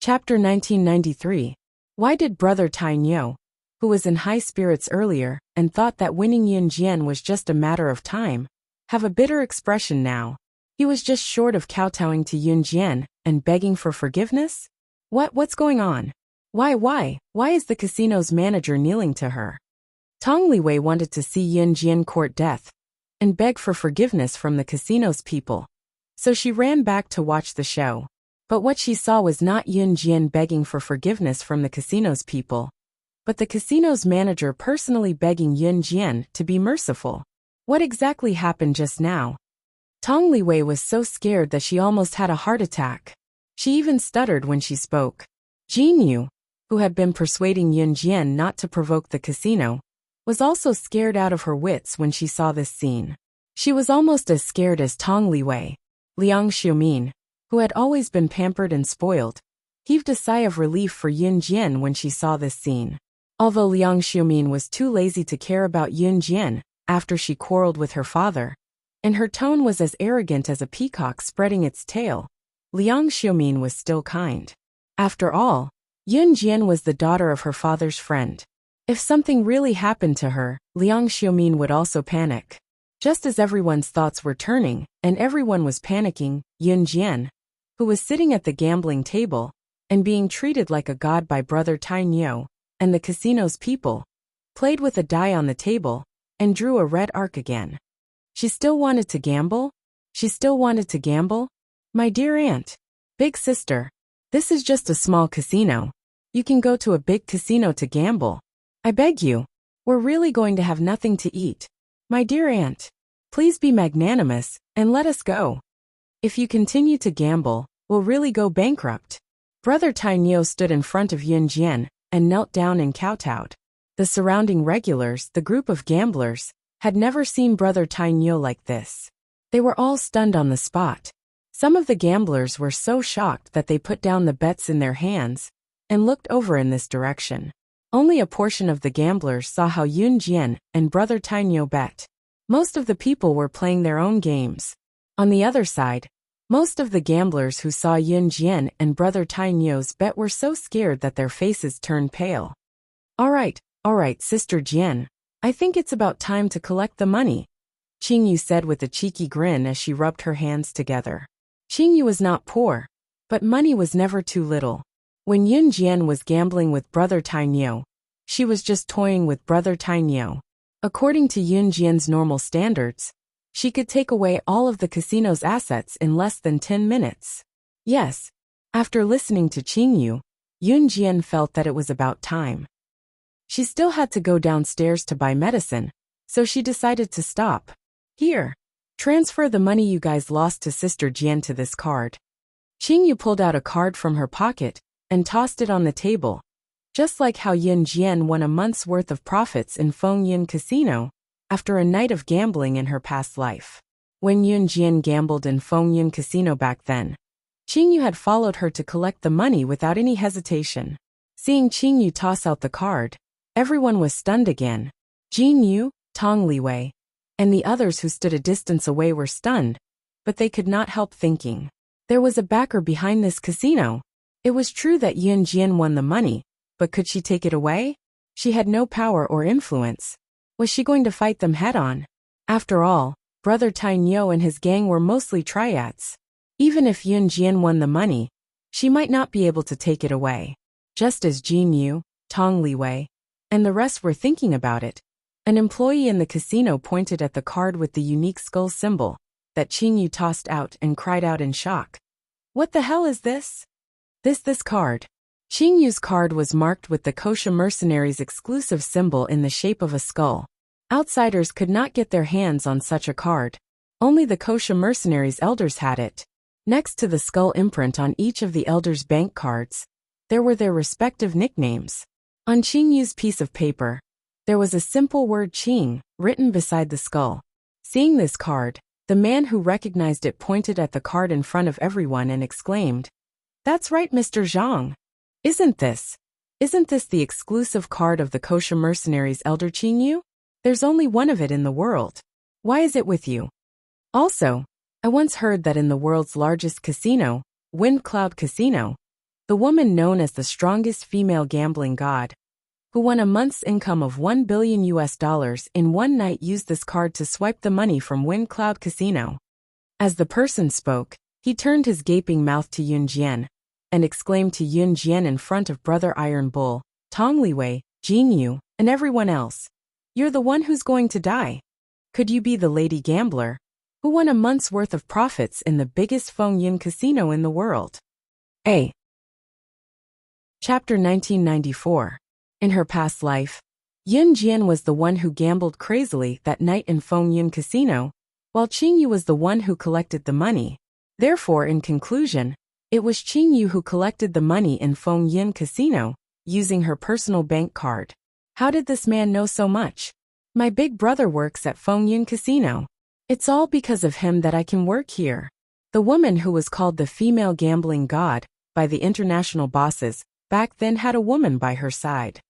Chapter 1993. Why did Brother Tai Nyo, who was in high spirits earlier and thought that winning Yun Jian was just a matter of time, have a bitter expression now? He was just short of kowtowing to Yun Jian and begging for forgiveness? What's going on? Why is the casino's manager kneeling to her? Tong Liwei wanted to see Yun Jian court death and beg for forgiveness from the casino's people. So she ran back to watch the show. But what she saw was not Yun Jian begging for forgiveness from the casino's people, but the casino's manager personally begging Yun Jian to be merciful. What exactly happened just now? Tong Liwei was so scared that she almost had a heart attack. She even stuttered when she spoke. Jin Yu, who had been persuading Yun Jian not to provoke the casino, was also scared out of her wits when she saw this scene. She was almost as scared as Tong Liwei. Liang Xiumin, who had always been pampered and spoiled, heaved a sigh of relief for Yun Jian when she saw this scene. Although Liang Xiumin was too lazy to care about Yun Jian after she quarreled with her father, and her tone was as arrogant as a peacock spreading its tail, Liang Xiumin was still kind. After all, Yun Jian was the daughter of her father's friend. If something really happened to her, Liang Xiumin would also panic. Just as everyone's thoughts were turning, and everyone was panicking, Yun Jian, who was sitting at the gambling table and being treated like a god by Brother Tai Nyo and the casino's people, played with a die on the table and drew a red arc again. She still wanted to gamble? My dear aunt, big sister, this is just a small casino. You can go to a big casino to gamble. I beg you, we're really going to have nothing to eat. My dear aunt, please be magnanimous and let us go. If you continue to gamble, we'll really go bankrupt. Brother Tai Nyo stood in front of Yun Jian and knelt down and kowtowed. The surrounding regulars, the group of gamblers, had never seen Brother Tai Nyo like this. They were all stunned on the spot. Some of the gamblers were so shocked that they put down the bets in their hands and looked over in this direction. Only a portion of the gamblers saw how Yun Jian and Brother Tai Nyo bet. Most of the people were playing their own games. On the other side, most of the gamblers who saw Yun Jian and Brother Tai Nyo's bet were so scared that their faces turned pale. All right, Sister Jian. I think it's about time to collect the money, Qingyu said with a cheeky grin as she rubbed her hands together. Qingyu was not poor, but money was never too little. When Yun Jian was gambling with Brother Tai Nyo, she was just toying with Brother Tai Nyo. According to Yun Jian's normal standards, she could take away all of the casino's assets in less than 10 minutes. Yes, after listening to Qingyu, Yun Jian felt that it was about time. She still had to go downstairs to buy medicine, so she decided to stop. Here, transfer the money you guys lost to Sister Jian to this card. Qingyu pulled out a card from her pocket and tossed it on the table, just like how Yun Jian won a month's worth of profits in Fengyun Casino after a night of gambling in her past life. When Yun Jian gambled in Fengyun Casino back then, Qingyu had followed her to collect the money without any hesitation. Seeing Qingyu toss out the card, everyone was stunned again. Jin Yu, Tong Liwei, and the others who stood a distance away were stunned, but they could not help thinking. There was a backer behind this casino. It was true that Yun Jian won the money, but could she take it away? She had no power or influence. Was she going to fight them head-on? After all, Brother Tai Nyo and his gang were mostly triads. Even if Yun Jian won the money, she might not be able to take it away. Just as Jin Yu, Tong Liwei, and the rest were thinking about it, an employee in the casino pointed at the card with the unique skull symbol that Qingyu tossed out and cried out in shock. What the hell is this? This card. Qingyu's card was marked with the Kosha mercenaries' exclusive symbol in the shape of a skull. Outsiders could not get their hands on such a card. Only the Kosha mercenaries' elders had it. Next to the skull imprint on each of the elders' bank cards, there were their respective nicknames. On Qingyu's piece of paper, there was a simple word Qing written beside the skull. Seeing this card, the man who recognized it pointed at the card in front of everyone and exclaimed, "That's right, Mr. Zhang. Isn't this the exclusive card of the Kosha mercenaries' elder Qingyu? There's only one of it in the world. Why is it with you? Also, I once heard that in the world's largest casino, Wind Cloud Casino, the woman known as the strongest female gambling god, who won a month's income of $1 billion in one night, used this card to swipe the money from Wind Cloud Casino. As the person spoke, he turned his gaping mouth to Yun Jian and exclaimed to Yun Jian in front of Brother Iron Bull, Tong Liwei, Jin Yu, and everyone else, "You're the one who's going to die. Could you be the lady gambler who won a month's worth of profits in the biggest Feng Yun casino in the world?" A. Chapter 1994. In her past life, Yun Jian was the one who gambled crazily that night in Feng Yun Casino, while Qing Yu was the one who collected the money. Therefore, in conclusion, it was Qing Yu who collected the money in Feng Yun Casino, using her personal bank card. How did this man know so much? My big brother works at Feng Yun Casino. It's all because of him that I can work here. The woman who was called the female gambling god by the international bosses back then had a woman by her side.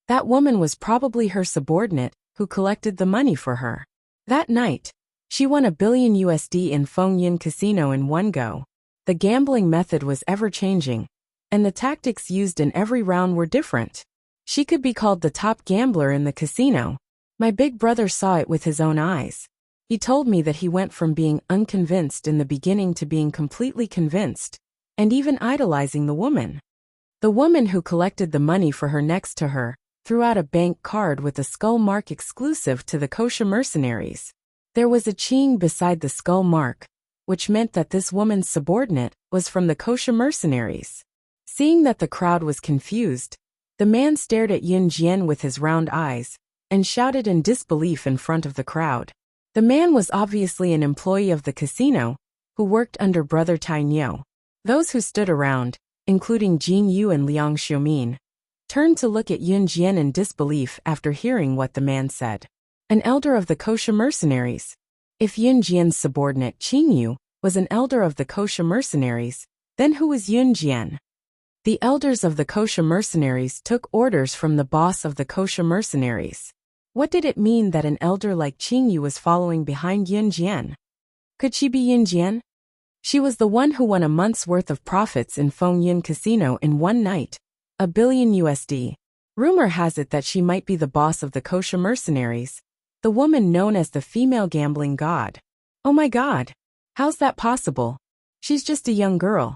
That woman was probably her subordinate, who collected the money for her. That night, she won $1 billion in Feng Yun Casino in one go. The gambling method was ever-changing, and the tactics used in every round were different. She could be called the top gambler in the casino. My big brother saw it with his own eyes. He told me that he went from being unconvinced in the beginning to being completely convinced, and even idolizing the woman. The woman who collected the money for her next to her threw out a bank card with a skull mark exclusive to the kosher mercenaries. There was a ching beside the skull mark, which meant that this woman's subordinate was from the kosher mercenaries. Seeing that the crowd was confused, the man stared at Yun Jian with his round eyes and shouted in disbelief in front of the crowd. The man was obviously an employee of the casino who worked under Brother Tai Niu. Those who stood around, including Jin Yu and Liang Xiumin, turned to look at Yun Jian in disbelief after hearing what the man said. An elder of the kosher mercenaries. If Yun Jian's subordinate Qing Yu was an elder of the kosher mercenaries, then who was Yun Jian? The elders of the kosher mercenaries took orders from the boss of the kosher mercenaries. What did it mean that an elder like Qing Yu was following behind Yun Jian? Could she be Yun Jian? She was the one who won a month's worth of profits in Feng Yun Casino in one night, $1 billion. Rumor has it that she might be the boss of the kosher mercenaries, the woman known as the female gambling god. Oh my god! How's that possible? She's just a young girl.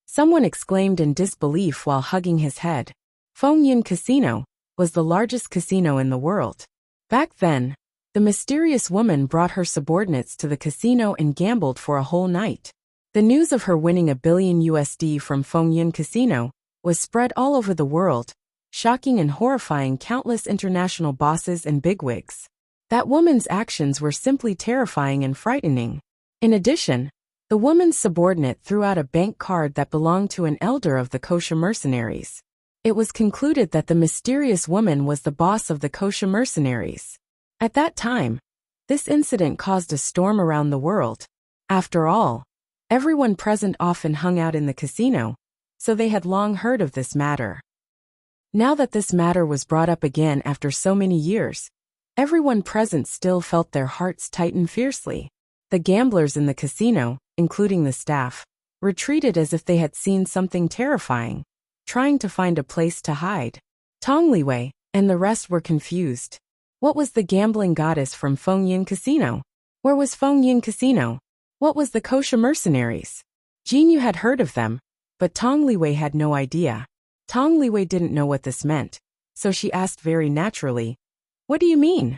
Someone exclaimed in disbelief while hugging his head. Feng Yun Casino was the largest casino in the world. Back then, the mysterious woman brought her subordinates to the casino and gambled for a whole night. The news of her winning $1 billion from Feng Yun Casino was spread all over the world, shocking and horrifying countless international bosses and bigwigs. That woman's actions were simply terrifying and frightening. In addition, the woman's subordinate threw out a bank card that belonged to an elder of the kosher mercenaries. It was concluded that the mysterious woman was the boss of the kosher mercenaries. At that time, this incident caused a storm around the world. After all, everyone present often hung out in the casino, so they had long heard of this matter. Now that this matter was brought up again after so many years, everyone present still felt their hearts tighten fiercely. The gamblers in the casino, including the staff, retreated as if they had seen something terrifying, trying to find a place to hide. Tong Liwei and the rest were confused. What was the gambling goddess from Feng Yun Casino? Where was Feng Yun Casino? What was the kosher mercenaries? Jin Yu had heard of them, but Tong Liwei had no idea. Tong Liwei didn't know what this meant, so she asked very naturally, "What do you mean?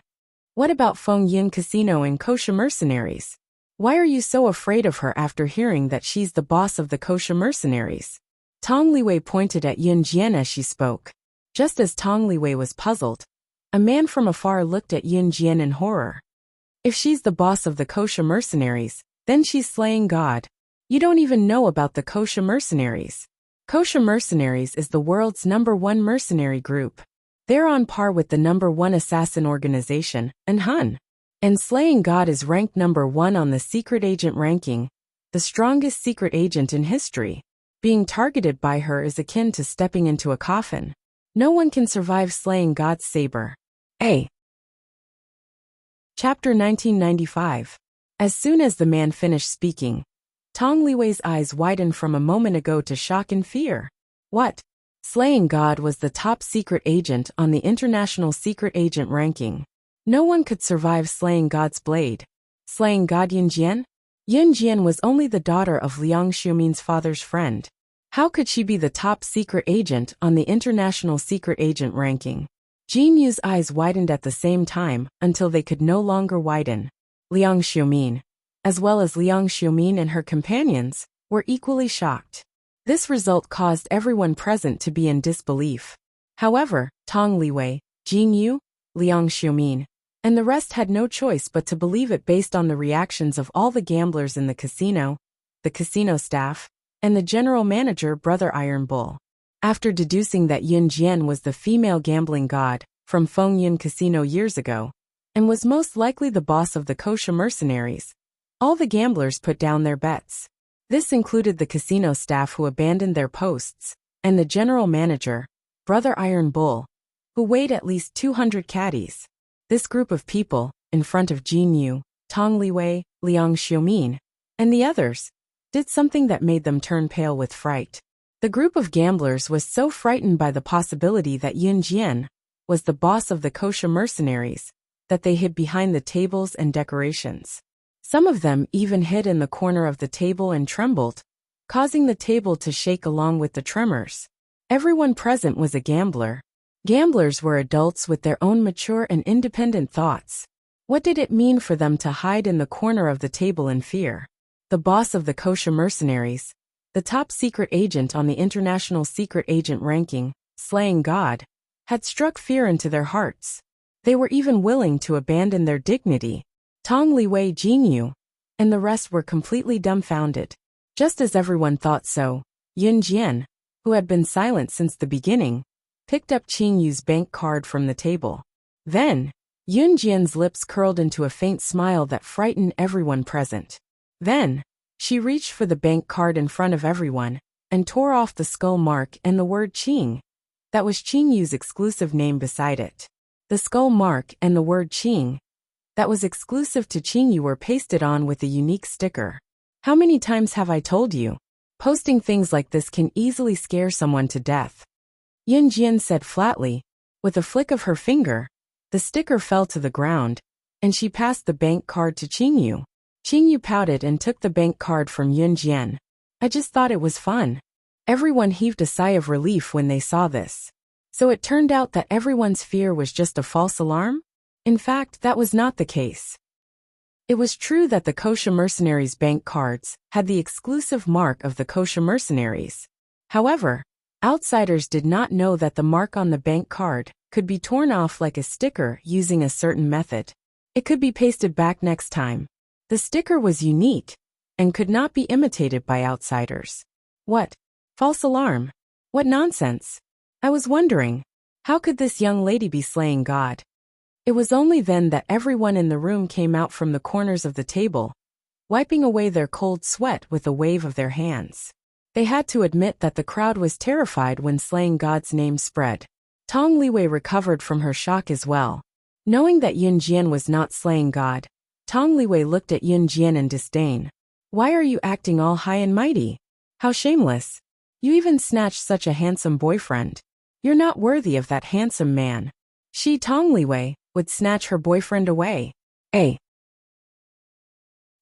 What about Feng Yun Casino and kosher mercenaries? Why are you so afraid of her after hearing that she's the boss of the kosher mercenaries?" Tong Liwei pointed at Yun Jian as she spoke. Just as Tong Liwei was puzzled, a man from afar looked at Yun Jian in horror. If she's the boss of the kosher mercenaries, then she's slaying God. You don't even know about the kosher mercenaries. Kosher mercenaries is the world's #1 mercenary group. They're on par with the #1 assassin organization, Hun. And slaying God is ranked #1 on the secret agent ranking, the strongest secret agent in history. Being targeted by her is akin to stepping into a coffin. No one can survive slaying God's saber. A. Chapter 1995. As soon as the man finished speaking, Tong Liwei's eyes widened from a moment ago to shock and fear. What? Slaying God was the top secret agent on the International Secret Agent ranking. No one could survive slaying God's blade. Slaying God Yunjian? Yunjian was only the daughter of Liang Xiumin's father's friend. How could she be the top secret agent on the International Secret Agent ranking? Jin Yu's eyes widened at the same time until they could no longer widen. Liang Xiumin, as well as Liang Xiumin and her companions, were equally shocked. This result caused everyone present to be in disbelief. However, Tong Liwei, Jin Yu, Liang Xiumin, and the rest had no choice but to believe it based on the reactions of all the gamblers in the casino staff, and the general manager Brother Iron Bull. After deducing that Yun Jian was the female gambling god from Feng Yun Casino years ago, and was most likely the boss of the kosher mercenaries, all the gamblers put down their bets. This included the casino staff who abandoned their posts, and the general manager, Brother Iron Bull, who weighed at least 200 caddies. This group of people, in front of Jin Yu, Tong Liwei, Liang Xiumin, and the others, did something that made them turn pale with fright. The group of gamblers was so frightened by the possibility that Yun Jian was the boss of the kosher mercenaries that they hid behind the tables and decorations. Some of them even hid in the corner of the table and trembled, causing the table to shake along with the tremors. Everyone present was a gambler. Gamblers were adults with their own mature and independent thoughts. What did it mean for them to hide in the corner of the table in fear? The boss of the kosher mercenaries, the top secret agent on the International Secret Agent ranking, Slaying God, had struck fear into their hearts. They were even willing to abandon their dignity. Tong Liwei, Jin Yu, and the rest were completely dumbfounded. Just as everyone thought so, Yun Jian, who had been silent since the beginning, picked up Qin Yu's bank card from the table. Then, Yun Jian's lips curled into a faint smile that frightened everyone present. Then, she reached for the bank card in front of everyone, and tore off the skull mark and the word Qing. That was Qin Yu's exclusive name beside it. The skull mark and the word Qing that was exclusive to Qin Yu were pasted on with a unique sticker. How many times have I told you? Posting things like this can easily scare someone to death. Yun Jian said flatly. With a flick of her finger, the sticker fell to the ground, and she passed the bank card to Qin Yu. Qin Yu pouted and took the bank card from Yun Jian. I just thought it was fun. Everyone heaved a sigh of relief when they saw this. So it turned out that everyone's fear was just a false alarm? In fact, that was not the case. It was true that the kosher mercenaries' bank cards had the exclusive mark of the kosher mercenaries. However, outsiders did not know that the mark on the bank card could be torn off like a sticker using a certain method. It could be pasted back next time. The sticker was unique and could not be imitated by outsiders. What? False alarm? What nonsense? I was wondering, how could this young lady be slaying God? It was only then that everyone in the room came out from the corners of the table, wiping away their cold sweat with a wave of their hands. They had to admit that the crowd was terrified when Slaying God's name spread. Tong Liwei recovered from her shock as well. Knowing that Yun Jian was not slaying God, Tong Liwei looked at Yun Jian in disdain. Why are you acting all high and mighty? How shameless. You even snatched such a handsome boyfriend. You're not worthy of that handsome man. She, Tong Liwei, would snatch her boyfriend away.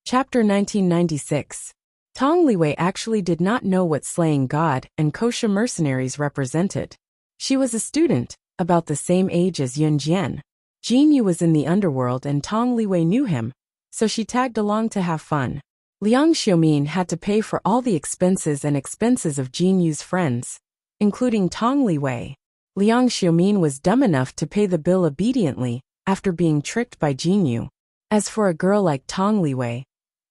Chapter 1996. Tong Liwei actually did not know what slaying God and kosher mercenaries represented. She was a student, about the same age as Yun Jian. Jin Yu was in the underworld and Tong Liwei knew him, so she tagged along to have fun. Liang Xiumin had to pay for all the expenses of Jin Yu's friends, including Tong Liwei. Liang Xiumin was dumb enough to pay the bill obediently after being tricked by Jin Yu. As for a girl like Tong Liwei,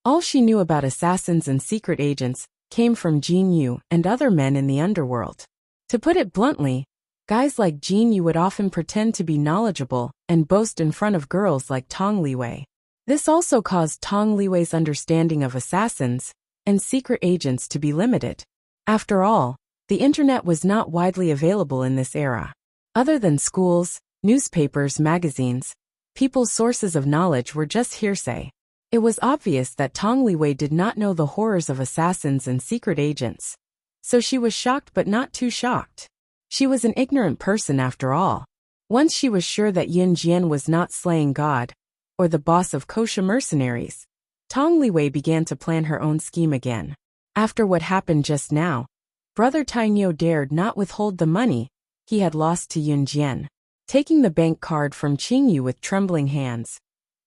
all she knew about assassins and secret agents came from Jin Yu and other men in the underworld. To put it bluntly, guys like Jin Yu would often pretend to be knowledgeable and boast in front of girls like Tong Liwei. This also caused Tong Liwei's understanding of assassins and secret agents to be limited. After all, the internet was not widely available in this era. Other than schools, newspapers, magazines, people's sources of knowledge were just hearsay. It was obvious that Tong Liwei did not know the horrors of assassins and secret agents. So she was shocked but not too shocked. She was an ignorant person after all. Once she was sure that Yun Jian was not slaying God, or the boss of kosher mercenaries, Tong Liwei began to plan her own scheme again. After what happened just now, Brother Tainyo dared not withhold the money he had lost to Yun Jian. Taking the bank card from Qingyu with trembling hands,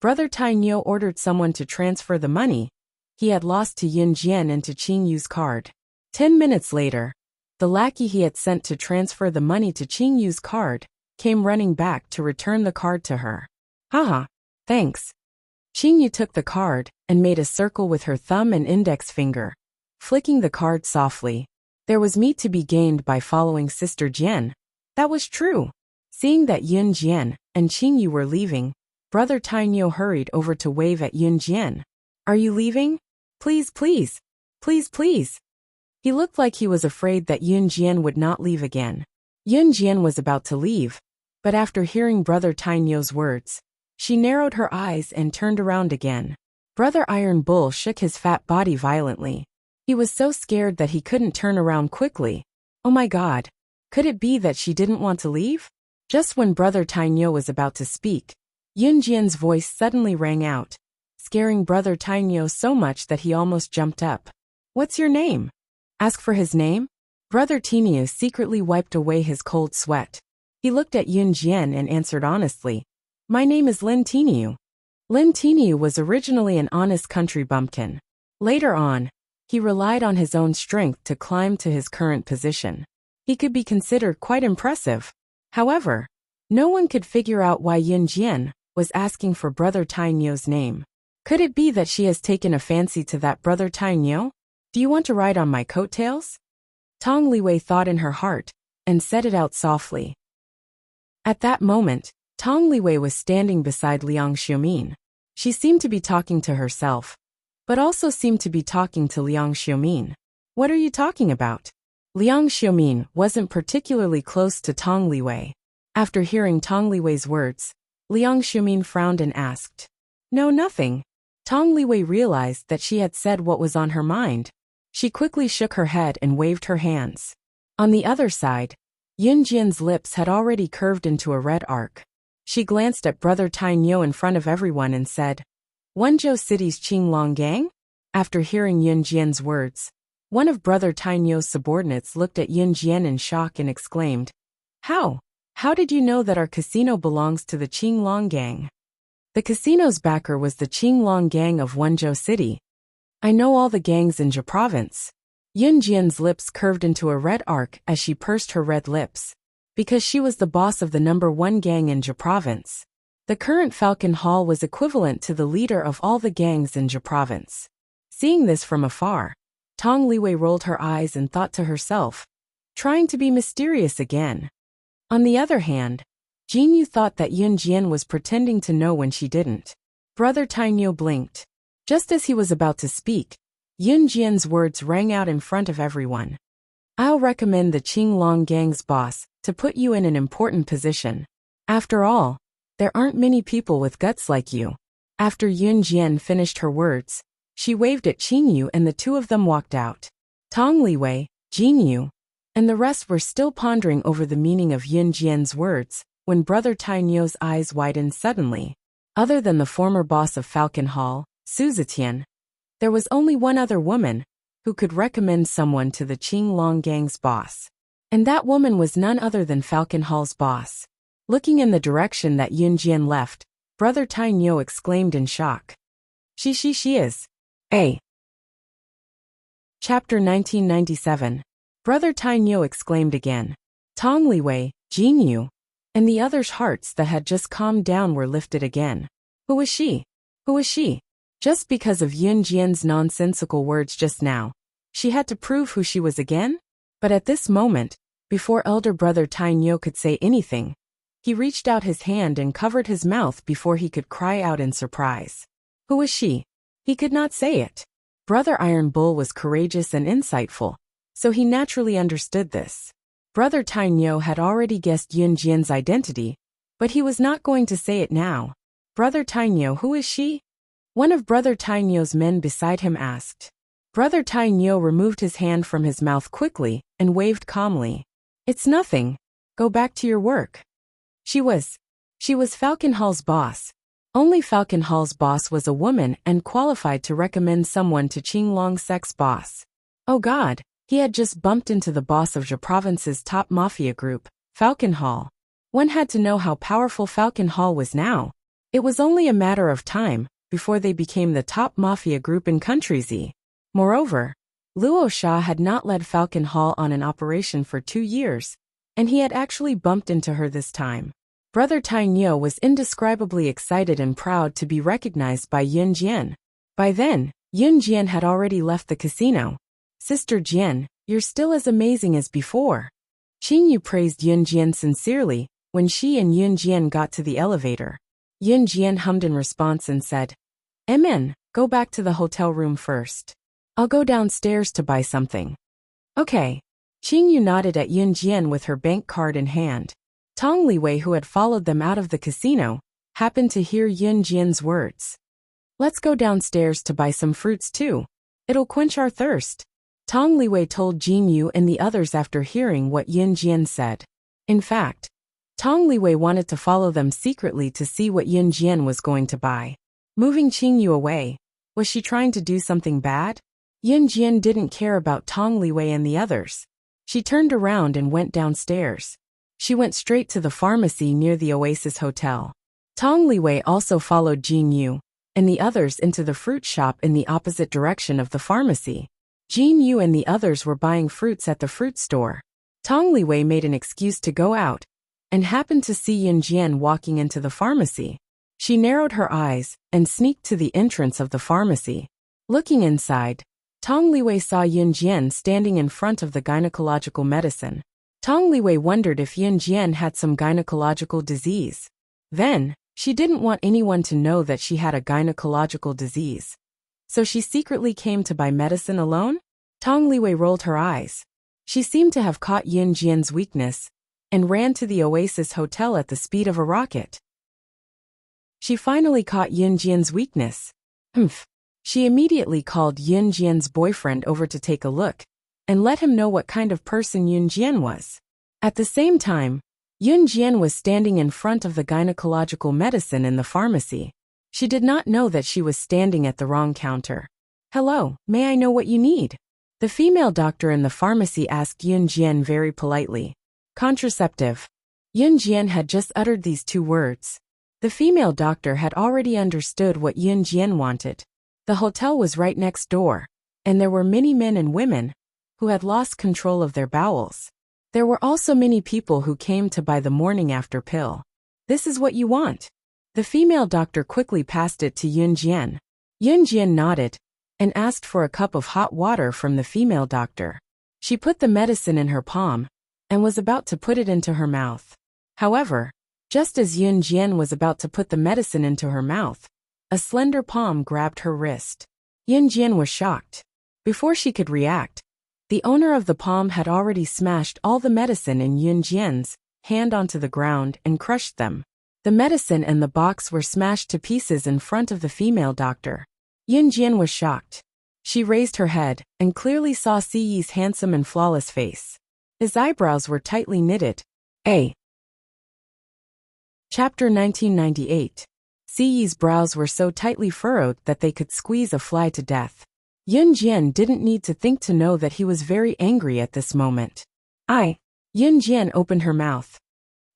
Brother Tainyo ordered someone to transfer the money he had lost to Yun Jian into Qingyu's card. 10 minutes later, the lackey he had sent to transfer the money to Qingyu's card came running back to return the card to her. Haha, thanks. Qingyu took the card and made a circle with her thumb and index finger, flicking the card softly. There was meat to be gained by following Sister Jian. That was true. Seeing that Yun Jian and Qingyu were leaving, Brother Tainyo hurried over to wave at Yun Jian. Are you leaving? Please, please. Please, please. He looked like he was afraid that Yun Jian would not leave again. Yun Jian was about to leave, but after hearing Brother Tainyo's words, she narrowed her eyes and turned around again. Brother Iron Bull shook his fat body violently. He was so scared that he couldn't turn around quickly. Oh my God. Could it be that she didn't want to leave? Just when Brother Tainyo was about to speak, Yun Jian's voice suddenly rang out, scaring Brother Tainyo so much that he almost jumped up. What's your name? Ask for his name? Brother Tainyo secretly wiped away his cold sweat. He looked at Yun Jian and answered honestly. My name is Lin Tainyo. Lin Tainyo was originally an honest country bumpkin. Later on, he relied on his own strength to climb to his current position. He could be considered quite impressive. However, no one could figure out why Yun Jian was asking for Brother Tainyo's name. Could it be that she has taken a fancy to that Brother Tainyo? Do you want to ride on my coattails? Tong Liwei thought in her heart, and said it out softly. At that moment, Tong Liwei was standing beside Liang Xiumin. She seemed to be talking to herself, but also seemed to be talking to Liang Xiumin. What are you talking about? Liang Xiumin wasn't particularly close to Tong Liwei. After hearing Tong Liwei's words, Liang Xiumin frowned and asked. No, nothing. Tong Liwei realized that she had said what was on her mind. She quickly shook her head and waved her hands. On the other side, Yun Jian's lips had already curved into a red arc. She glanced at Brother Tainyo in front of everyone and said, Wenzhou City's Qinglong gang? After hearing Yun Jian's words, one of Brother Tainyo's subordinates looked at Yun Jian in shock and exclaimed, How? How did you know that our casino belongs to the Qinglong gang? The casino's backer was the Qinglong gang of Wenzhou City. I know all the gangs in Zhe province. Yun Jian's lips curved into a red arc as she pursed her red lips. Because she was the boss of the #1 gang in Zhe province. The current Falcon Hall was equivalent to the leader of all the gangs in Zhe province. Seeing this from afar, Tong Liwei rolled her eyes and thought to herself, trying to be mysterious again. On the other hand, Jinyu thought that Yun Jian was pretending to know when she didn't. Brother Tainyo blinked. Just as he was about to speak, Yun Jian's words rang out in front of everyone. I'll recommend the Qinglong gang's boss to put you in an important position. After all, there aren't many people with guts like you. After Yun Jian finished her words, she waved at Qingyu and the two of them walked out. Tong Liwei, Jinyu, and the rest were still pondering over the meaning of Yun Jian's words when Brother Tainyo's eyes widened suddenly. Other than the former boss of Falcon Hall, Su Zetian, there was only one other woman who could recommend someone to the Qinglong gang's boss. And that woman was none other than Falcon Hall's boss. Looking in the direction that Yun Jian left, Brother Tainyo exclaimed in shock. She is. A. Chapter 1997. Brother Tainyo exclaimed again. Tong Liwei, Jinyu, and the others' hearts that had just calmed down were lifted again. Who was she? Who was she? Just because of Yun Jian's nonsensical words just now, she had to prove who she was again? But at this moment, before elder brother Tainyo could say anything, he reached out his hand and covered his mouth before he could cry out in surprise. Who was she? He could not say it. Brother Iron Bull was courageous and insightful, so he naturally understood this. Brother Tainyo had already guessed Yun Jian's identity, but he was not going to say it now. Brother Tainyo, who is she? One of Brother Tainyo's men beside him asked. Brother Tai Nyo removed his hand from his mouth quickly and waved calmly. It's nothing. Go back to your work. She was Falcon Hall's boss. Only Falcon Hall's boss was a woman and qualified to recommend someone to Qing Long Sek's boss. Oh God, he had just bumped into the boss of Zhe Province's top mafia group, Falcon Hall. One had to know how powerful Falcon Hall was now. It was only a matter of time before they became the top mafia group in Country Z. Moreover, Luo Sha had not led Falcon Hall on an operation for 2 years, and he had actually bumped into her this time. Brother Tai Nyo was indescribably excited and proud to be recognized by Yun Jian. By then, Yun Jian had already left the casino. Sister Jian, you're still as amazing as before. Qing Yu praised Yun Jian sincerely when she and Yun Jian got to the elevator. Yun Jian hummed in response and said, Amen, go back to the hotel room first. I'll go downstairs to buy something. Okay. Qing Yu nodded at Yun Jian with her bank card in hand. Tong Liwei, who had followed them out of the casino, happened to hear Yun Jian's words. Let's go downstairs to buy some fruits too. It'll quench our thirst. Tong Liwei told Jin Yu and the others after hearing what Yun Jian said. In fact, Tong Liwei wanted to follow them secretly to see what Yun Jian was going to buy. Moving Qing Yu away, was she trying to do something bad? Yun Jian didn't care about Tong Liwei and the others. She turned around and went downstairs. She went straight to the pharmacy near the Oasis Hotel. Tong Liwei also followed Jin Yu and the others into the fruit shop in the opposite direction of the pharmacy. Jin Yu and the others were buying fruits at the fruit store. Tong Liwei made an excuse to go out and happened to see Yun Jian walking into the pharmacy. She narrowed her eyes and sneaked to the entrance of the pharmacy. Looking inside, Tong Liwei saw Yun Jian standing in front of the gynecological medicine. Tong Liwei wondered if Yun Jian had some gynecological disease. Then, she didn't want anyone to know that she had a gynecological disease. So she secretly came to buy medicine alone? Tong Liwei rolled her eyes. She seemed to have caught Yun Jian's weakness and ran to the Oasis Hotel at the speed of a rocket. She finally caught Yun Jian's weakness. She immediately called Yun Jian's boyfriend over to take a look and let him know what kind of person Yun Jian was. At the same time, Yun Jian was standing in front of the gynecological medicine in the pharmacy. She did not know that she was standing at the wrong counter. Hello, may I know what you need? The female doctor in the pharmacy asked Yun Jian very politely. Contraceptive. Yun Jian had just uttered these 2 words. The female doctor had already understood what Yun Jian wanted. The hotel was right next door, and there were many men and women who had lost control of their bowels. There were also many people who came to buy the morning after pill. This is what you want. The female doctor quickly passed it to Yun Jian. Yun Jian nodded and asked for a cup of hot water from the female doctor. She put the medicine in her palm and was about to put it into her mouth. However, just as Yun Jian was about to put the medicine into her mouth, a slender palm grabbed her wrist. Yun Jian was shocked. Before she could react, the owner of the palm had already smashed all the medicine in Yun Jian's hand onto the ground and crushed them. The medicine and the box were smashed to pieces in front of the female doctor. Yun Jian was shocked. She raised her head and clearly saw Si Yi's handsome and flawless face. His eyebrows were tightly knitted. Chapter 1998. Si Yi's brows were so tightly furrowed that they could squeeze a fly to death. Yun Jian didn't need to think to know that he was very angry at this moment. Yun Jian opened her mouth.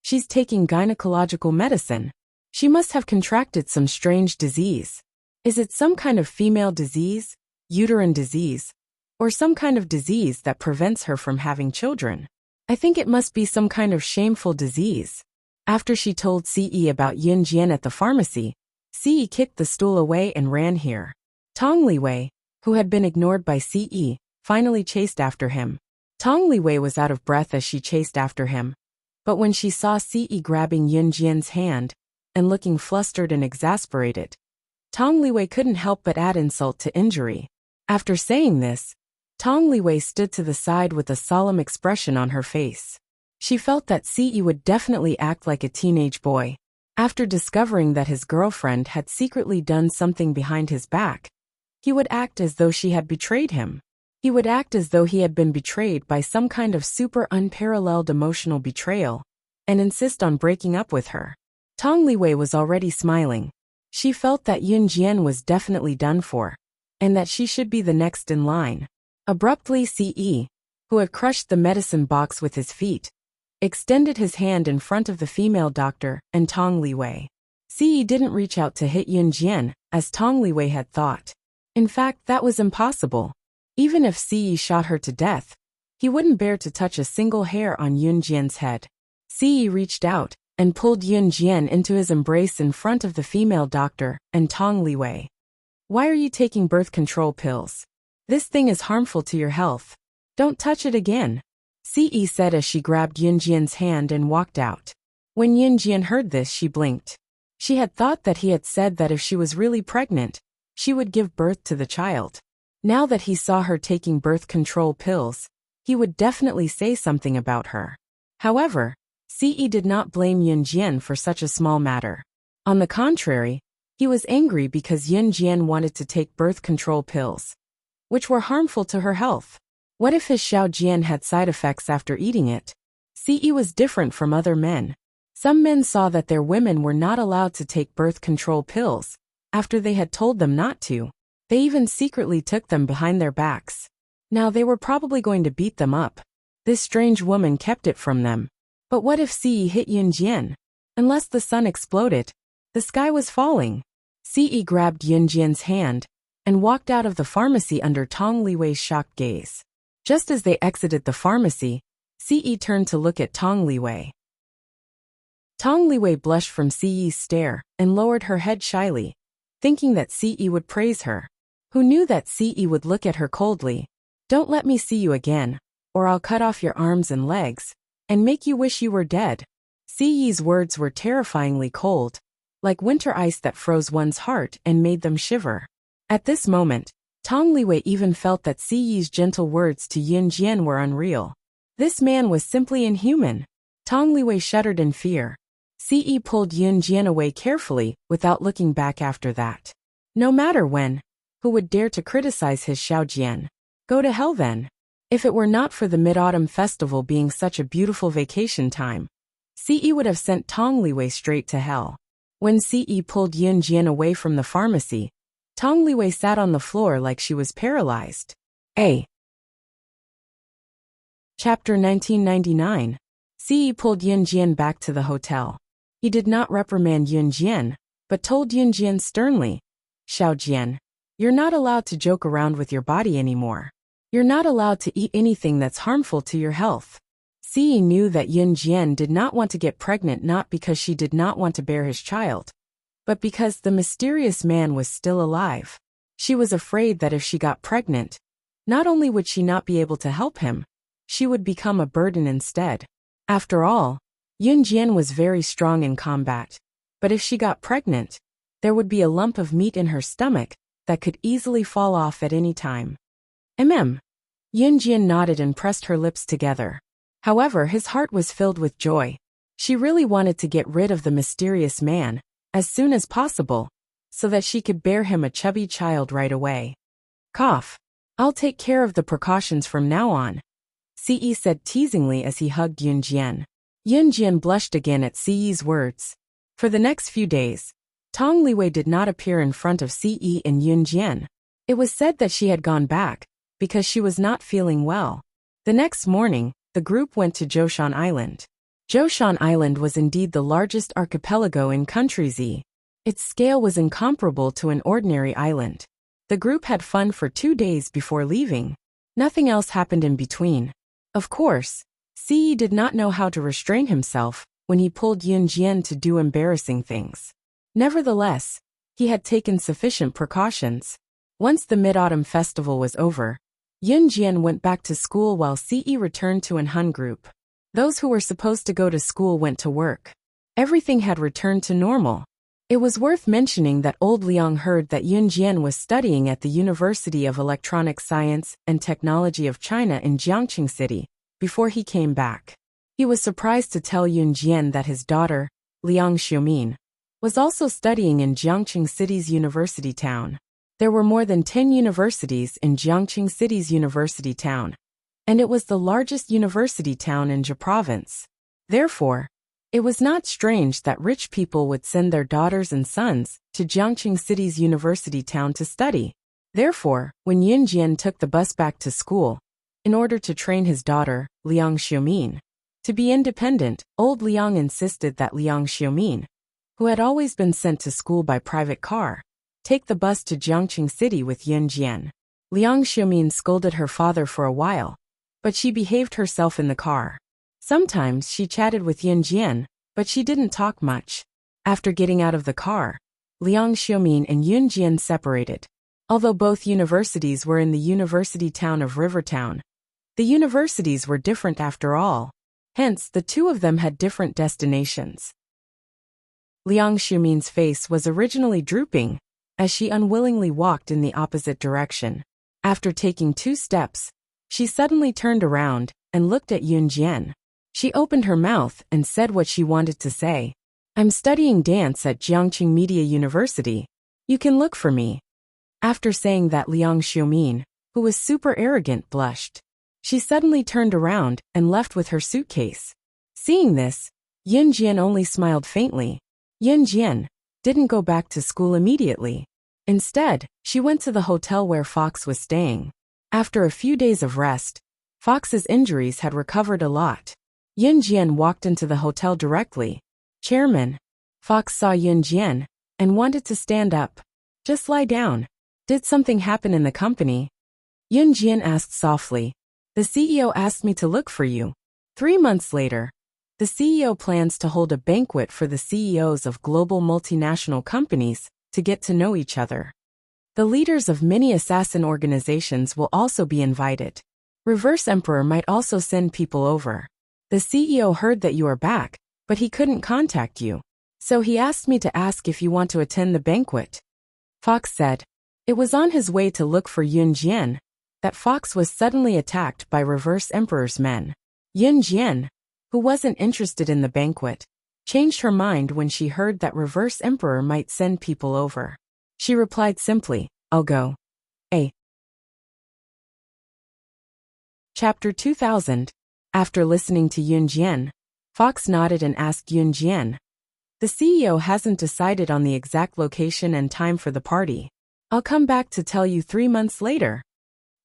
She's taking gynecological medicine. She must have contracted some strange disease. Is it some kind of female disease, uterine disease, or some kind of disease that prevents her from having children? I think it must be some kind of shameful disease. After she told Si Yi about Yun Jian at the pharmacy, Si Yi kicked the stool away and ran here. Tong Liwei, who had been ignored by Si Yi, finally chased after him. Tong Liwei was out of breath as she chased after him. But when she saw Si Yi grabbing Yun Jian's hand and looking flustered and exasperated, Tong Liwei couldn't help but add insult to injury. After saying this, Tong Liwei stood to the side with a solemn expression on her face. She felt that Si Yi would definitely act like a teenage boy. After discovering that his girlfriend had secretly done something behind his back, He would act as though she had betrayed him. He would act as though he had been betrayed by some kind of super unparalleled emotional betrayal, and insist on breaking up with her. Tong Liwei was already smiling. She felt that Yun Jian was definitely done for, and that she should be the next in line. Abruptly, Ce, who had crushed the medicine box with his feet, extended his hand in front of the female doctor and Tong Liwei. Ce didn't reach out to hit Yun Jian, as Tong Liwei had thought. In fact, that was impossible. Even if Ce shot her to death, he wouldn't bear to touch a single hair on Yun Jian's head. Ce reached out and pulled Yun Jian into his embrace in front of the female doctor and Tong Liwei. Why are you taking birth control pills? This thing is harmful to your health. Don't touch it again, Ce said as she grabbed Yun Jian's hand and walked out. When Yun Jian heard this, she blinked. She had thought that he had said that if she was really pregnant, she would give birth to the child. Now that he saw her taking birth control pills, he would definitely say something about her. However, Ce did not blame Yun Jian for such a small matter. On the contrary, he was angry because Yun Jian wanted to take birth control pills, which were harmful to her health. What if his Xiao Jian had side effects after eating it? Ce was different from other men. Some men saw that their women were not allowed to take birth control pills after they had told them not to. They even secretly took them behind their backs. Now they were probably going to beat them up. This strange woman kept it from them. But what if Ce hit Yun Jian? Unless the sun exploded, the sky was falling. Ce grabbed Yun Jian's hand and walked out of the pharmacy under Tong Liwei's shocked gaze. Just as they exited the pharmacy, Ce turned to look at Tong Liwei. Tong Liwei blushed from Ce's stare and lowered her head shyly, thinking that Ce would praise her. Who knew that Ce would look at her coldly? Don't let me see you again, or I'll cut off your arms and legs and make you wish you were dead. Ce's words were terrifyingly cold, like winter ice that froze one's heart and made them shiver. At this moment, Tong Liwei even felt that Ce's gentle words to Yun Jian were unreal. This man was simply inhuman. Tong Liwei shuddered in fear. Ce pulled Yun Jian away carefully without looking back after that. No matter when, who would dare to criticize his Xiao Jian? Go to hell then. If it were not for the Mid-Autumn Festival being such a beautiful vacation time, Ce would have sent Tong Liwei straight to hell. When Ce pulled Yun Jian away from the pharmacy, Tong Liwei sat on the floor like she was paralyzed. Chapter 1999. Ce pulled Yun Jian back to the hotel. He did not reprimand Yun Jian, but told Yun Jian sternly, Xiao Jian, you're not allowed to joke around with your body anymore. You're not allowed to eat anything that's harmful to your health. Ce knew that Yun Jian did not want to get pregnant, not because she did not want to bear his child, but because the mysterious man was still alive. She was afraid that if she got pregnant, not only would she not be able to help him, she would become a burden instead. After all, Yun Jian was very strong in combat, but if she got pregnant, there would be a lump of meat in her stomach that could easily fall off at any time. Yun Jian nodded and pressed her lips together. However, his heart was filled with joy. She really wanted to get rid of the mysterious man as soon as possible, so that she could bear him a chubby child right away. Cough. I'll take care of the precautions from now on, Ce said teasingly as he hugged Yun Jian. Yun Jian blushed again at Ce's words. For the next few days, Tong Liwei did not appear in front of Ce and Yun Jian. It was said that she had gone back because she was not feeling well. The next morning, the group went to Zhoushan Island. Zhoushan Island was indeed the largest archipelago in country Z. Its scale was incomparable to an ordinary island. The group had fun for 2 days before leaving. Nothing else happened in between. Of course, Ce did not know how to restrain himself when he pulled Yun Jian to do embarrassing things. Nevertheless, he had taken sufficient precautions. Once the Mid-Autumn Festival was over, Yun Jian went back to school while Ce returned to an Hun group. Those who were supposed to go to school went to work. Everything had returned to normal. It was worth mentioning that old Liang heard that Yun Jian was studying at the University of Electronic Science and Technology of China in Jiangqing City before he came back. He was surprised to tell Yun Jian that his daughter, Liang Xiumin, was also studying in Jiangqing City's university town. There were more than 10 universities in Jiangqing City's university town, and it was the largest university town in Zhe province. Therefore, it was not strange that rich people would send their daughters and sons to Jiangqing City's university town to study. Therefore, when Yun Jian took the bus back to school, in order to train his daughter, Liang Xiumin, to be independent, old Liang insisted that Liang Xiumin, who had always been sent to school by private car, take the bus to Jiangqing City with Yun Jian. Liang Xiumin scolded her father for a while, but she behaved herself in the car. Sometimes she chatted with Yun Jian, but she didn't talk much. After getting out of the car, Liang Xiumin and Yun Jian separated. Although both universities were in the university town of Rivertown, the universities were different after all. Hence, the two of them had different destinations. Liang Xiumin's face was originally drooping, as she unwillingly walked in the opposite direction. After taking 2 steps, she suddenly turned around and looked at Yun Jian. She opened her mouth and said what she wanted to say. "I'm studying dance at Jiangqing Media University. You can look for me." After saying that, Liang Xiumin, who was super arrogant, blushed. She suddenly turned around and left with her suitcase. Seeing this, Yun Jian only smiled faintly. Yun Jian didn't go back to school immediately. Instead, she went to the hotel where Fox was staying. After a few days of rest, Fox's injuries had recovered a lot. Yun Jian walked into the hotel directly. "Chairman." Fox saw Yun Jian and wanted to stand up. "Just lie down. Did something happen in the company?" Yun Jian asked softly. "The CEO asked me to look for you." 3 months later, the CEO plans to hold a banquet for the CEOs of global multinational companies to get to know each other. The leaders of many assassin organizations will also be invited. Reverse Emperor might also send people over. The CEO heard that you are back, but he couldn't contact you. So he asked me to ask if you want to attend the banquet. Fox said. It was on his way to look for Yun Jian that Fox was suddenly attacked by Reverse Emperor's men. Yun Jian, who wasn't interested in the banquet, changed her mind when she heard that Reverse Emperor might send people over. She replied simply, "I'll go." Chapter 2000. After listening to Yun Jian, Fox nodded and asked Yun Jian. "The CEO hasn't decided on the exact location and time for the party. I'll come back to tell you 3 months later."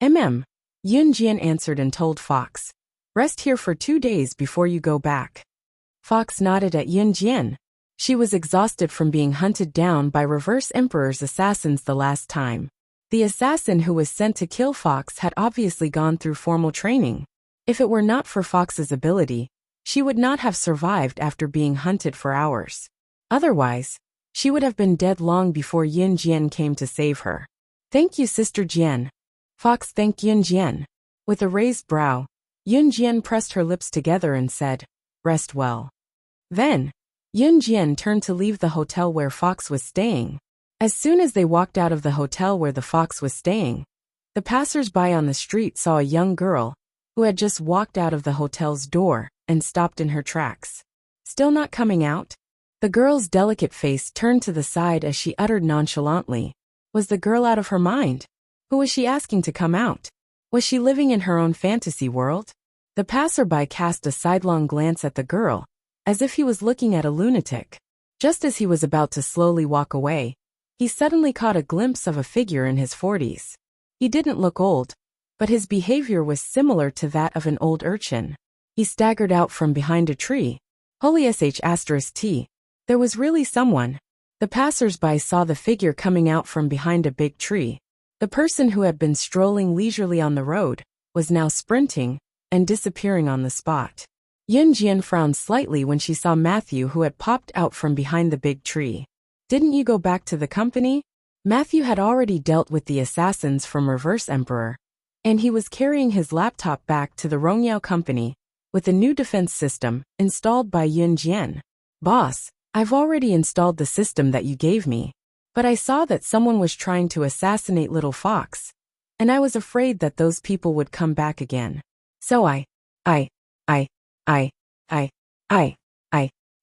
Yun Jian answered and told Fox. "Rest here for 2 days before you go back." Fox nodded at Yun Jian. She was exhausted from being hunted down by Reverse Emperor's assassins the last time. The assassin who was sent to kill Fox had obviously gone through formal training. If it were not for Fox's ability, she would not have survived after being hunted for hours. Otherwise, she would have been dead long before Yun Jian came to save her. "Thank you, Sister Jian." Fox thanked Yun Jian. With a raised brow, Yun Jian pressed her lips together and said, "Rest well." Then, Yun Jian turned to leave the hotel where Fox was staying. As soon as they walked out of the hotel where the Fox was staying, the passers-by on the street saw a young girl who had just walked out of the hotel's door and stopped in her tracks. "Still not coming out?" The girl's delicate face turned to the side as she uttered nonchalantly. Was the girl out of her mind? Who was she asking to come out? Was she living in her own fantasy world? The passerby cast a sidelong glance at the girl, as if he was looking at a lunatic. Just as he was about to slowly walk away, he suddenly caught a glimpse of a figure in his 40s. He didn't look old, but his behavior was similar to that of an old urchin. He staggered out from behind a tree. Holy **T. There was really someone. The passers-by saw the figure coming out from behind a big tree. The person who had been strolling leisurely on the road was now sprinting and disappearing on the spot. Yun Jian frowned slightly when she saw Matthew, who had popped out from behind the big tree. "Didn't you go back to the company?" Matthew had already dealt with the assassins from Reverse Emperor, and he was carrying his laptop back to the Rongyao company with a new defense system installed by Yun Jian. "Boss, I've already installed the system that you gave me, but I saw that someone was trying to assassinate little Fox, and I was afraid that those people would come back again. So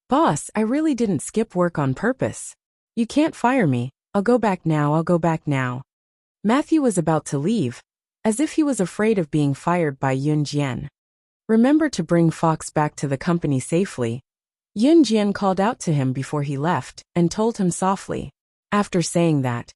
Boss, I really didn't skip work on purpose. You can't fire me. I'll go back now. Matthew was about to leave, as if he was afraid of being fired by Yun Jian. Remember to bring Fox back to the company safely. Yun Jian called out to him before he left and told him softly. After saying that,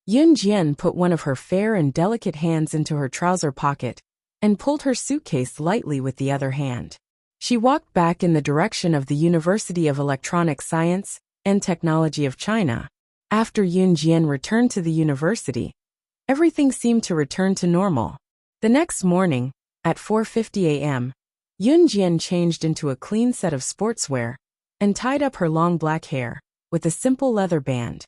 Yun Jian put one of her fair and delicate hands into her trouser pocket and pulled her suitcase lightly with the other hand. She walked back in the direction of the University of Electronic Science and Technology of China. After Yun Jian returned to the university, everything seemed to return to normal. The next morning, at 4:50 a.m., Yun Jian changed into a clean set of sportswear and tied up her long black hair with a simple leather band.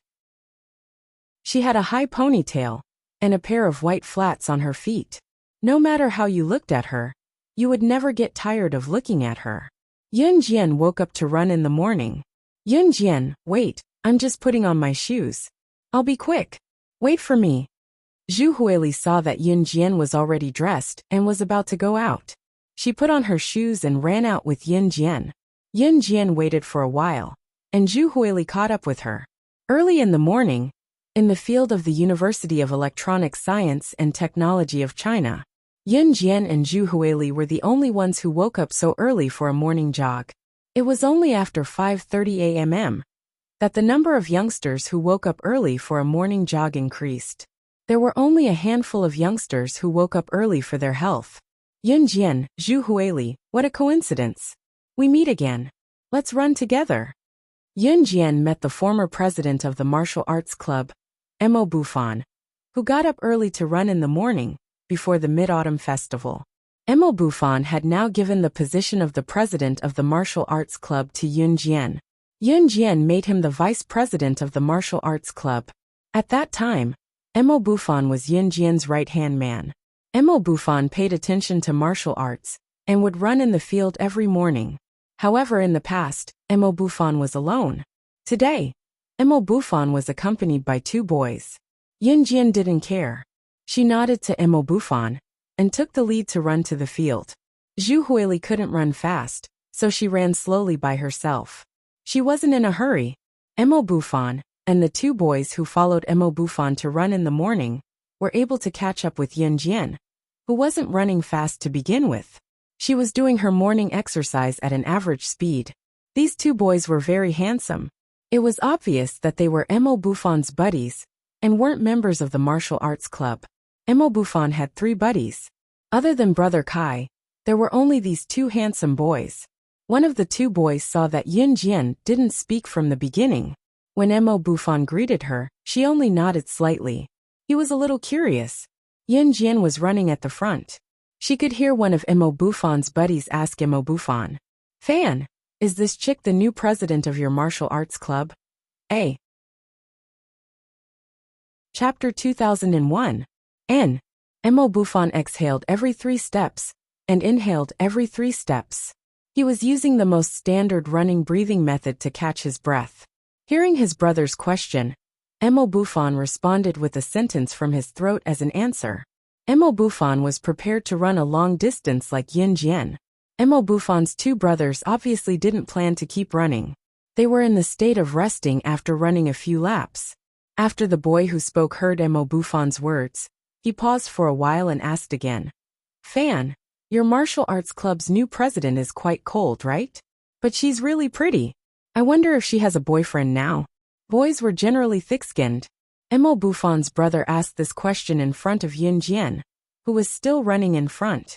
She had a high ponytail and a pair of white flats on her feet. No matter how you looked at her, you would never get tired of looking at her. Yun Jian woke up to run in the morning. Yun Jian, wait, I'm just putting on my shoes. I'll be quick. Wait for me. Zhu Huili saw that Yun Jian was already dressed and was about to go out. She put on her shoes and ran out with Yun Jian. Yun Jian waited for a while, and Zhu Huili caught up with her. Early in the morning, in the field of the University of Electronic Science and Technology of China, Yun Jian and Zhu Huili were the only ones who woke up so early for a morning jog. It was only after 5:30 a.m. that the number of youngsters who woke up early for a morning jog increased. There were only a handful of youngsters who woke up early for their health. Yun Jian, Zhu Huili, what a coincidence. We meet again. Let's run together. Yun Jian met the former president of the martial arts club, Mo Bufan, who got up early to run in the morning, before the Mid-Autumn Festival. Mo Bufan had now given the position of the president of the martial arts club to Yun Jian. Yun Jian made him the vice president of the martial arts club. At that time, Mo Bufan was Yun Jian's right-hand man. Mo Bufan paid attention to martial arts and would run in the field every morning. However, in the past, Mo Bufan was alone. Today, Mo Bufan was accompanied by two boys. Yun Jian didn't care. She nodded to Mo Bufan and took the lead to run to the field. Zhu Huili couldn't run fast, so she ran slowly by herself. She wasn't in a hurry. Mo Bufan and the two boys who followed Mo Bufan to run in the morning were able to catch up with Yun Jian, who wasn't running fast to begin with. She was doing her morning exercise at an average speed. These two boys were very handsome. It was obvious that they were Mo Bufan's buddies and weren't members of the martial arts club. Mo Bufan had 3 buddies. Other than Brother Kai, there were only these 2 handsome boys. One of the 2 boys saw that Yun Jian didn't speak from the beginning. When Mo Bufan greeted her, she only nodded slightly. He was a little curious. Yun Jian was running at the front. She could hear one of Mo Bufan's buddies ask Mo Bufan, "Fan, is this chick the new president of your martial arts club?" A. Chapter 2001. N. Mo Bufan exhaled every 3 steps and inhaled every 3 steps. He was using the most standard running breathing method to catch his breath. Hearing his brother's question, Mo Bufan responded with a sentence from his throat as an answer. Mo Bufan was prepared to run a long distance like Yun Jian. Mo Bufan's 2 brothers obviously didn't plan to keep running. They were in the state of resting after running a few laps. After the boy who spoke heard Mo Bufan's words, he paused for a while and asked again, "Fan, your martial arts club's new president is quite cold, right? But she's really pretty. I wonder if she has a boyfriend now." Boys were generally thick-skinned. Mo Bufan's brother asked this question in front of Yun Jian, who was still running in front.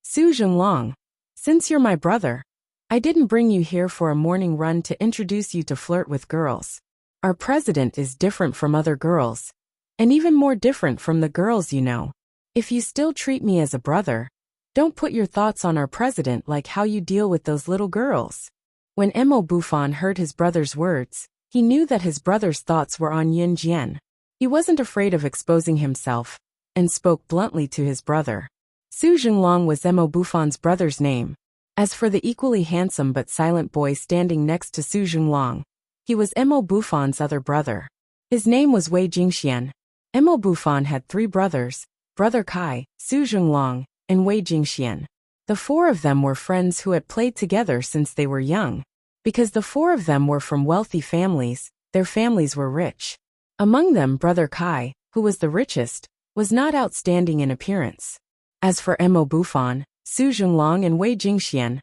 "Su Zhenglong, since you're my brother, I didn't bring you here for a morning run to introduce you to flirt with girls. Our president is different from other girls, and even more different from the girls you know. If you still treat me as a brother, don't put your thoughts on our president like how you deal with those little girls." When Mo Bufan heard his brother's words, he knew that his brother's thoughts were on Yun Jian. He wasn't afraid of exposing himself, and spoke bluntly to his brother. Su Zhenglong was Mo Bufan's brother's name. As for the equally handsome but silent boy standing next to Su Zhenglong, he was Mo Bufan's other brother. His name was Wei Jingxian. Mo Bufan had 3 brothers, Brother Kai, Su Zhenglong, and Wei Jingxian. The 4 of them were friends who had played together since they were young. Because the 4 of them were from wealthy families, their families were rich. Among them Brother Kai, who was the richest, was not outstanding in appearance. As for Mo Bufan, Su Junlong and Wei Jingxian,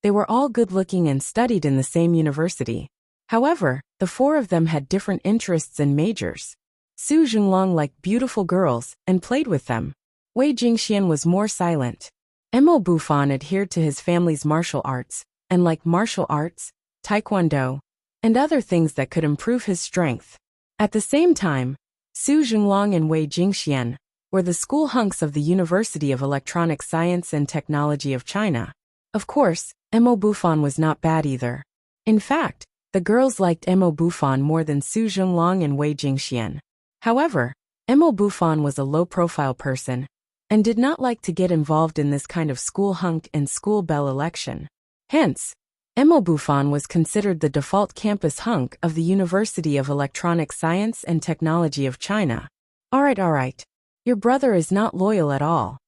they were all good-looking and studied in the same university. However, the four of them had different interests and majors. Su Junlong liked beautiful girls and played with them. Wei Jingxian was more silent. Mo Bufan adhered to his family's martial arts, and liked martial arts, taekwondo, and other things that could improve his strength. At the same time, Su Junlong and Wei Jingxian were the school hunks of the University of Electronic Science and Technology of China. Of course, Mo Bufan was not bad either. In fact, the girls liked Mo Bufan more than Su Junlong and Wei Jingxian. However, Mo Bufan was a low-profile person and did not like to get involved in this kind of school hunk and school belle election. Hence, Mo Bufan was considered the default campus hunk of the University of Electronic Science and Technology of China. Alright. Your brother is not loyal at all.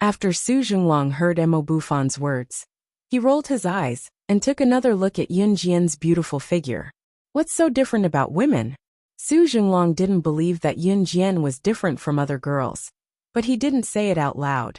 After Su Junlong heard Mo Bufan's words, he rolled his eyes and took another look at Yun Jian's beautiful figure. What's so different about women? Su Junlong didn't believe that Yun Jian was different from other girls, but he didn't say it out loud.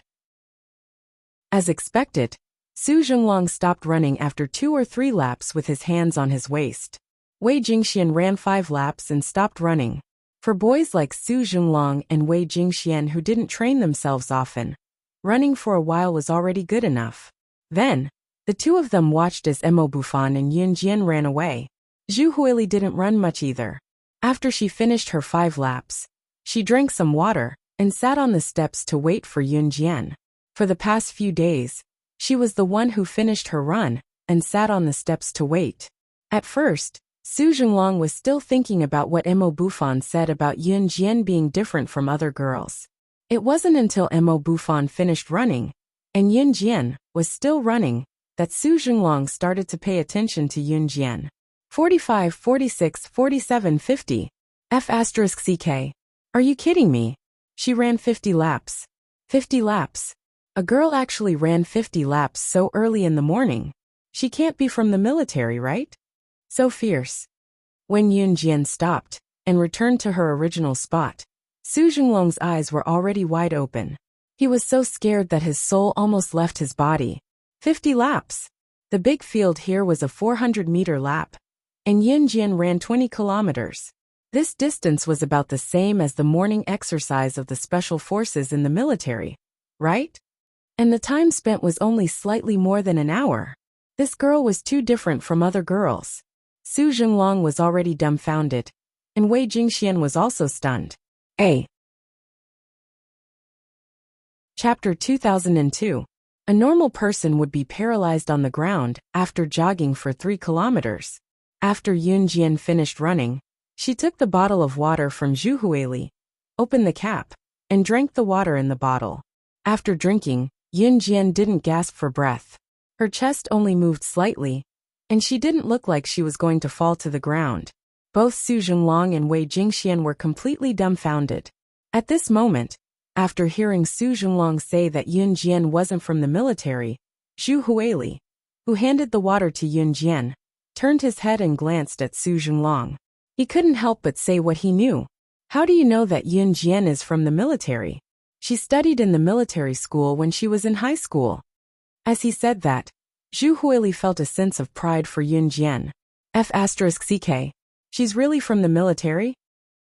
As expected, Su Junlong stopped running after 2 or 3 laps with his hands on his waist. Wei Jingxian ran 5 laps and stopped running. For boys like Su Junlong and Wei Jingxian who didn't train themselves often, running for a while was already good enough. Then, the two of them watched as Mo Bufan and Yun Jian ran away. Zhu Huili didn't run much either. After she finished her 5 laps, she drank some water and sat on the steps to wait for Yun Jian. For the past few days, she was the one who finished her run and sat on the steps to wait. At first, Su Junlong was still thinking about what Mo Bufan said about Yun Jian being different from other girls. It wasn't until Mo Bufan finished running, and Yun Jian was still running, that Su Junlong started to pay attention to Yun Jian. 45, 46, 47, 50. F***CK. Are you kidding me? She ran 50 laps. 50 laps. A girl actually ran 50 laps so early in the morning. She can't be from the military, right? So fierce. When Yun Jian stopped and returned to her original spot, Su Junlong's eyes were already wide open. He was so scared that his soul almost left his body. 50 laps. The big field here was a 400-meter lap, and Yun Jian ran 20 kilometers. This distance was about the same as the morning exercise of the special forces in the military, right? And the time spent was only slightly more than an hour. This girl was too different from other girls. Su Junlong was already dumbfounded, and Wei Jingxian was also stunned. Chapter 2002. A normal person would be paralyzed on the ground after jogging for 3 kilometers. After Yun Jian finished running, she took the bottle of water from Zhu Huili, opened the cap, and drank the water in the bottle. After drinking, Yun Jian didn't gasp for breath. Her chest only moved slightly, and she didn't look like she was going to fall to the ground. Both Su Junlong and Wei Jingxian were completely dumbfounded. At this moment, after hearing Su Junlong say that Yun Jian wasn't from the military, Zhu Huili, who handed the water to Yun Jian, turned his head and glanced at Su Junlong. He couldn't help but say what he knew. How do you know that Yun Jian is from the military? She studied in the military school when she was in high school. As he said that, Zhu Huili felt a sense of pride for Yun Jian. F***CK. She's really from the military?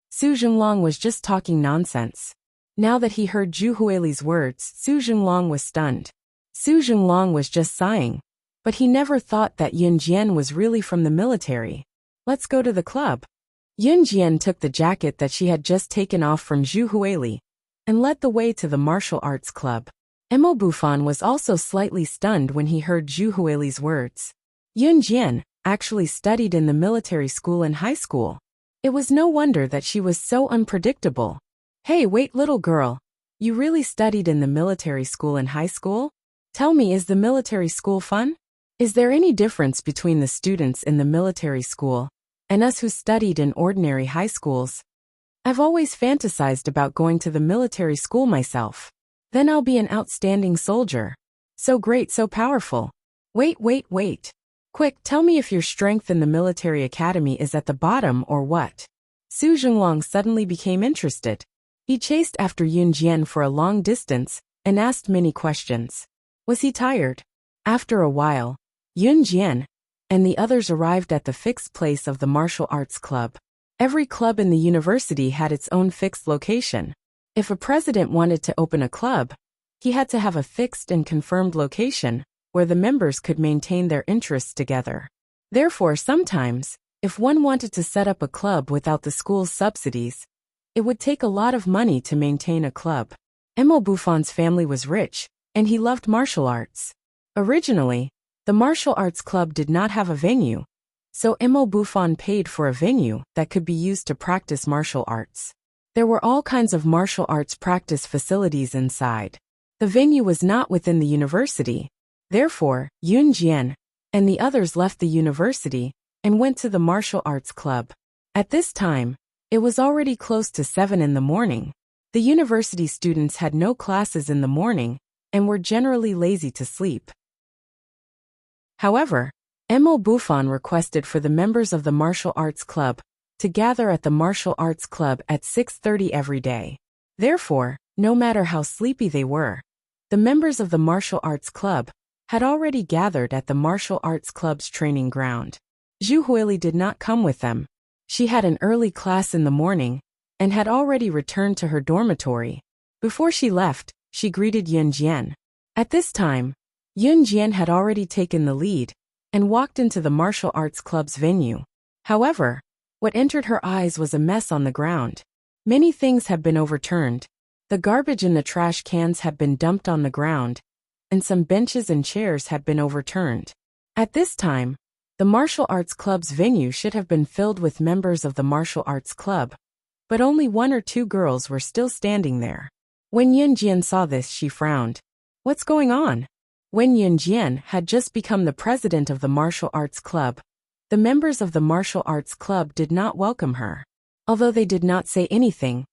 Su Junlong was just talking nonsense. Now that he heard Zhu Huili's words, Su Junlong was stunned. Su Junlong was just sighing, but he never thought that Yun Jian was really from the military. Let's go to the club. Yun Jian took the jacket that she had just taken off from Zhu Huili and led the way to the martial arts club. Mo Bufan was also slightly stunned when he heard Zhu Huili's words. Yun Jian actually studied in the military school in high school. It was no wonder that she was so unpredictable. Hey, wait, little girl. You really studied in the military school in high school? Tell me, is the military school fun? Is there any difference between the students in the military school and us who studied in ordinary high schools? I've always fantasized about going to the military school myself. Then I'll be an outstanding soldier. So great, so powerful. Wait. Quick, tell me if your strength in the military academy is at the bottom or what? Su Junlong suddenly became interested. He chased after Yun Jian for a long distance and asked many questions. Was he tired? After a while, Yun Jian and the others arrived at the fixed place of the martial arts club. Every club in the university had its own fixed location. If a president wanted to open a club, he had to have a fixed and confirmed location where the members could maintain their interests together. Therefore, sometimes, if one wanted to set up a club without the school's subsidies, it would take a lot of money to maintain a club. Emo Buffon's family was rich, and he loved martial arts. Originally, the martial arts club did not have a venue, so Emo Buffon paid for a venue that could be used to practice martial arts. There were all kinds of martial arts practice facilities inside. The venue was not within the university. Therefore, Yun Jian and the others left the university and went to the martial arts club. At this time, it was already close to 7 in the morning. The university students had no classes in the morning and were generally lazy to sleep. However, Emo Buffon requested for the members of the martial arts club to gather at the martial arts club at 6:30 every day. Therefore, no matter how sleepy they were, the members of the martial arts club had already gathered at the martial arts club's training ground. Zhu Huili did not come with them. She had an early class in the morning and had already returned to her dormitory. Before she left, she greeted Yun Jian. At this time, Yun Jian had already taken the lead and walked into the martial arts club's venue. However, what entered her eyes was a mess on the ground. Many things had been overturned. The garbage in the trash cans had been dumped on the ground, and some benches and chairs had been overturned. At this time, the martial arts club's venue should have been filled with members of the martial arts club, but only 1 or 2 girls were still standing there. When Yun Jian saw this, she frowned. What's going on? When Yun Jian had just become the president of the martial arts club, the members of the martial arts club did not welcome her. Although they did not say anything,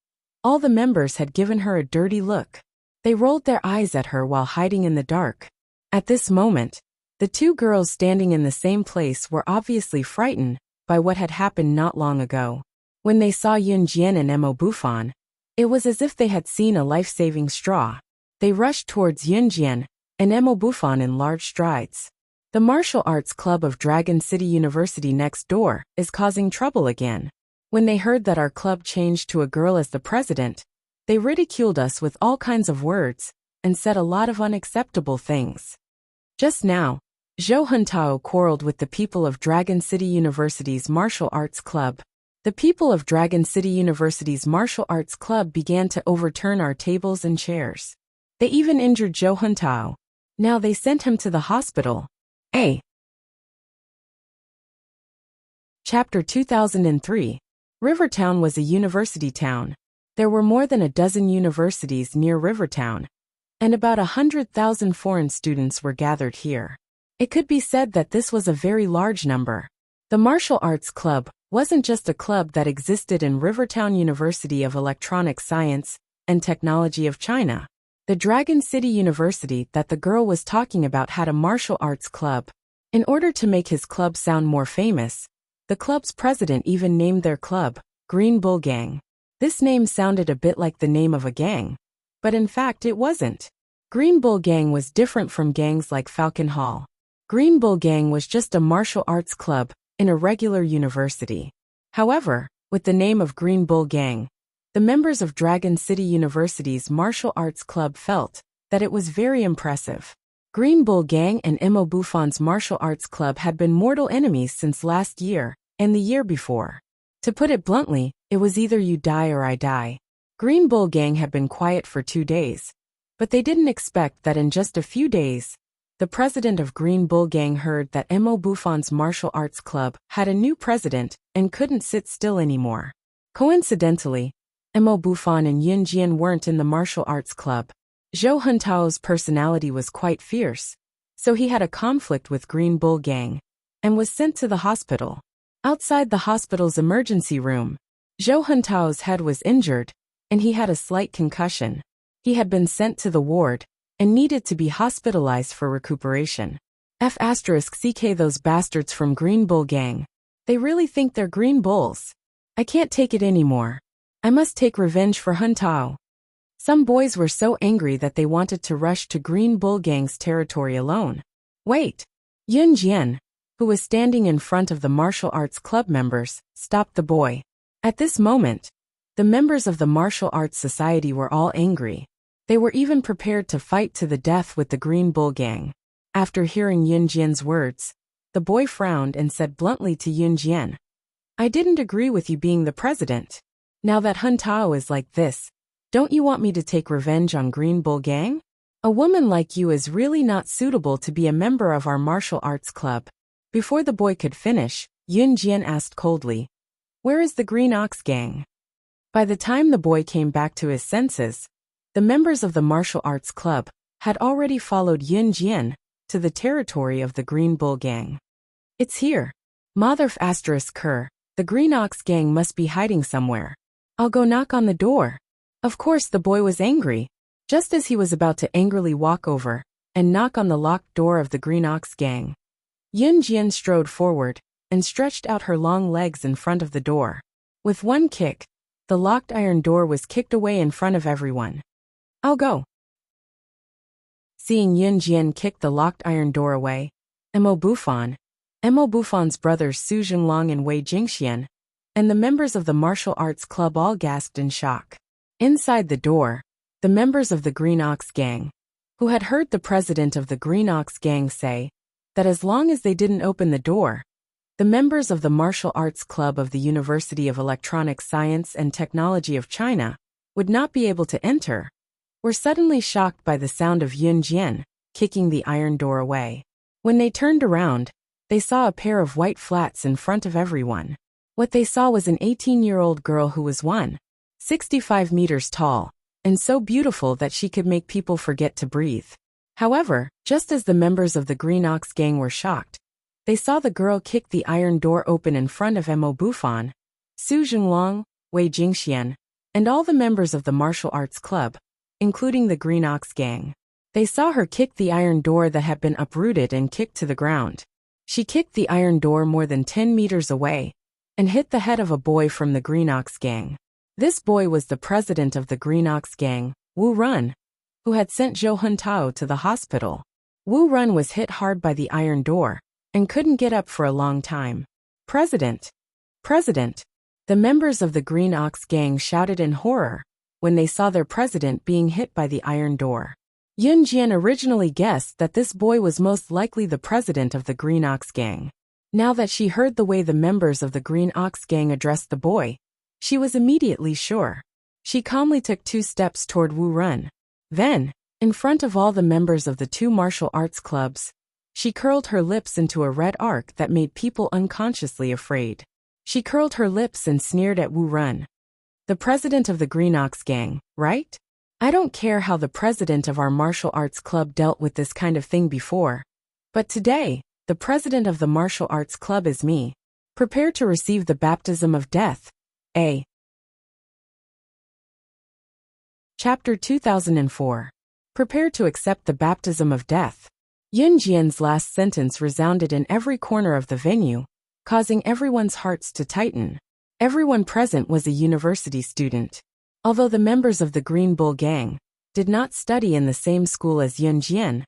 all the members had given her a dirty look. They rolled their eyes at her while hiding in the dark. At this moment, the 2 girls standing in the same place were obviously frightened by what had happened not long ago. When they saw Yun Jian and Emo Buffon, it was as if they had seen a life-saving straw. They rushed towards Yun Jian and Emo Buffon in large strides. The martial arts club of Dragon City University next door is causing trouble again. When they heard that our club changed to a girl as the president, they ridiculed us with all kinds of words and said a lot of unacceptable things. Just now, Zhou Huntao quarreled with the people of Dragon City University's martial arts club. The people of Dragon City University's martial arts club began to overturn our tables and chairs. They even injured Zhou Huntao. Now they sent him to the hospital. Chapter 2003. Rivertown was a university town. There were more than a dozen universities near Rivertown, and about 100,000 foreign students were gathered here. It could be said that this was a very large number. The martial arts club wasn't just a club that existed in Rivertown University of Electronic Science and Technology of China. The Dragon City University that the girl was talking about had a martial arts club. In order to make his club sound more famous, the club's president even named their club Green Bull Gang. This name sounded a bit like the name of a gang, but in fact it wasn't. Green Bull Gang was different from gangs like Falcon Hall. Green Bull Gang was just a martial arts club in a regular university. However, with the name of Green Bull Gang, the members of Dragon City University's martial arts club felt that it was very impressive. Green Bull Gang and Emo Buffon's martial arts club had been mortal enemies since last year and the year before. To put it bluntly, it was either you die or I die. Green Bull Gang had been quiet for 2 days, but they didn't expect that in just a few days, the president of Green Bull Gang heard that Emo Buffon's martial arts club had a new president and couldn't sit still anymore. Coincidentally, Emo Buffon and Yun Jian weren't in the martial arts club. Zhou Huntao's personality was quite fierce, so he had a conflict with Green Bull Gang and was sent to the hospital. Outside the hospital's emergency room, Zhou Huntao's head was injured and he had a slight concussion. He had been sent to the ward and needed to be hospitalized for recuperation. *CK those bastards from Green Bull Gang. They really think they're green bulls. I can't take it anymore. I must take revenge for Hun Tao. Some boys were so angry that they wanted to rush to Green Bull Gang's territory alone. Wait! Yun Jian, who was standing in front of the martial arts club members, stopped the boy. At this moment, the members of the martial arts society were all angry. They were even prepared to fight to the death with the Green Bull Gang. After hearing Yun Jian's words, the boy frowned and said bluntly to Yun Jian, I didn't agree with you being the president. Now that Hun Tao is like this, don't you want me to take revenge on Green Bull Gang? A woman like you is really not suitable to be a member of our martial arts club. Before the boy could finish, Yun Jian asked coldly, Where is the Green Ox Gang? By the time the boy came back to his senses, the members of the martial arts club had already followed Yun Jian to the territory of the Green Bull Gang. It's here. Motherf ***, the Green Ox Gang must be hiding somewhere. I'll go knock on the door. Of course the boy was angry. Just as he was about to angrily walk over and knock on the locked door of the Green Ox Gang, Yun Jian strode forward and stretched out her long legs in front of the door. With one kick, the locked iron door was kicked away in front of everyone. I'll go. Seeing Yun Jian kick the locked iron door away, Mo Bufon's brothers Su Jinglong and Wei Jingxian, and the members of the martial arts club all gasped in shock. Inside the door, the members of the Green Ox Gang, who had heard the president of the Green Ox Gang say that as long as they didn't open the door, the members of the Martial Arts Club of the University of Electronic Science and Technology of China would not be able to enter, were suddenly shocked by the sound of Yun Jian kicking the iron door away. When they turned around, they saw a pair of white flats in front of everyone. What they saw was an 18-year-old girl who was 165 meters tall, and so beautiful that she could make people forget to breathe. However, just as the members of the Green Ox Gang were shocked, they saw the girl kick the iron door open in front of Mo Bufon, Su Jinglong, Wei Jingxian, and all the members of the martial arts club, including the Green Ox Gang. They saw her kick the iron door that had been uprooted and kicked to the ground. She kicked the iron door more than 10 meters away and hit the head of a boy from the Green Ox Gang. This boy was the president of the Green Ox Gang, Wu Run, who had sent Zhou Huntao to the hospital. Wu Run was hit hard by the iron door and couldn't get up for a long time. President! President! The members of the Green Ox Gang shouted in horror when they saw their president being hit by the iron door. Yun Jian originally guessed that this boy was most likely the president of the Green Ox Gang. Now that she heard the way the members of the Green Ox Gang addressed the boy, she was immediately sure. She calmly took 2 steps toward Wu Run. Then, in front of all the members of the 2 martial arts clubs, she curled her lips into a red arc that made people unconsciously afraid. She curled her lips and sneered at Wu Run. The president of the Green Ox Gang, right? I don't care how the president of our martial arts club dealt with this kind of thing before, but today, the president of the martial arts club is me. Prepare to receive the baptism of death. A. Chapter 2004. Prepare to accept the baptism of death. Yun Jian's last sentence resounded in every corner of the venue, causing everyone's hearts to tighten. Everyone present was a university student. Although the members of the Green Bull Gang did not study in the same school as Yun Jian,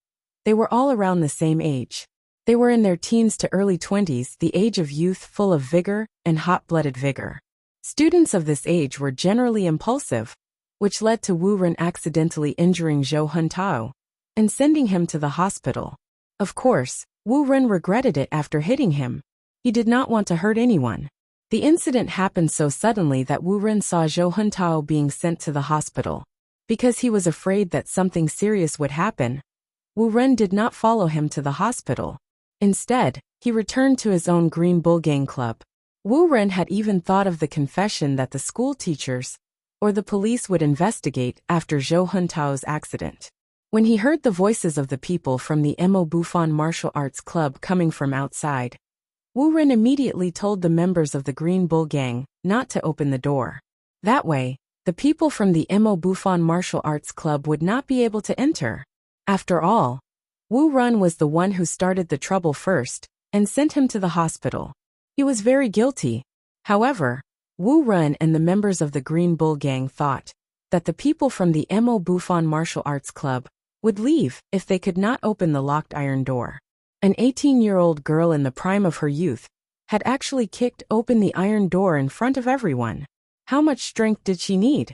they were all around the same age. They were in their teens to early 20s, the age of youth full of vigor and hot-blooded vigor. Students of this age were generally impulsive, which led to Wu Ren accidentally injuring Zhou Huntao and sending him to the hospital. Of course, Wu Ren regretted it after hitting him. He did not want to hurt anyone. The incident happened so suddenly that Wu Ren saw Zhou Huntao being sent to the hospital. Because he was afraid that something serious would happen, Wu Ren did not follow him to the hospital. Instead, he returned to his own Green Bull Gang club. Wu Ren had even thought of the confession that the school teachers or the police would investigate after Zhou Huntao's accident. When he heard the voices of the people from the Mo Bufon Martial Arts Club coming from outside, Wu Ren immediately told the members of the Green Bull Gang not to open the door. That way, the people from the Mo Bufon Martial Arts Club would not be able to enter. After all, Wu Ren was the one who started the trouble first and sent him to the hospital. He was very guilty. However, Wu Ren and the members of the Green Bull Gang thought that the people from the Mo Bufan Martial Arts Club would leave if they could not open the locked iron door. An 18-year-old girl in the prime of her youth had actually kicked open the iron door in front of everyone. How much strength did she need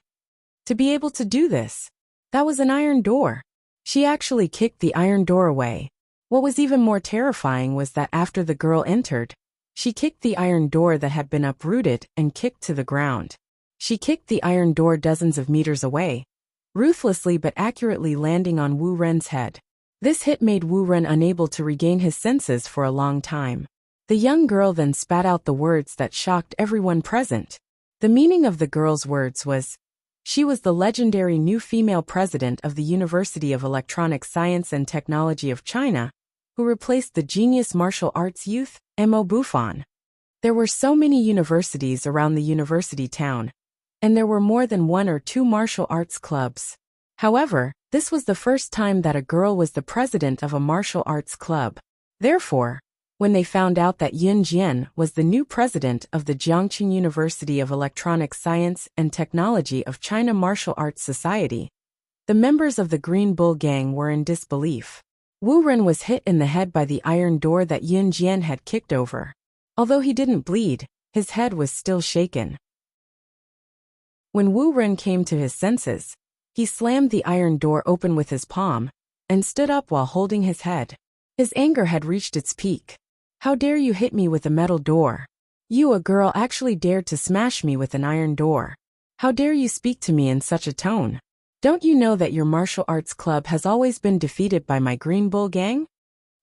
to be able to do this? That was an iron door. She actually kicked the iron door away. What was even more terrifying was that after the girl entered, she kicked the iron door that had been uprooted and kicked to the ground. She kicked the iron door dozens of meters away, ruthlessly but accurately landing on Wu Ren's head. This hit made Wu Ren unable to regain his senses for a long time. The young girl then spat out the words that shocked everyone present. The meaning of the girl's words was, she was the legendary new female president of the University of Electronic Science and Technology of China, who replaced the genius martial arts youth, Mo Bufan. There were so many universities around the university town, and there were more than 1 or 2 martial arts clubs. However, this was the first time that a girl was the president of a martial arts club. Therefore, when they found out that Yun Jian was the new president of the Jiangqing University of Electronic Science and Technology of China Martial Arts Society, the members of the Green Bull Gang were in disbelief. Wu Ren was hit in the head by the iron door that Yun Jian had kicked over. Although he didn't bleed, his head was still shaken. When Wu Ren came to his senses, he slammed the iron door open with his palm and stood up while holding his head. His anger had reached its peak. How dare you hit me with a metal door? You, a girl, actually dared to smash me with an iron door. How dare you speak to me in such a tone? Don't you know that your martial arts club has always been defeated by my Green Bull Gang?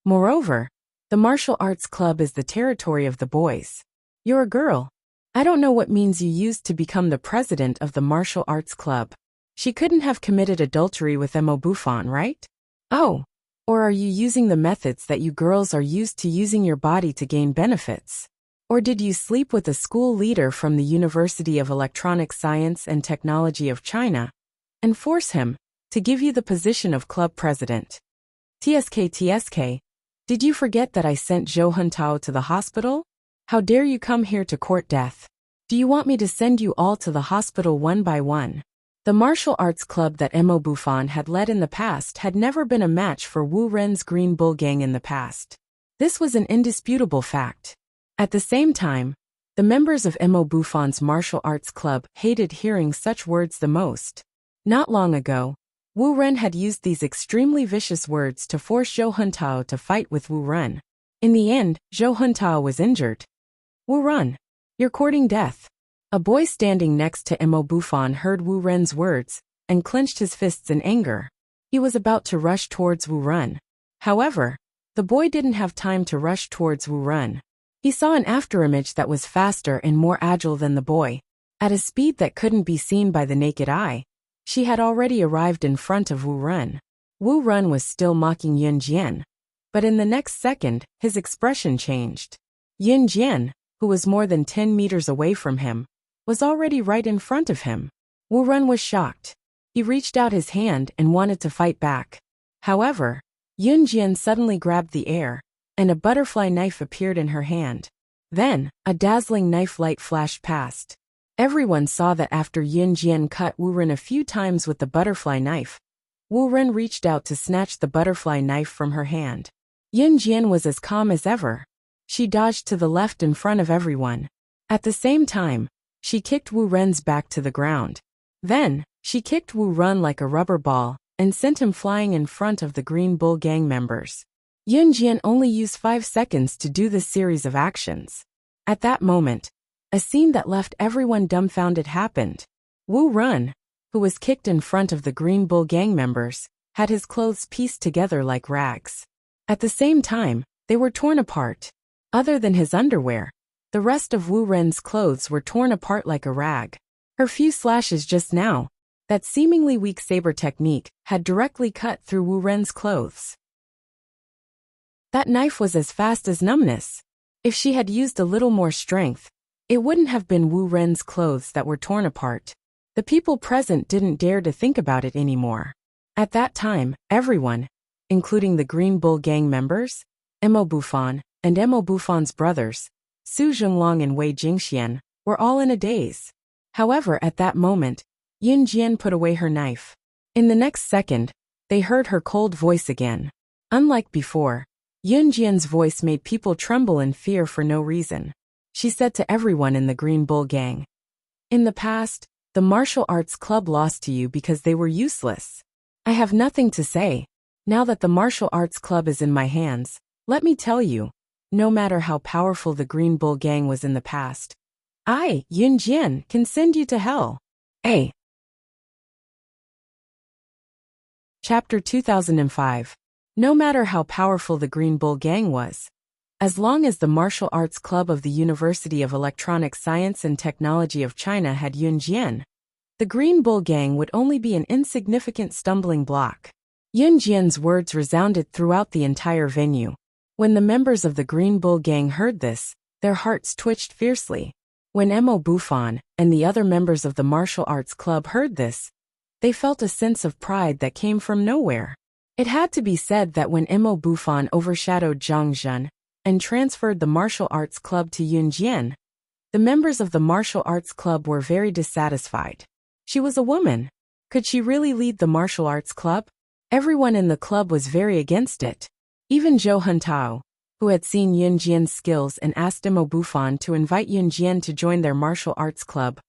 Moreover, the martial arts club is the territory of the boys. You're a girl. I don't know what means you used to become the president of the martial arts club. She couldn't have committed adultery with Mo Bufan, right? Oh. Or are you using the methods that you girls are used to using your body to gain benefits? Or did you sleep with a school leader from the University of Electronic Science and Technology of China and force him to give you the position of club president? TSK, did you forget that I sent Zhou Huntao to the hospital? How dare you come here to court death? Do you want me to send you all to the hospital one by one? The martial arts club that Mo Bufan had led in the past had never been a match for Wu Ren's Green Bull Gang in the past. This was an indisputable fact. At the same time, the members of Mo Bufan's martial arts club hated hearing such words the most. Not long ago, Wu Ren had used these extremely vicious words to force Zhou Huntao to fight with Wu Ren. In the end, Zhou Huntao was injured. Wu Ren, you're courting death. A boy standing next to Mo Bufan heard Wu Ren's words and clenched his fists in anger. He was about to rush towards Wu Ren. However, the boy didn't have time to rush towards Wu Ren. He saw an afterimage that was faster and more agile than the boy. At a speed that couldn't be seen by the naked eye, she had already arrived in front of Wu Ren. Wu Ren was still mocking Yun Jian, but in the next second, his expression changed. Yun Jian, who was more than 10 meters away from him, was already right in front of him. Wu Ren was shocked. He reached out his hand and wanted to fight back. However, Yun Jian suddenly grabbed the air, and a butterfly knife appeared in her hand. Then, a dazzling knife light flashed past. Everyone saw that after Yun Jian cut Wu Ren a few times with the butterfly knife, Wu Ren reached out to snatch the butterfly knife from her hand. Yun Jian was as calm as ever. She dodged to the left in front of everyone. At the same time, she kicked Wu Ren's back to the ground. Then, she kicked Wu Ren like a rubber ball and sent him flying in front of the Green Bull Gang members. Yun Jian only used 5 seconds to do this series of actions. At that moment, a scene that left everyone dumbfounded happened. Wu Ren, who was kicked in front of the Green Bull Gang members, had his clothes pieced together like rags. At the same time, they were torn apart. Other than his underwear, the rest of Wu Ren's clothes were torn apart like a rag. Her few slashes just now, that seemingly weak saber technique, had directly cut through Wu Ren's clothes. That knife was as fast as numbness. If she had used a little more strength, it wouldn't have been Wu Ren's clothes that were torn apart. The people present didn't dare to think about it anymore. At that time, everyone, including the Green Bull Gang members, Mo Bufan, and Mo Bufan's brothers, Su Zhenglong and Wei Jingxian, were all in a daze. However, at that moment, Yun Jian put away her knife. In the next second, they heard her cold voice again. Unlike before, Yun Jian's voice made people tremble in fear for no reason. She said to everyone in the Green Bull gang, "In the past, the martial arts club lost to you because they were useless. I have nothing to say. Now that the martial arts club is in my hands, let me tell you, no matter how powerful the Green Bull gang was in the past, I, Yun Jian, can send you to hell." A. Chapter 2005. No matter how powerful the Green Bull gang was, as long as the Martial Arts Club of the University of Electronic Science and Technology of China had Yun Jian, the Green Bull gang would only be an insignificant stumbling block. Yun Jian's words resounded throughout the entire venue. When the members of the Green Bull gang heard this, their hearts twitched fiercely. When Mo Bufan and the other members of the Martial Arts Club heard this, they felt a sense of pride that came from nowhere. It had to be said that when Mo Bufan overshadowed Zhang Zhen and transferred the Martial Arts Club to Yun Jian, the members of the Martial Arts Club were very dissatisfied. She was a woman. Could she really lead the Martial Arts Club? Everyone in the club was very against it. Even Zhou Huntao, who had seen Yun Jian's skills and asked Mo Bufan to invite Yun Jian to join their martial arts club,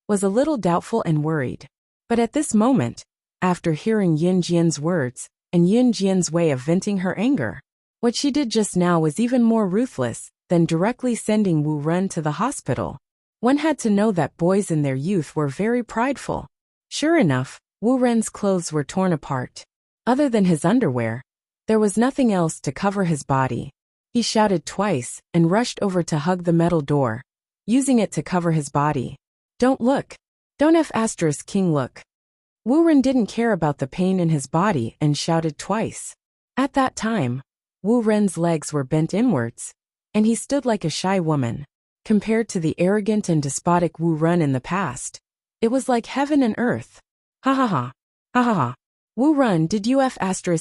was a little doubtful and worried. But at this moment, after hearing Yun Jian's words and Yun Jian's way of venting her anger, what she did just now was even more ruthless than directly sending Wu Ren to the hospital. One had to know that boys in their youth were very prideful. Sure enough, Wu Ren's clothes were torn apart. Other than his underwear, there was nothing else to cover his body. He shouted twice and rushed over to hug the metal door, using it to cover his body. "Don't look. Don't King look." Wu Ren didn't care about the pain in his body and shouted twice. At that time, Wu Ren's legs were bent inwards, and he stood like a shy woman. Compared to the arrogant and despotic Wu Ren in the past, it was like heaven and earth. Ha ha ha. Ha ha ha. Wu Ren, did you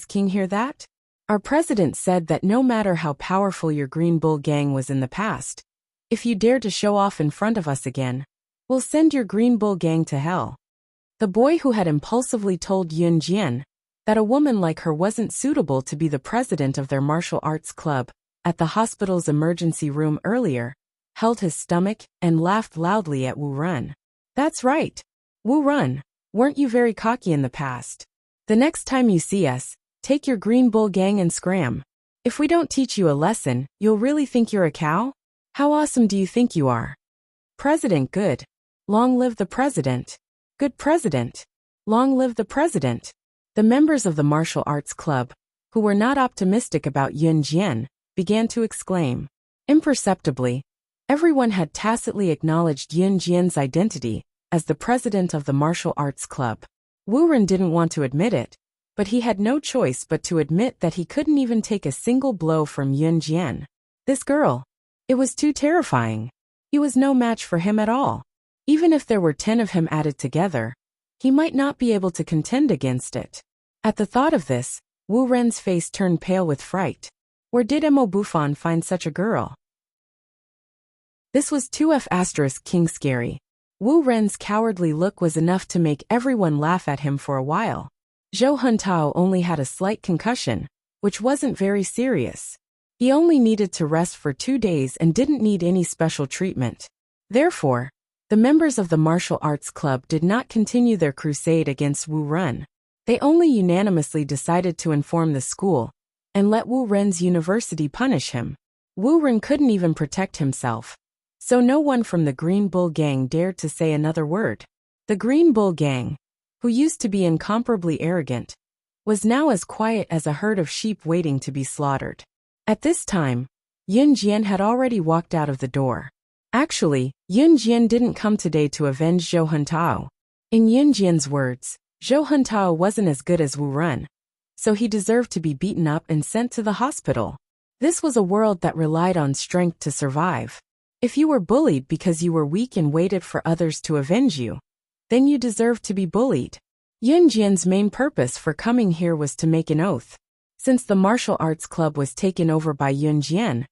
King hear that? Our president said that no matter how powerful your Green Bull gang was in the past, if you dare to show off in front of us again, we'll send your Green Bull gang to hell. The boy who had impulsively told Yun Jian that a woman like her wasn't suitable to be the president of their martial arts club at the hospital's emergency room earlier, held his stomach and laughed loudly at Wu Ren. "That's right. Wu Ren, weren't you very cocky in the past? The next time you see us, take your Green Bull gang and scram. If we don't teach you a lesson, you'll really think you're a cow? How awesome do you think you are? President good. Long live the president. Good president. Long live the president." The members of the martial arts club, who were not optimistic about Yun Jian, began to exclaim. Imperceptibly, everyone had tacitly acknowledged Yun Jian's identity as the president of the martial arts club. Wu Ren didn't want to admit it, but he had no choice but to admit that he couldn't even take a single blow from Yun Jian. This girl. It was too terrifying. He was no match for him at all. Even if there were 10 of him added together, he might not be able to contend against it. At the thought of this, Wu Ren's face turned pale with fright. Where did Mo Bufan find such a girl? This was too King scary. Wu Ren's cowardly look was enough to make everyone laugh at him for a while. Zhou Huntao only had a slight concussion, which wasn't very serious. He only needed to rest for 2 days and didn't need any special treatment. Therefore, the members of the martial arts club did not continue their crusade against Wu Ren. They only unanimously decided to inform the school and let Wu Ren's university punish him. Wu Ren couldn't even protect himself, so no one from the Green Bull gang dared to say another word. The Green Bull gang, who used to be incomparably arrogant, was now as quiet as a herd of sheep waiting to be slaughtered. At this time, Yun Jian had already walked out of the door. Actually, Yun Jian didn't come today to avenge Zhou Huntao. In Yun Jian's words, Zhou Huntao wasn't as good as Wu Ren, so he deserved to be beaten up and sent to the hospital. This was a world that relied on strength to survive. If you were bullied because you were weak and waited for others to avenge you, then you deserved to be bullied. Yun Jian's main purpose for coming here was to make an oath. Since the martial arts club was taken over by Yun Jian,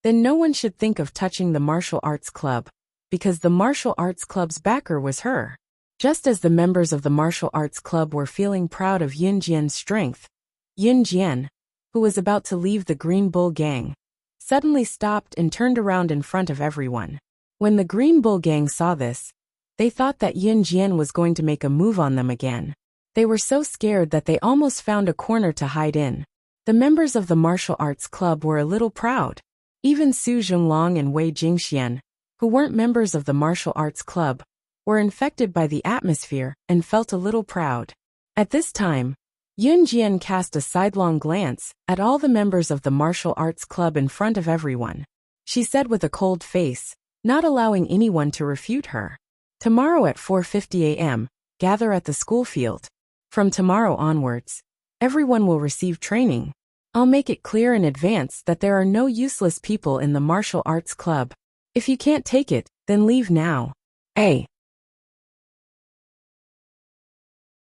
then no one should think of touching the martial arts club, because the martial arts club's backer was her. Just as the members of the martial arts club were feeling proud of Yun Jian's strength, Yun Jian, who was about to leave the Green Bull gang, suddenly stopped and turned around in front of everyone. When the Green Bull gang saw this, they thought that Yun Jian was going to make a move on them again. They were so scared that they almost found a corner to hide in. The members of the martial arts club were a little proud. Even Su Zhonglong and Wei Jingxian, who weren't members of the martial arts club, were infected by the atmosphere and felt a little proud. At this time, Yun Jian cast a sidelong glance at all the members of the martial arts club in front of everyone. She said with a cold face, not allowing anyone to refute her, "Tomorrow at 4:50 a.m., gather at the school field. From tomorrow onwards, everyone will receive training. I'll make it clear in advance that there are no useless people in the martial arts club. If you can't take it, then leave now."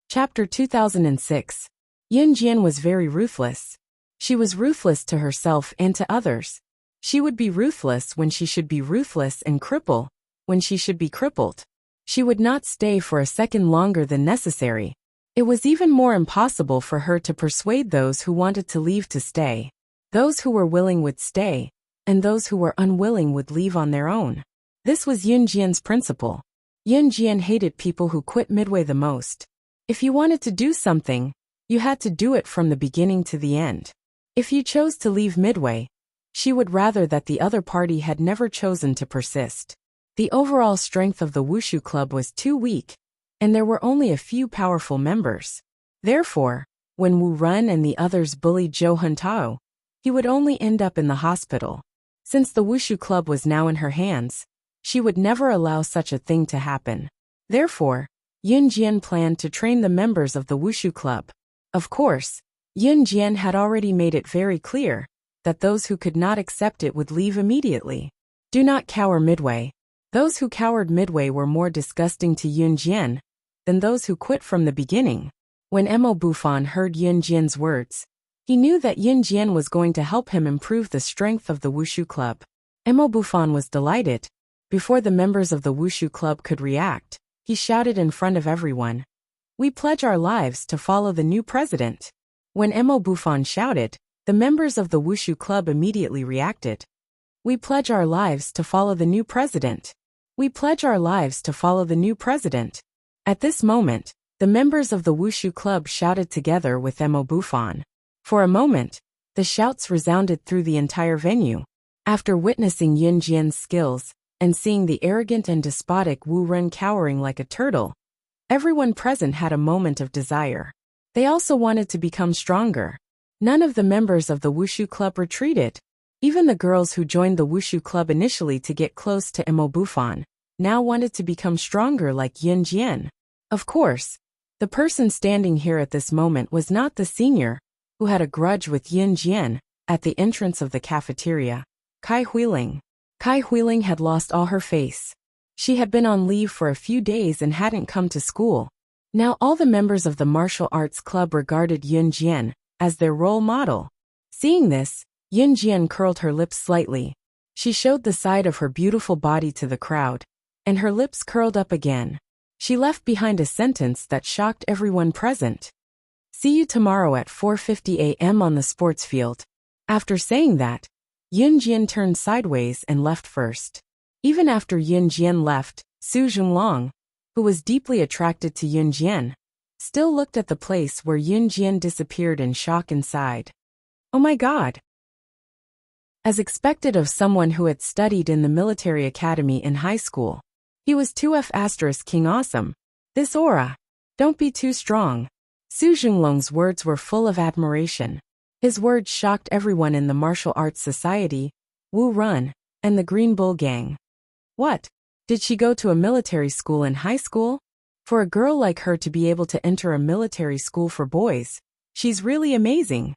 Chapter 2006. Yun Jian was very ruthless. She was ruthless to herself and to others. She would be ruthless when she should be ruthless and cripple when she should be crippled. She would not stay for a second longer than necessary. It was even more impossible for her to persuade those who wanted to leave to stay. Those who were willing would stay, and those who were unwilling would leave on their own. This was Yun Jian's principle. Yun Jian hated people who quit midway the most. If you wanted to do something, you had to do it from the beginning to the end. If you chose to leave midway, she would rather that the other party had never chosen to persist. The overall strength of the Wushu Club was too weak, and there were only a few powerful members. Therefore, when Wu Run and the others bullied Zhou Huntao, he would only end up in the hospital. Since the Wushu Club was now in her hands, she would never allow such a thing to happen. Therefore, Yun Jian planned to train the members of the Wushu Club. Of course, Yun Jian had already made it very clear that those who could not accept it would leave immediately. Do not cower midway. Those who cowered midway were more disgusting to Yun Jian than those who quit from the beginning. When Emo Bufan heard Yun Jian's words, he knew that Yun Jian was going to help him improve the strength of the Wushu Club. Emo Bufan was delighted. Before the members of the Wushu Club could react, he shouted in front of everyone, "We pledge our lives to follow the new president." When Emo Bufan shouted, the members of the Wushu Club immediately reacted. "We pledge our lives to follow the new president. We pledge our lives to follow the new president." At this moment, the members of the Wushu Club shouted together with Emo Bufan. For a moment, the shouts resounded through the entire venue. After witnessing Yun Jian's skills and seeing the arrogant and despotic Wu Ren cowering like a turtle, everyone present had a moment of desire. They also wanted to become stronger. None of the members of the Wushu Club retreated. Even the girls who joined the Wushu Club initially to get close to Emo Bufan now wanted to become stronger like Yun Jian. Of course, the person standing here at this moment was not the senior, who had a grudge with Yun Jian, at the entrance of the cafeteria. Kai Huiling. Kai Huiling had lost all her face. She had been on leave for a few days and hadn't come to school. Now all the members of the martial arts club regarded Yun Jian as their role model. Seeing this, Yun Jian curled her lips slightly. She showed the side of her beautiful body to the crowd, and her lips curled up again. She left behind a sentence that shocked everyone present. "See you tomorrow at 4:50 a.m. on the sports field." After saying that, Yun Jian turned sideways and left first. Even after Yun Jian left, Su Zhonglong, who was deeply attracted to Yun Jian, still looked at the place where Yun Jian disappeared in shock and sighed. "Oh my God." As expected of someone who had studied in the military academy in high school, he was 2F** King Awesome. This aura. Don't be too strong. Su Zhonglong's words were full of admiration. His words shocked everyone in the martial arts society, Wu Run, and the Green Bull gang. What? Did she go to a military school in high school? For a girl like her to be able to enter a military school for boys, she's really amazing.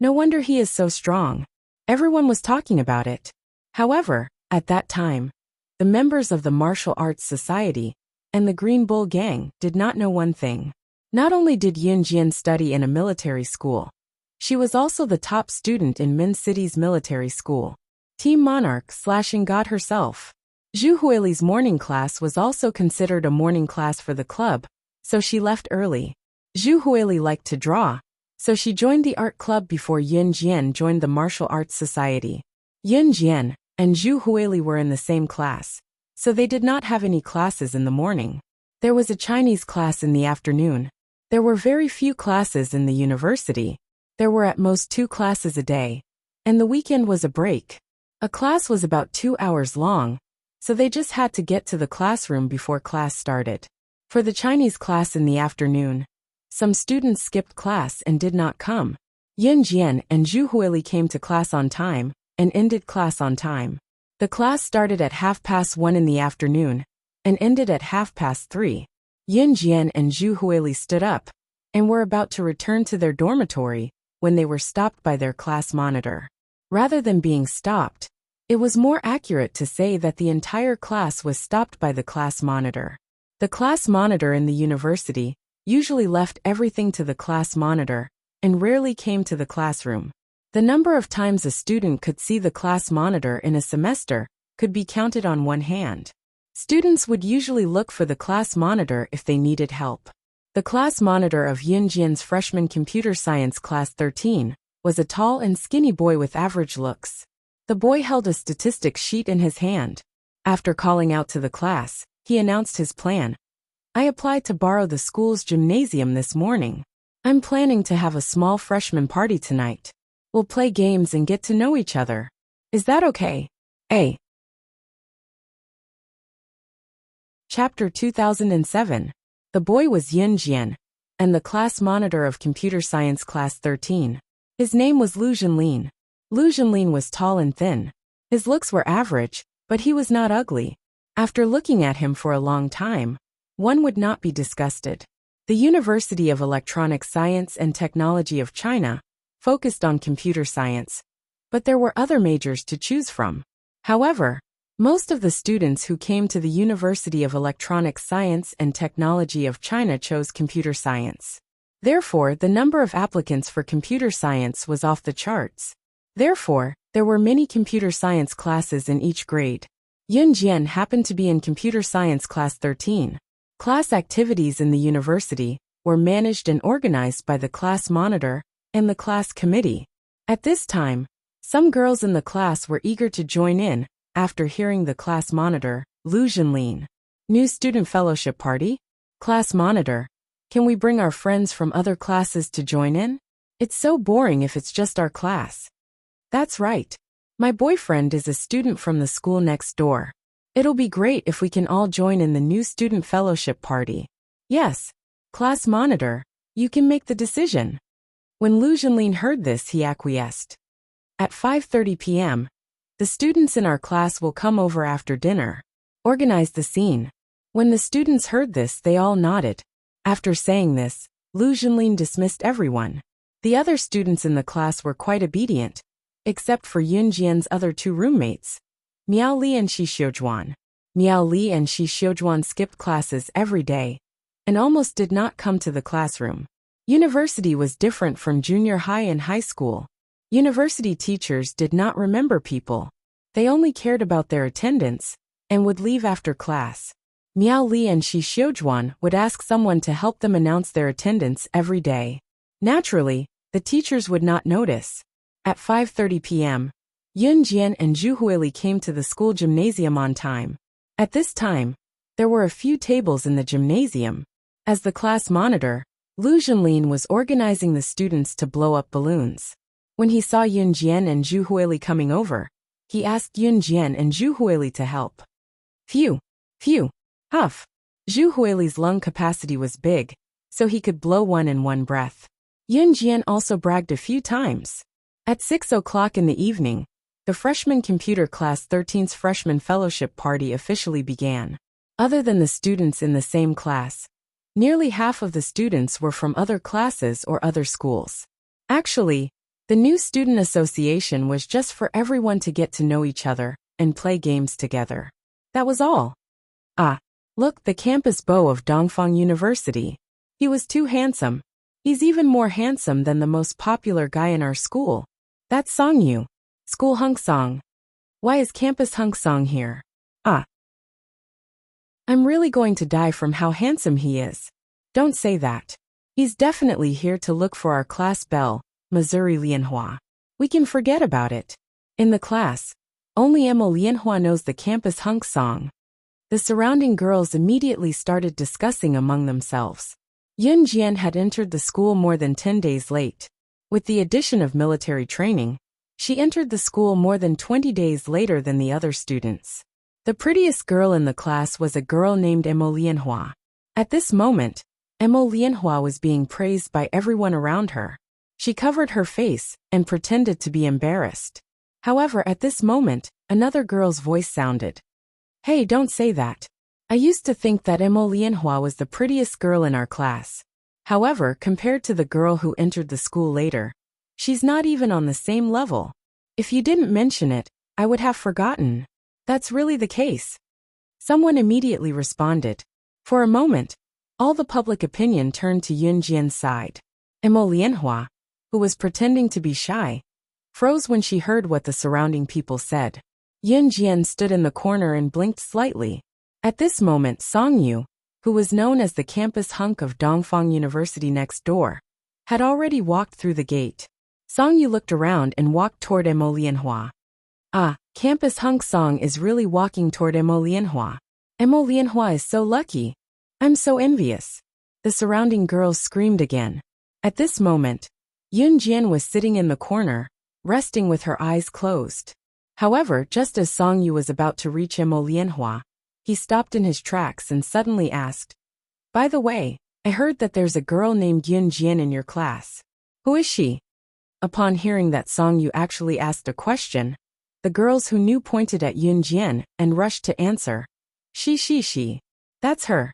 No wonder he is so strong. Everyone was talking about it. However, at that time, the members of the martial arts society and the Green Bull gang did not know one thing. Not only did Yun Jian study in a military school, she was also the top student in Min City's military school. Team Monarch / God herself. Zhu Huili's morning class was also considered a morning class for the club, so she left early. Zhu Huili liked to draw, so she joined the art club before Yun Jian joined the martial arts society. Yun Jian and Zhu Huili were in the same class, so they did not have any classes in the morning. There was a Chinese class in the afternoon. There were very few classes in the university. There were at most 2 classes a day, and the weekend was a break. A class was about 2 hours long, so they just had to get to the classroom before class started. For the Chinese class in the afternoon, some students skipped class and did not come. Yun Jian and Zhu Huili came to class on time and ended class on time. The class started at 1:30 in the afternoon and ended at 3:30. Yun Jian and Zhu Huili stood up and were about to return to their dormitory when they were stopped by their class monitor. Rather than being stopped, it was more accurate to say that the entire class was stopped by the class monitor. The class monitor in the university usually left everything to the class monitor and rarely came to the classroom. The number of times a student could see the class monitor in a semester could be counted on one hand. Students would usually look for the class monitor if they needed help. The class monitor of Yun Jian's freshman computer science class 13 was a tall and skinny boy with average looks. The boy held a statistics sheet in his hand. After calling out to the class, he announced his plan. I applied to borrow the school's gymnasium this morning. I'm planning to have a small freshman party tonight. We'll play games and get to know each other. Is that okay? A. Chapter 2007. The boy was Yun Jian, and the class monitor of computer science class 13. His name was Lu Zhenlin. Lu Zhenlin was tall and thin. His looks were average, but he was not ugly. After looking at him for a long time, one would not be disgusted. The University of Electronic Science and Technology of China focused on computer science, but there were other majors to choose from. However, most of the students who came to the University of Electronic Science and Technology of China chose computer science. Therefore, the number of applicants for computer science was off the charts. Therefore, there were many computer science classes in each grade. Yun Jian happened to be in computer science class 13. Class activities in the university were managed and organized by the class monitor and the class committee. At this time, some girls in the class were eager to join in after hearing the class monitor, Lu Zhenlin. New student fellowship party? Class monitor, can we bring our friends from other classes to join in? It's so boring if it's just our class. That's right. My boyfriend is a student from the school next door. It'll be great if we can all join in the new student fellowship party. Yes, class monitor, you can make the decision. When Lu Zhenlin heard this, he acquiesced. At 5:30 p.m., the students in our class will come over after dinner. Organize the scene. When the students heard this, they all nodded. After saying this, Lu Zhenlin dismissed everyone. The other students in the class were quite obedient, except for Yun Jian's other 2 roommates, Miao Li and Shi Xiujuan. Miao Li and Shi Xiujuan skipped classes every day and almost did not come to the classroom. University was different from junior high and high school. University teachers did not remember people. They only cared about their attendance and would leave after class. Miao Li and Shi Xiujuan would ask someone to help them announce their attendance every day. Naturally, the teachers would not notice. At 5:30 p.m., Yun Jian and Zhu Huili came to the school gymnasium on time. At this time, there were a few tables in the gymnasium. As the class monitor, Lu Zhenlin was organizing the students to blow up balloons. When he saw Yun Jian and Zhu Huili coming over, he asked Yun Jian and Zhu Huili to help. Phew, huff. Zhu Huili's lung capacity was big, so he could blow one in one breath. Yun Jian also bragged a few times. At 6 o'clock in the evening, the freshman computer class 13's freshman fellowship party officially began. Other than the students in the same class, nearly half of the students were from other classes or other schools. Actually, the new student association was just for everyone to get to know each other and play games together. That was all. Ah, look, the campus beau of Dongfang University. He was too handsome. He's even more handsome than the most popular guy in our school. That's Song Yu. School hunk song. Why is campus hunk song here? Ah, I'm really going to die from how handsome he is. Don't say that. He's definitely here to look for our class belle, Missouri Lianhua. We can forget about it. In the class, only Emma Lianhua knows the campus hunk song. The surrounding girls immediately started discussing among themselves. Yun Jian had entered the school more than 10 days late. With the addition of military training, she entered the school more than 20 days later than the other students. The prettiest girl in the class was a girl named Emma Lianhua. At this moment, Emma Lianhua was being praised by everyone around her. She covered her face and pretended to be embarrassed. However, at this moment, another girl's voice sounded. Hey, don't say that. I used to think that Emma Lianhua was the prettiest girl in our class. However, compared to the girl who entered the school later, she's not even on the same level. If you didn't mention it, I would have forgotten. That's really the case. Someone immediately responded. For a moment, all the public opinion turned to Yun Jian's side. Emma Lianhua, who was pretending to be shy, froze when she heard what the surrounding people said. Yun Jian stood in the corner and blinked slightly. At this moment, Song Yu, who was known as the campus hunk of Dongfang University next door, had already walked through the gate. Song Yu looked around and walked toward Emma Lianhua. Ah, campus hunk Song is really walking toward Emma Lianhua. Emma Lianhua is so lucky. I'm so envious. The surrounding girls screamed again. At this moment, Yun Jian was sitting in the corner, resting with her eyes closed. However, just as Song Yu was about to reach Emma Lianhua, he stopped in his tracks and suddenly asked, By the way, I heard that there's a girl named Yun Jian in your class. Who is she? Upon hearing that Song Yu actually asked a question, the girls who knew pointed at Yun Jian and rushed to answer. She. That's her.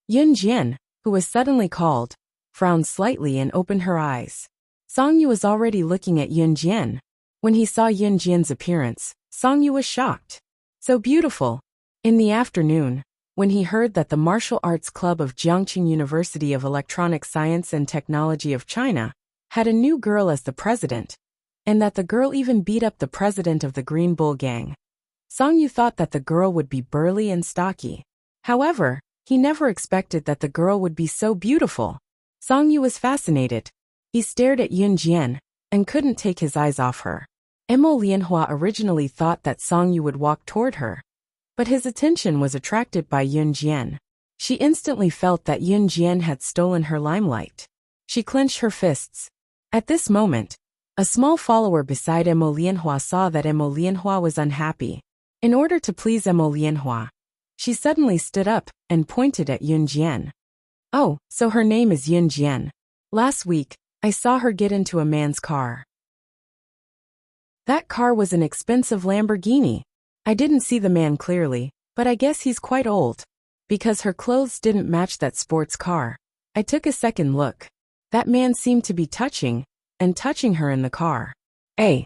Yun Jian, who was suddenly called, frowned slightly and opened her eyes. Song Yu was already looking at Yun Jian. When he saw Yun Jian's appearance, Song Yu was shocked. So beautiful. In the afternoon, when he heard that the Martial Arts Club of Jiangqing University of Electronic Science and Technology of China had a new girl as the president, and that the girl even beat up the president of the Green Bull Gang, Song Yu thought that the girl would be burly and stocky. However, he never expected that the girl would be so beautiful. Song Yu was fascinated. He stared at Yun Jian and couldn't take his eyes off her. Emma Lianhua originally thought that Song Yu would walk toward her, but his attention was attracted by Yun Jian. She instantly felt that Yun Jian had stolen her limelight. She clenched her fists. At this moment, a small follower beside Emma Lianhua saw that Emma Lianhua was unhappy. In order to please Emma Lianhua, she suddenly stood up and pointed at Yun Jian. Oh, so her name is Yun Jian. Last week, I saw her get into a man's car. That car was an expensive Lamborghini. I didn't see the man clearly, but I guess he's quite old. Because her clothes didn't match that sports car. I took a second look. That man seemed to be touching her in the car. A.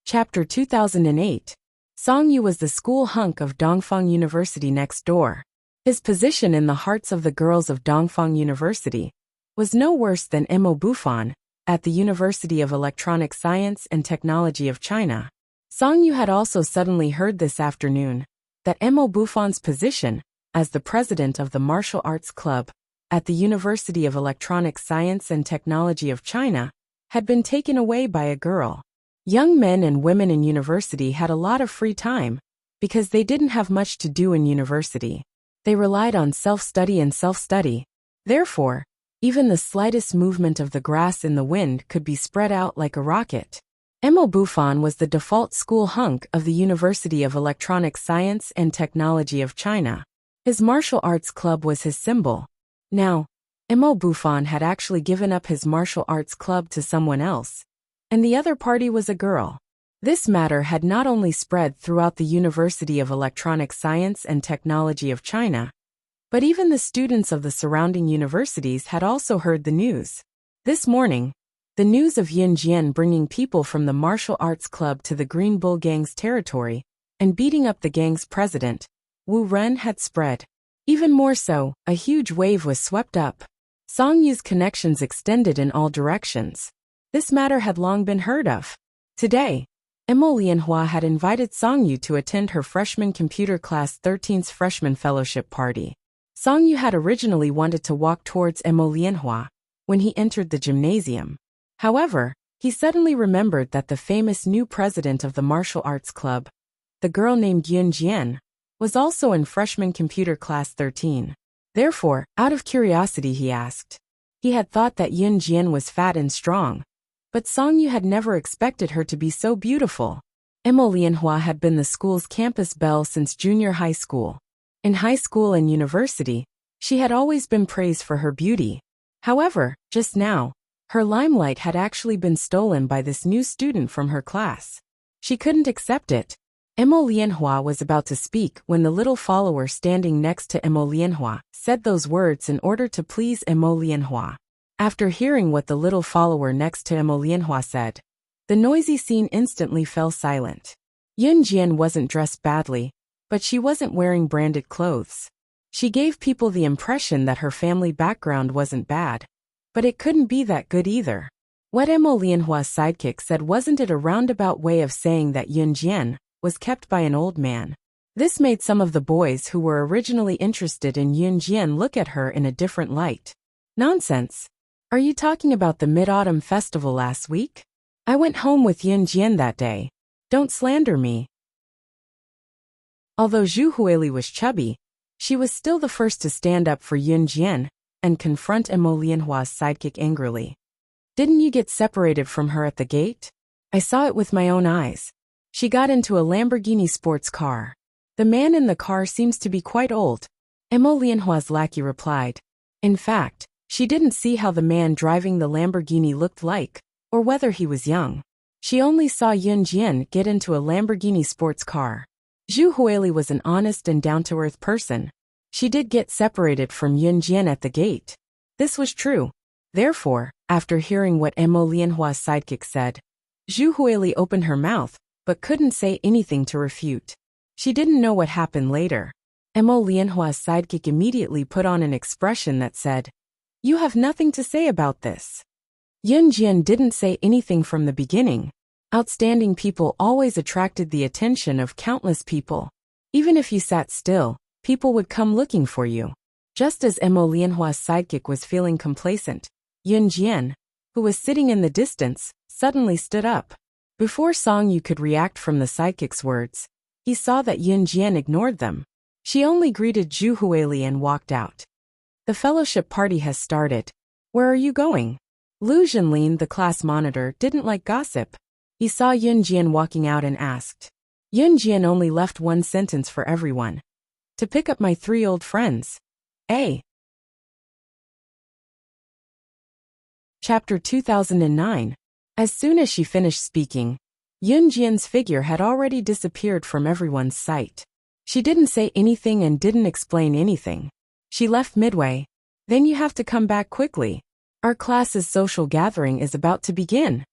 Chapter 2008. Song Yu was the school hunk of Dongfang University next door. His position in the hearts of the girls of Dongfang University was no worse than Mo Bufan at the University of Electronic Science and Technology of China. Song Yu had also suddenly heard this afternoon that Mo Bufan's position as the president of the Martial Arts Club at the University of Electronic Science and Technology of China had been taken away by a girl. Young men and women in university had a lot of free time because they didn't have much to do in university. They relied on self-study and self-study. Therefore, even the slightest movement of the grass in the wind could be spread out like a rocket. Mo Bufan was the default school hunk of the University of Electronic Science and Technology of China. His martial arts club was his symbol. Now, Mo Bufan had actually given up his martial arts club to someone else, and the other party was a girl. This matter had not only spread throughout the University of Electronic Science and Technology of China, but even the students of the surrounding universities had also heard the news. This morning, the news of Yun Jian bringing people from the martial arts club to the Green Bull Gang's territory and beating up the gang's president, Wu Ren, had spread. Even more so, a huge wave was swept up. Song Yu's connections extended in all directions. This matter had long been heard of. Today, Emma Lianhua had invited Song Yu to attend her freshman computer class 13's freshman fellowship party. Song Yu had originally wanted to walk towards Emma Lianhua when he entered the gymnasium. However, he suddenly remembered that the famous new president of the martial arts club, the girl named Yun Jian, was also in freshman computer class 13. Therefore, out of curiosity he asked. He had thought that Yun Jian was fat and strong, but Song Yu had never expected her to be so beautiful. Emma Lianhua had been the school's campus belle since junior high school. In high school and university, she had always been praised for her beauty. However, just now, her limelight had actually been stolen by this new student from her class. She couldn't accept it. Emma Lianhua was about to speak when the little follower standing next to Emma Lianhua said those words in order to please Emma Lianhua. After hearing what the little follower next to Emma Lianhua said, the noisy scene instantly fell silent. Yun Jian wasn't dressed badly, but she wasn't wearing branded clothes. She gave people the impression that her family background wasn't bad, but it couldn't be that good either. What Emma Lianhua's sidekick said wasn't it a roundabout way of saying that Yun Jian was kept by an old man. This made some of the boys who were originally interested in Yun Jian look at her in a different light. Nonsense. Are you talking about the Mid-Autumn Festival last week? I went home with Yun Jian that day. Don't slander me. Although Zhu Huili was chubby, she was still the first to stand up for Yun Jian and confront Emma Lianhua's sidekick angrily. Didn't you get separated from her at the gate? I saw it with my own eyes. She got into a Lamborghini sports car. The man in the car seems to be quite old. Emma Lianhua's lackey replied. In fact, she didn't see how the man driving the Lamborghini looked like, or whether he was young. She only saw Yun Jian get into a Lamborghini sports car. Zhu Huili was an honest and down-to-earth person. She did get separated from Yun Jian at the gate. This was true. Therefore, after hearing what Emma Lianhua's sidekick said, Zhu Huili opened her mouth, but couldn't say anything to refute. She didn't know what happened later. Emma Lianhua's sidekick immediately put on an expression that said, "You have nothing to say about this." Yun Jian didn't say anything from the beginning. Outstanding people always attracted the attention of countless people. Even if you sat still, people would come looking for you. Just as Emma Lianhua's sidekick was feeling complacent, Yun Jian, who was sitting in the distance, suddenly stood up. Before Song Yu could react from the sidekick's words, he saw that Yun Jian ignored them. She only greeted Zhu Huili and walked out. The fellowship party has started. Where are you going? Lu Zhenlin, the class monitor, didn't like gossip. He saw Yun Jian walking out and asked. Yun Jian only left one sentence for everyone. To pick up my 3 old friends. A. Chapter 2009. As soon as she finished speaking, Yun Jian's figure had already disappeared from everyone's sight. She didn't say anything and didn't explain anything. She left midway. Then you have to come back quickly. Our class's social gathering is about to begin.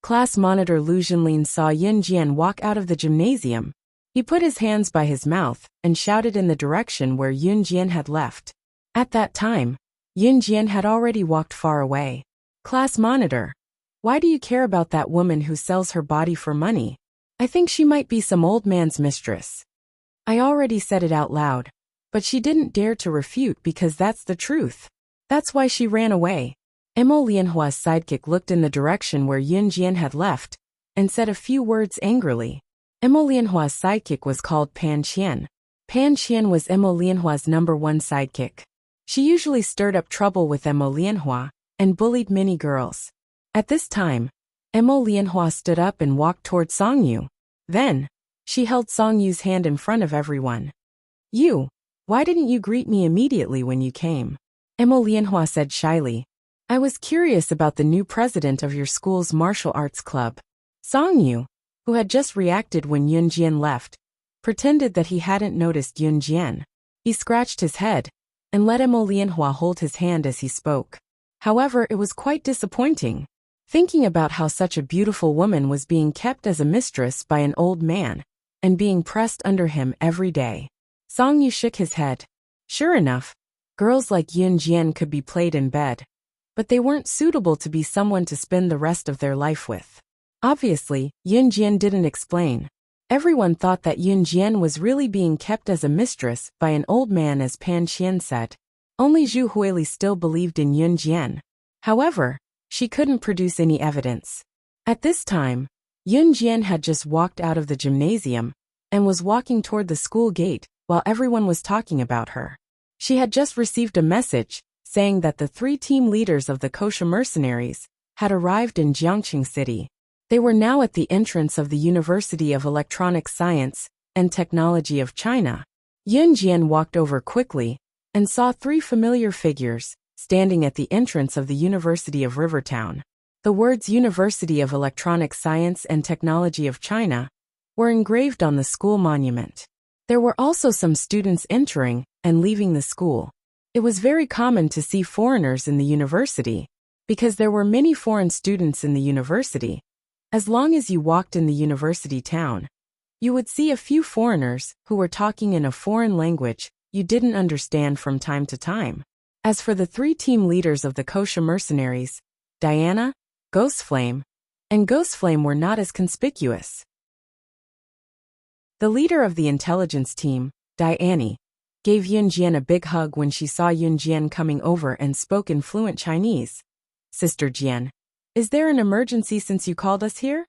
Class monitor Lu Zhenlin saw Yun Jian walk out of the gymnasium. He put his hands by his mouth and shouted in the direction where Yun Jian had left. At that time, Yun Jian had already walked far away. Class monitor. Why do you care about that woman who sells her body for money? I think she might be some old man's mistress. I already said it out loud, but she didn't dare to refute because that's the truth. That's why she ran away. Emma Lianhua's sidekick looked in the direction where Yun Jian had left and said a few words angrily. Emma Lianhua's sidekick was called Pan Qian. Pan Qian was Emma Lianhua's #1 sidekick. She usually stirred up trouble with Emma Lianhua and bullied many girls. At this time, Emma Lianhua stood up and walked toward Song Yu. Then, she held Song Yu's hand in front of everyone. You, why didn't you greet me immediately when you came? Emma Lianhua said shyly. I was curious about the new president of your school's martial arts club. Song Yu, who had just reacted when Yun Jian left, pretended that he hadn't noticed Yun Jian. He scratched his head and let Emma Lianhua hold his hand as he spoke. However, it was quite disappointing. Thinking about how such a beautiful woman was being kept as a mistress by an old man and being pressed under him every day. Song Yu shook his head. Sure enough, girls like Yun Jian could be played in bed, but they weren't suitable to be someone to spend the rest of their life with. Obviously, Yun Jian didn't explain. Everyone thought that Yun Jian was really being kept as a mistress by an old man, as Pan Qian said. Only Zhu Huili still believed in Yun Jian. However, she couldn't produce any evidence. At this time, Yun Jian had just walked out of the gymnasium and was walking toward the school gate while everyone was talking about her. She had just received a message saying that the 3 team leaders of the kosher mercenaries had arrived in Jiangqing City. They were now at the entrance of the University of Electronic Science and Technology of China. Yun Jian walked over quickly and saw 3 familiar figures standing at the entrance of the University of Rivertown. The words University of Electronic Science and Technology of China were engraved on the school monument. There were also some students entering and leaving the school. It was very common to see foreigners in the university, because there were many foreign students in the university. As long as you walked in the university town, you would see a few foreigners who were talking in a foreign language you didn't understand from time to time. As for the 3 team leaders of the kosher mercenaries, Diana, Ghostflame, and Ghostflame were not as conspicuous. The leader of the intelligence team, Diane, gave Yun Jian a big hug when she saw Yun Jian coming over and spoke in fluent Chinese. Sister Jian, is there an emergency since you called us here?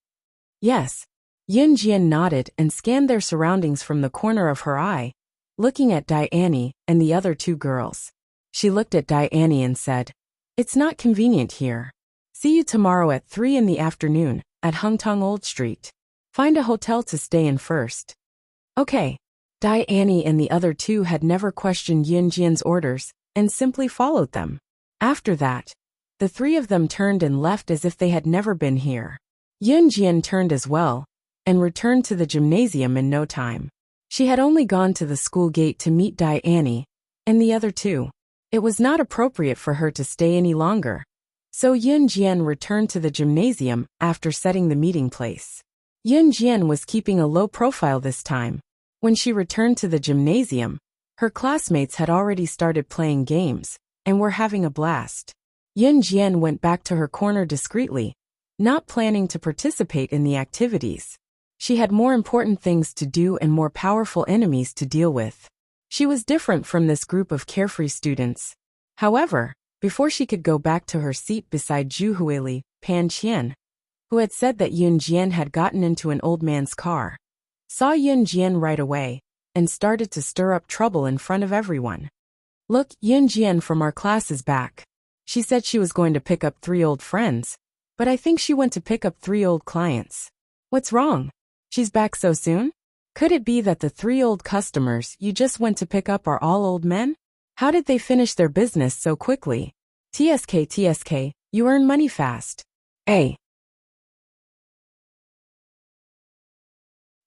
Yes. Yun Jian nodded and scanned their surroundings from the corner of her eye, looking at Diane and the other 2 girls. She looked at Diane and said, "It's not convenient here. See you tomorrow at 3 in the afternoon at Hungtong Old Street. Find a hotel to stay in first." Okay. Diane and the other 2 had never questioned Yun Jian's orders and simply followed them. After that, the 3 of them turned and left as if they had never been here. Yun Jian turned as well and returned to the gymnasium in no time. She had only gone to the school gate to meet Diane and the other 2. It was not appropriate for her to stay any longer. So Yun Jian returned to the gymnasium after setting the meeting place. Yun Jian was keeping a low profile this time. When she returned to the gymnasium, her classmates had already started playing games and were having a blast. Yun Jian went back to her corner discreetly, not planning to participate in the activities. She had more important things to do and more powerful enemies to deal with. She was different from this group of carefree students. However, before she could go back to her seat beside Zhu Huili, Pan Qian, who had said that Yun Jian had gotten into an old man's car, saw Yun Jian right away and started to stir up trouble in front of everyone. "Look, Yun Jian from our class is back. She said she was going to pick up 3 old friends, but I think she went to pick up 3 old clients. What's wrong? She's back so soon? Could it be that the 3 old customers you just went to pick up are all old men? How did they finish their business so quickly? TSK, you earn money fast. A.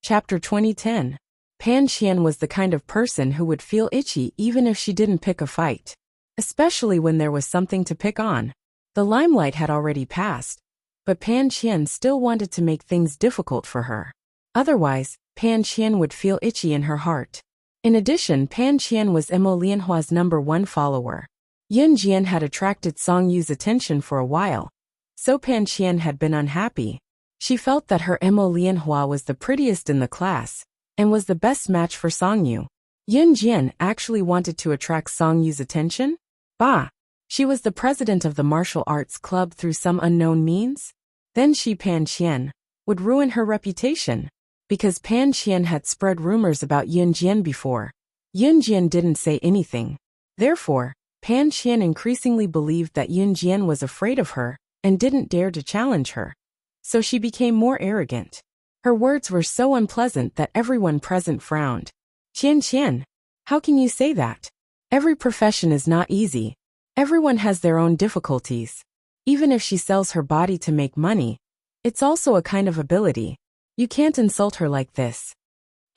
Chapter 2010. Pan Qian was the kind of person who would feel itchy even if she didn't pick a fight, especially when there was something to pick on. The limelight had already passed, but Pan Qian still wanted to make things difficult for her. Otherwise, Pan Qian would feel itchy in her heart. In addition, Pan Qian was Emo Lianhua's #1 follower. Yun Jian had attracted Song Yu's attention for a while, so Pan Qian had been unhappy. She felt that her Emo Lianhua was the prettiest in the class and was the best match for Song Yu. Yun Jian actually wanted to attract Song Yu's attention? Bah! She was the president of the martial arts club through some unknown means? Then she, Pan Qian, would ruin her reputation. Because Pan Qian had spread rumors about Yun Jian before, Yun Jian didn't say anything. Therefore, Pan Qian increasingly believed that Yun Jian was afraid of her and didn't dare to challenge her. So she became more arrogant. Her words were so unpleasant that everyone present frowned. Qian, how can you say that? Every profession is not easy. Everyone has their own difficulties. Even if she sells her body to make money, it's also a kind of ability. You can't insult her like this.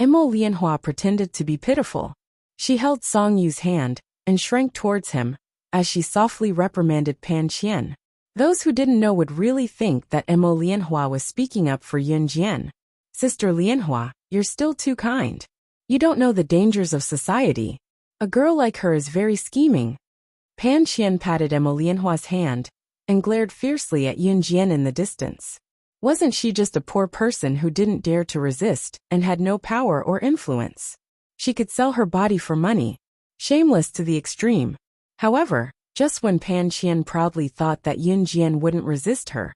Emo Lianhua pretended to be pitiful. She held Song Yu's hand and shrank towards him as she softly reprimanded Pan Qian. Those who didn't know would really think that Emo Lianhua was speaking up for Yun Jian. Sister Lianhua, you're still too kind. You don't know the dangers of society. A girl like her is very scheming. Pan Qian patted Emo Lianhua's hand and glared fiercely at Yun Jian in the distance. Wasn't she just a poor person who didn't dare to resist and had no power or influence? She could sell her body for money, shameless to the extreme. However, just when Pan Qian proudly thought that Yun Jian wouldn't resist her,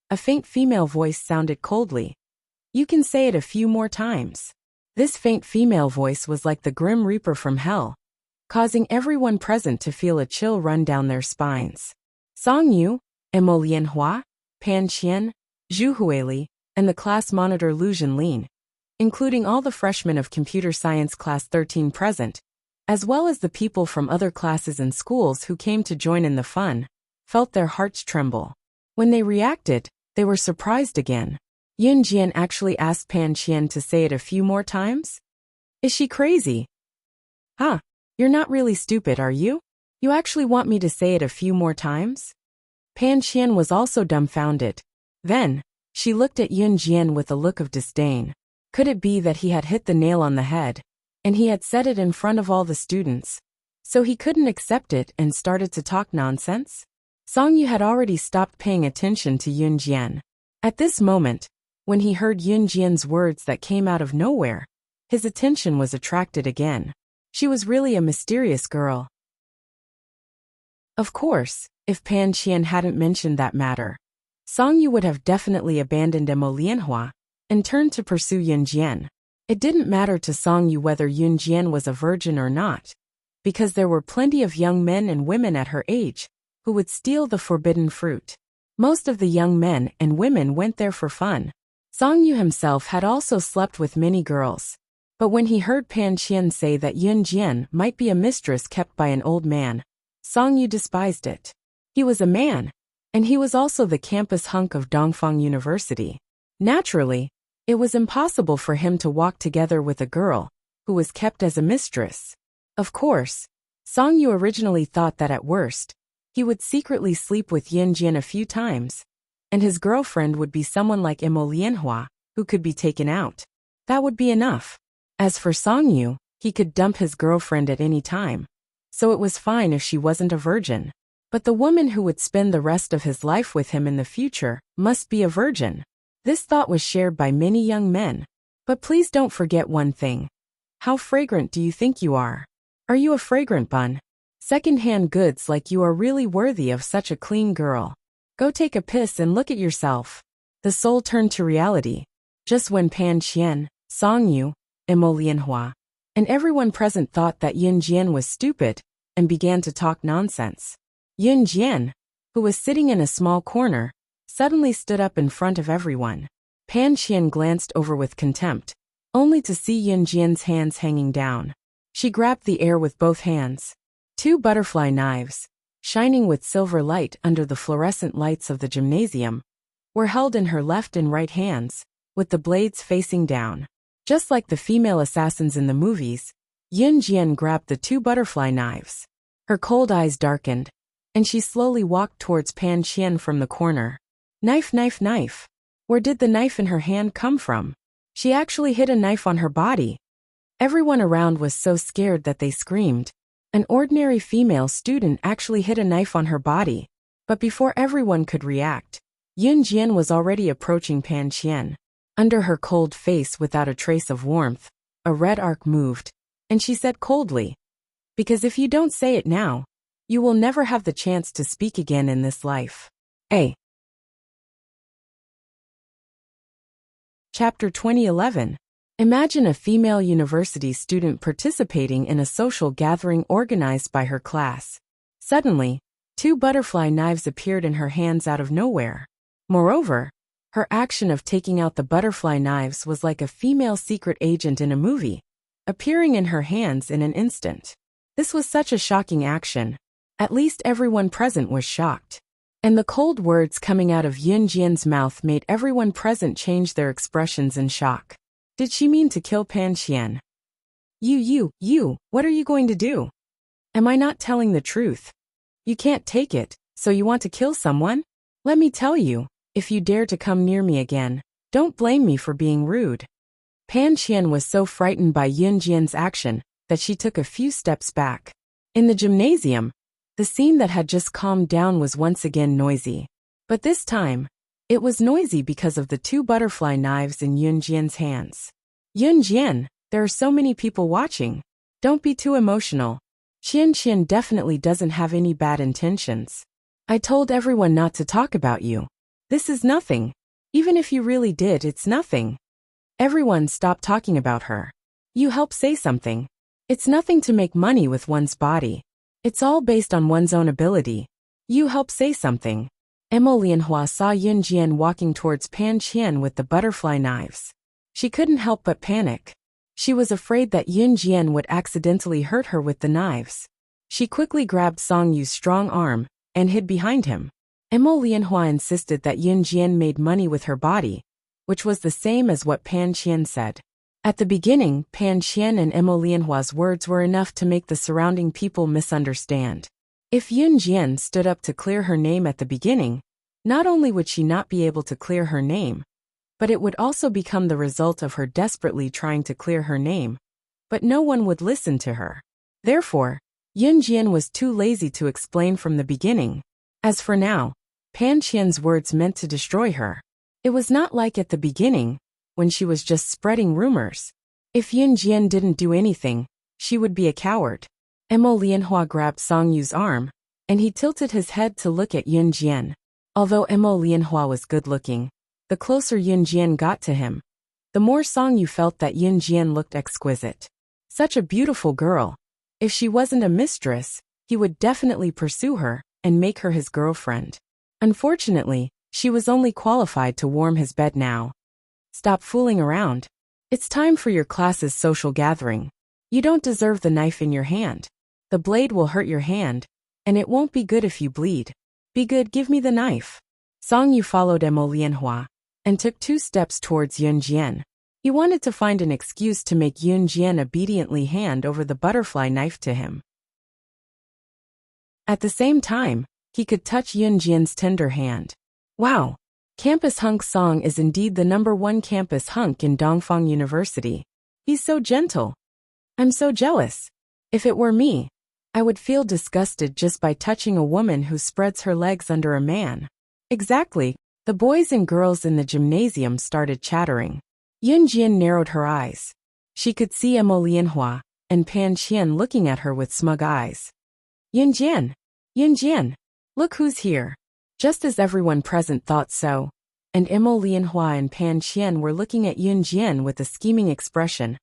a faint female voice sounded coldly. You can say it a few more times. This faint female voice was like the Grim Reaper from hell, causing everyone present to feel a chill run down their spines. Song Yu, Emolian Hua, Pan Qian, Zhu Huili, and the class monitor Lu Jinlin, including all the freshmen of Computer Science Class 13 present, as well as the people from other classes and schools who came to join in the fun, felt their hearts tremble. When they reacted, they were surprised again. Yun Jian actually asked Pan Qian to say it a few more times? Is she crazy? Huh, you're not really stupid, are you? You actually want me to say it a few more times? Pan Qian was also dumbfounded. Then, she looked at Yun Jian with a look of disdain. Could it be that he had hit the nail on the head, and he had said it in front of all the students, so he couldn't accept it and started to talk nonsense? Song Yu had already stopped paying attention to Yun Jian. At this moment, when he heard Yun Jian's words that came out of nowhere, his attention was attracted again. She was really a mysterious girl. Of course, if Pan Qian hadn't mentioned that matter, Song Yu would have definitely abandoned Emolianhua and turned to pursue Yun Jian. It didn't matter to Song Yu whether Yun Jian was a virgin or not, because there were plenty of young men and women at her age who would steal the forbidden fruit. Most of the young men and women went there for fun. Song Yu himself had also slept with many girls. But when he heard Pan Qian say that Yun Jian might be a mistress kept by an old man, Song Yu despised it. He was a man, and he was also the campus hunk of Dongfang University. Naturally, it was impossible for him to walk together with a girl who was kept as a mistress. Of course, Song Yu originally thought that at worst, he would secretly sleep with Yun Jian a few times, and his girlfriend would be someone like Emolianhua, who could be taken out. That would be enough. As for Song Yu, he could dump his girlfriend at any time, so it was fine if she wasn't a virgin. But the woman who would spend the rest of his life with him in the future must be a virgin. This thought was shared by many young men. But please don't forget one thing. How fragrant do you think you are? Are you a fragrant bun? Second-hand goods like you are really worthy of such a clean girl. Go take a piss and look at yourself. The soul turned to reality. Just when Pan Qian, Song Yu, Emolianhua, and everyone present thought that Yun Jian was stupid and began to talk nonsense. Yun Jian, who was sitting in a small corner, suddenly stood up in front of everyone. Pan Qian glanced over with contempt, only to see Yun Jian's hands hanging down. She grabbed the air with both hands. Two butterfly knives, shining with silver light under the fluorescent lights of the gymnasium, were held in her left and right hands, with the blades facing down. Just like the female assassins in the movies, Yun Jian grabbed the two butterfly knives. Her cold eyes darkened, and she slowly walked towards Pan Qian from the corner. Knife, knife, knife. Where did the knife in her hand come from? She actually hid a knife on her body. Everyone around was so scared that they screamed. An ordinary female student actually hid a knife on her body. But before everyone could react, Yun Jian was already approaching Pan Qian. Under her cold face without a trace of warmth, a red arc moved, and she said coldly, "Because if you don't say it now, you will never have the chance to speak again in this life." Chapter 2011. Imagine a female university student participating in a social gathering organized by her class. Suddenly, two butterfly knives appeared in her hands out of nowhere. Moreover, her action of taking out the butterfly knives was like a female secret agent in a movie, appearing in her hands in an instant. This was such a shocking action. At least everyone present was shocked. And the cold words coming out of Yun Jian's mouth made everyone present change their expressions in shock. Did she mean to kill Pan Qian? You, what are you going to do? Am I not telling the truth? You can't take it, so you want to kill someone? Let me tell you, if you dare to come near me again, don't blame me for being rude. Pan Qian was so frightened by Yun Jian's action that she took a few steps back. In the gymnasium, the scene that had just calmed down was once again noisy. But this time, It was noisy because of the two butterfly knives in Yunjian's hands. Yunjian, there are so many people watching. Don't be too emotional. Qian definitely doesn't have any bad intentions. I told everyone not to talk about you. This is nothing. Even if you really did, it's nothing. Everyone stop talking about her. You help say something. It's nothing to make money with one's body. It's all based on one's own ability. You help say something. Emo Lianhua saw Yunjian walking towards Pan Qian with the butterfly knives. She couldn't help but panic. She was afraid that Yunjian would accidentally hurt her with the knives. She quickly grabbed Song Yu's strong arm and hid behind him. Emo Lianhua insisted that Yunjian made money with her body, which was the same as what Pan Qian said. At the beginning, Pan Qian and Emo Lianhua's words were enough to make the surrounding people misunderstand. If Yunjian stood up to clear her name at the beginning, not only would she not be able to clear her name, but it would also become the result of her desperately trying to clear her name. But no one would listen to her. Therefore, Yunjian was too lazy to explain from the beginning. As for now, Pan Qian's words meant to destroy her. It was not like at the beginning, when she was just spreading rumors. If Yunjian didn't do anything, she would be a coward. Emo Lianhua grabbed Song Yu's arm, and he tilted his head to look at Yunjian. Although Emo Lianhua was good-looking, the closer Yunjian got to him, the more Song Yu felt that Yunjian looked exquisite. Such a beautiful girl. If she wasn't a mistress, he would definitely pursue her and make her his girlfriend. Unfortunately, she was only qualified to warm his bed now. Stop fooling around. It's time for your class's social gathering. You don't deserve the knife in your hand. The blade will hurt your hand, and it won't be good if you bleed. Be good, give me the knife. Song Yu followed Emo Lianhua and took 2 steps towards Yunjian. He wanted to find an excuse to make Yunjian obediently hand over the butterfly knife to him. At the same time, he could touch Yunjian's tender hand. Wow! Campus hunk Song is indeed the #1 campus hunk in Dongfang University. He's so gentle. I'm so jealous. If it were me, I would feel disgusted just by touching a woman who spreads her legs under a man. Exactly. The boys and girls in the gymnasium started chattering. Yunjian narrowed her eyes. She could see Emo Lianhua and Pan Qian looking at her with smug eyes. Yunjian! Yunjian! Look who's here. Just as everyone present thought so, and Emo Lianhua and Pan Qian were looking at Yunjian with a scheming expression,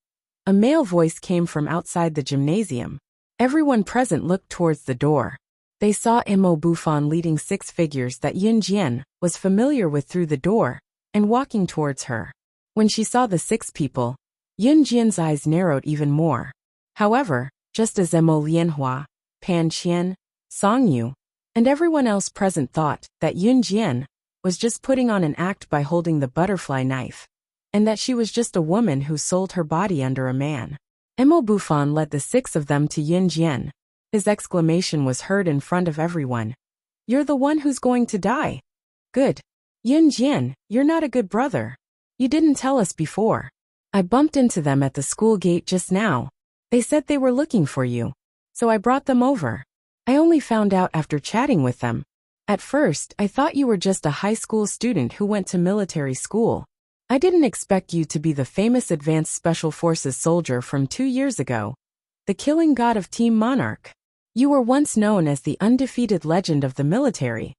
a male voice came from outside the gymnasium. Everyone present looked towards the door. They saw Emo Bufan leading 6 figures that Yunjian was familiar with through the door and walking towards her. When she saw the 6 people, Yunjian's eyes narrowed even more. However, just as Emo Lianhua, Pan Qian, Song Yu, and everyone else present thought that Yunjian was just putting on an act by holding the butterfly knife, and that she was just a woman who sold her body under a man. Emo Bufan led the 6 of them to Yunjian. His exclamation was heard in front of everyone. You're the one who's going to die. Good. Yunjian, you're not a good brother. You didn't tell us before. I bumped into them at the school gate just now. They said they were looking for you, so I brought them over. I only found out after chatting with them. At first, I thought you were just a high school student who went to military school. I didn't expect you to be the famous Advanced Special Forces soldier from 2 years ago, the killing god of Team Monarch. You were once known as the undefeated legend of the military.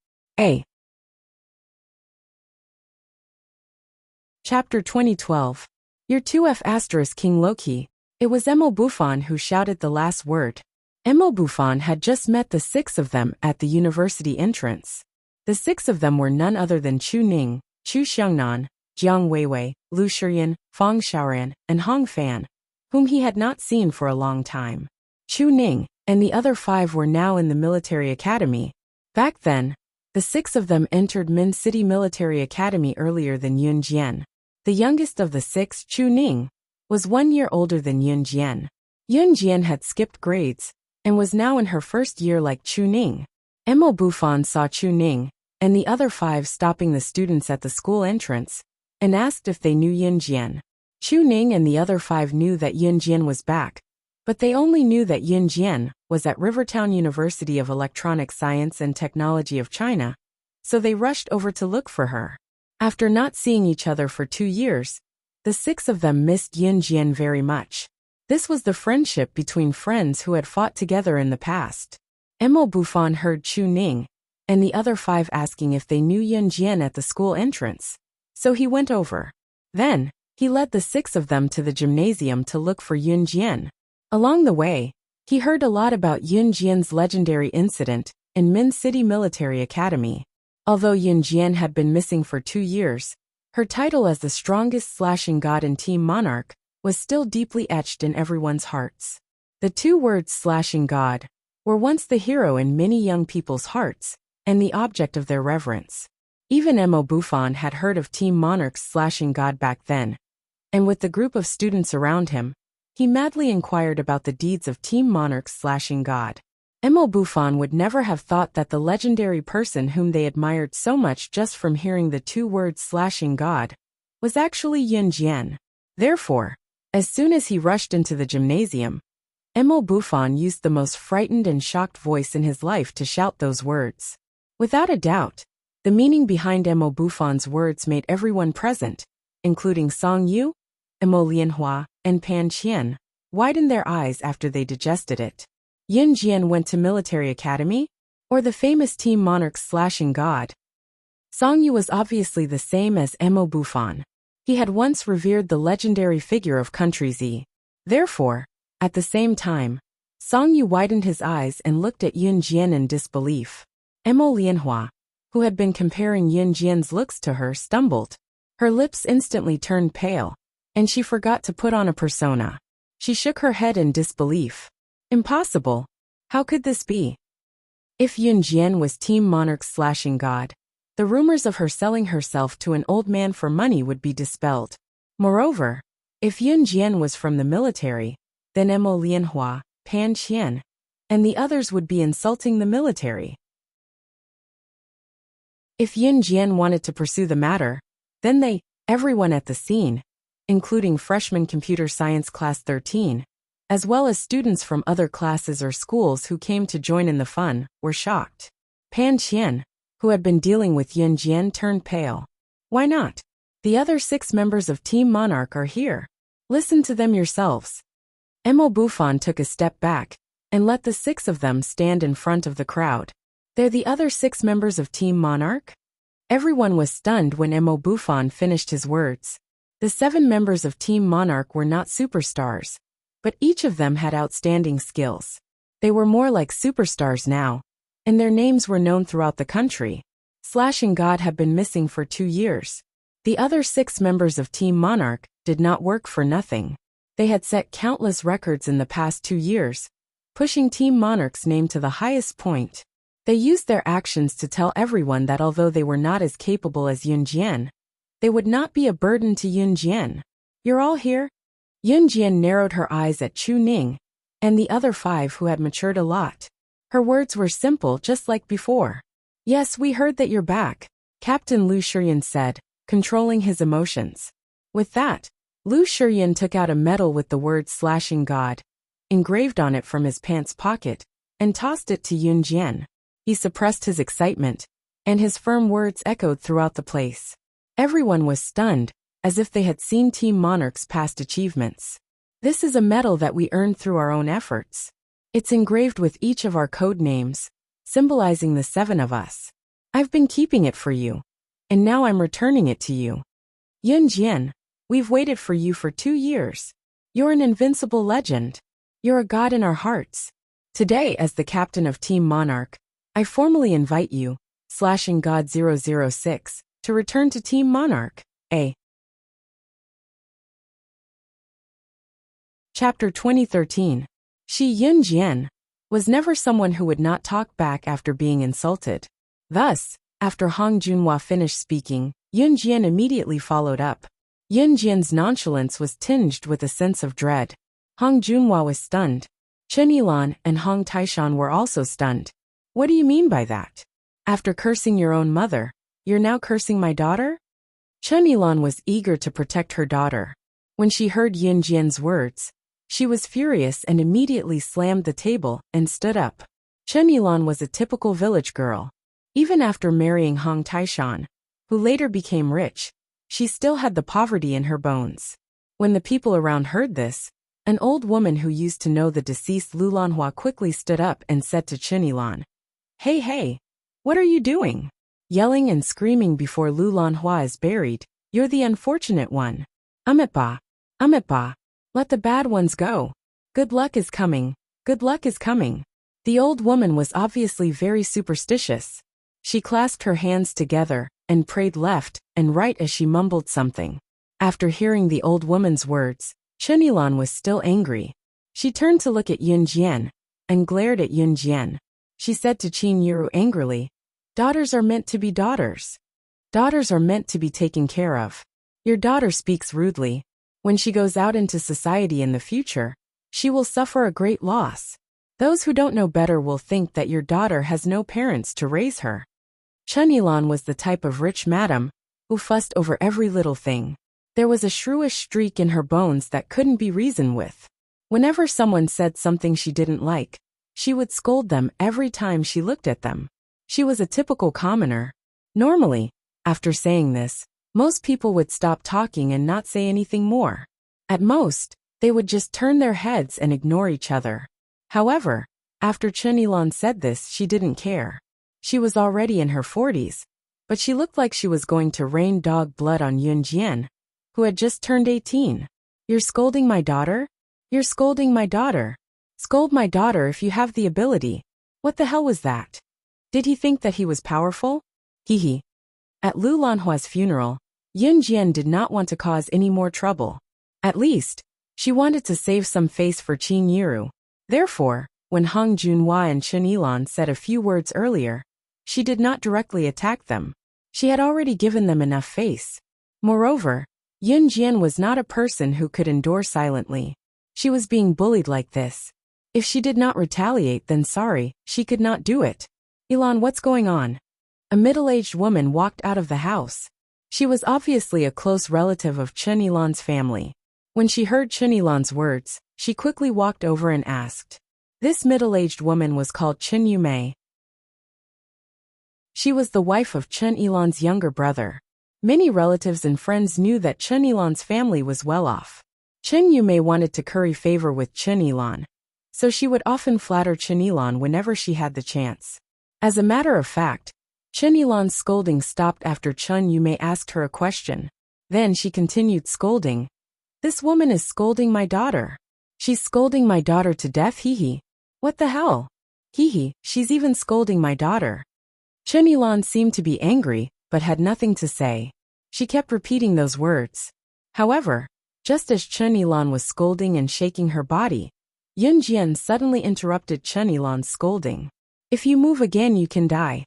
Chapter 2012. Your 2F** King Loki. It was Emo Bufan who shouted the last word. Emo Bufan had just met the 6 of them at the university entrance. The 6 of them were none other than Chu Ning, Chu Xiangnan, Jiang Weiwei, Lu Shiyan, Fang Xiaoran, and Hong Fan, whom he had not seen for a long time. Chu Ning and the other 5 were now in the military academy. Back then, the 6 of them entered Min City Military Academy earlier than Yunjian. The youngest of the 6, Chu Ning, was 1 year older than Yunjian. Yunjian had skipped grades and was now in her first year like Chu Ning. Emo Bufan saw Chu Ning and the other 5 stopping the students at the school entrance and asked if they knew Yunjian. Chu Ning and the other 5 knew that Yunjian was back, but they only knew that Yunjian was at Rivertown University of Electronic Science and Technology of China, so they rushed over to look for her. After not seeing each other for 2 years, the 6 of them missed Yun Jian very much. This was the friendship between friends who had fought together in the past. Mo Bufan heard Chu Ning and the other 5 asking if they knew Yun Jian at the school entrance. So he went over. Then, he led the 6 of them to the gymnasium to look for Yun Jian. Along the way, he heard a lot about Yun Jian's legendary incident in Min City Military Academy. Although Yun Jian had been missing for 2 years, her title as the strongest slashing god in Team Monarch was still deeply etched in everyone's hearts. The 2 words slashing god were once the hero in many young people's hearts and the object of their reverence. Even Mo Bufan had heard of Team Monarch's slashing god back then, and with the group of students around him, he madly inquired about the deeds of Team Monarch's slashing god. Mo Bufan would never have thought that the legendary person whom they admired so much just from hearing the 2 words slashing god was actually Yun Jian. Therefore, as soon as he rushed into the gymnasium, Mo Bufan used the most frightened and shocked voice in his life to shout those words. Without a doubt, the meaning behind Mo Bufan's words made everyone present, including Song Yu, Mo Lianhua, and Pan Qian, widen their eyes after they digested it. Yun Jian went to military academy? Or the famous Team Monarch's slashing god? Song Yu was obviously the same as Mo Bufan. He had once revered the legendary figure of Country Z. Therefore, at the same time, Song Yu widened his eyes and looked at Yun Jian in disbelief. Mo Lianhua, who had been comparing Yun Jian's looks to her, stumbled. Her lips instantly turned pale, and she forgot to put on a persona. She shook her head in disbelief. Impossible. How could this be? If Yun Jian was Team Monarch's slashing god, the rumors of her selling herself to an old man for money would be dispelled. Moreover, if Yun Jian was from the military, then Mo Lianhua, Pan Qian, and the others would be insulting the military. If Yun Jian wanted to pursue the matter, then everyone at the scene, including freshman computer science class 13, as well as students from other classes or schools who came to join in the fun, were shocked. Pan Qian, who had been dealing with Yun Jian, turned pale. Why not? The other 6 members of Team Monarch are here. Listen to them yourselves. Mo Bufan took a step back and let the 6 of them stand in front of the crowd. They're the other 6 members of Team Monarch? Everyone was stunned when Mo Bufan finished his words. The 7 members of Team Monarch were not superstars, but each of them had outstanding skills. They were more like superstars now, and their names were known throughout the country. Slashing God had been missing for 2 years. The other 6 members of Team Monarch did not work for nothing. They had set countless records in the past 2 years, pushing Team Monarch's name to the highest point. They used their actions to tell everyone that although they were not as capable as Yun Jian, they would not be a burden to Yun Jian. You're all here? Yun Jian narrowed her eyes at Chu Ning and the other 5 who had matured a lot. Her words were simple just like before. Yes, we heard that you're back, Captain Lu Shiyan said, controlling his emotions. With that, Lu Shiyan took out a medal with the word slashing God engraved on it from his pants pocket and tossed it to Yun Jian. He suppressed his excitement, and his firm words echoed throughout the place. Everyone was stunned, as if they had seen Team Monarch's past achievements. This is a medal that we earned through our own efforts. It's engraved with each of our code names, symbolizing the 7 of us. I've been keeping it for you, and now I'm returning it to you. Yun Jian, we've waited for you for 2 years. You're an invincible legend. You're a god in our hearts. Today, as the captain of Team Monarch, I formally invite you, slashing God 006, to return to Team Monarch. Chapter 2013. Yun Jian was never someone who would not talk back after being insulted. Thus, after Hong Junhua finished speaking, Yun Jian immediately followed up. Yun Jian's nonchalance was tinged with a sense of dread. Hong Junhua was stunned. Chen Yilan and Hong Taishan were also stunned. What do you mean by that? After cursing your own mother, you're now cursing my daughter? Chen Yilan was eager to protect her daughter. When she heard Yun Jian's words, she was furious and immediately slammed the table and stood up. Chen Yilan was a typical village girl. Even after marrying Hong Taishan, who later became rich, she still had the poverty in her bones. When the people around heard this, an old woman who used to know the deceased Lu Lanhua quickly stood up and said to Chen Yilan, "Hey, hey, what are you doing? Yelling and screaming before Lu Lanhua is buried, you're the unfortunate one. Amitba, Amitba, let the bad ones go. Good luck is coming, good luck is coming." The old woman was obviously very superstitious. She clasped her hands together and prayed left and right as she mumbled something. After hearing the old woman's words, Chen Yilan was still angry. She turned to look at Yun Jian and glared at Yun Jian. She said to Qin Yiru angrily, "Daughters are meant to be daughters. Daughters are meant to be taken care of. Your daughter speaks rudely. When she goes out into society in the future, she will suffer a great loss. Those who don't know better will think that your daughter has no parents to raise her." Chen Yilan was the type of rich madam who fussed over every little thing. There was a shrewish streak in her bones that couldn't be reasoned with. Whenever someone said something she didn't like, she would scold them every time she looked at them. She was a typical commoner. Normally, after saying this, most people would stop talking and not say anything more. At most, they would just turn their heads and ignore each other. However, after Chen Yilan said this, she didn't care. She was already in her 40s, but she looked like she was going to rain dog blood on Yun Jian, who had just turned 18. "You're scolding my daughter? You're scolding my daughter. Scold my daughter if you have the ability. What the hell was that? Did he think that he was powerful? Hee." At Lu Lanhua's funeral, Yun Jian did not want to cause any more trouble. At least, she wanted to save some face for Qin Yiru. Therefore, when Hang Junhua and Chen Yilan said a few words earlier, she did not directly attack them. She had already given them enough face. Moreover, Yun Jian was not a person who could endure silently. She was being bullied like this. If she did not retaliate, then sorry, she could not do it. "Yilan, what's going on?" A middle-aged woman walked out of the house. She was obviously a close relative of Chen Yilan's family. When she heard Chen Yilan's words, she quickly walked over and asked. This middle-aged woman was called Chen Yumei. She was the wife of Chen Yilan's younger brother. Many relatives and friends knew that Chen Yilan's family was well off. Chen Yumei wanted to curry favor with Chen Yilan, so she would often flatter Chen Yilan whenever she had the chance. As a matter of fact, Chen Yilan's scolding stopped after Chen Yumei asked her a question. Then she continued scolding. "This woman is scolding my daughter. She's scolding my daughter to death, hee. What the hell? Hee, she's even scolding my daughter." Chen Yilan seemed to be angry, but had nothing to say. She kept repeating those words. However, just as Chen Yilan was scolding and shaking her body, Yun Jian suddenly interrupted Chen Yilan's scolding. "If you move again, you can die."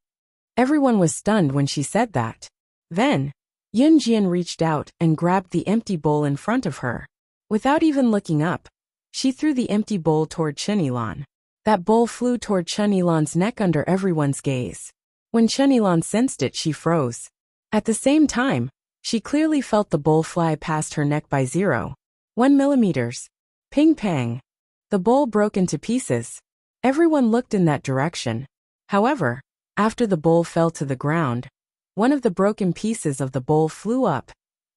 Everyone was stunned when she said that. Then, Yun Jian reached out and grabbed the empty bowl in front of her. Without even looking up, she threw the empty bowl toward Chen Yilan. That bowl flew toward Chen Yilan's neck under everyone's gaze. When Chen Yilan sensed it, she froze. At the same time, she clearly felt the bowl fly past her neck by 0.1 millimeters. Ping pang. The bowl broke into pieces. Everyone looked in that direction. However, after the bowl fell to the ground, one of the broken pieces of the bowl flew up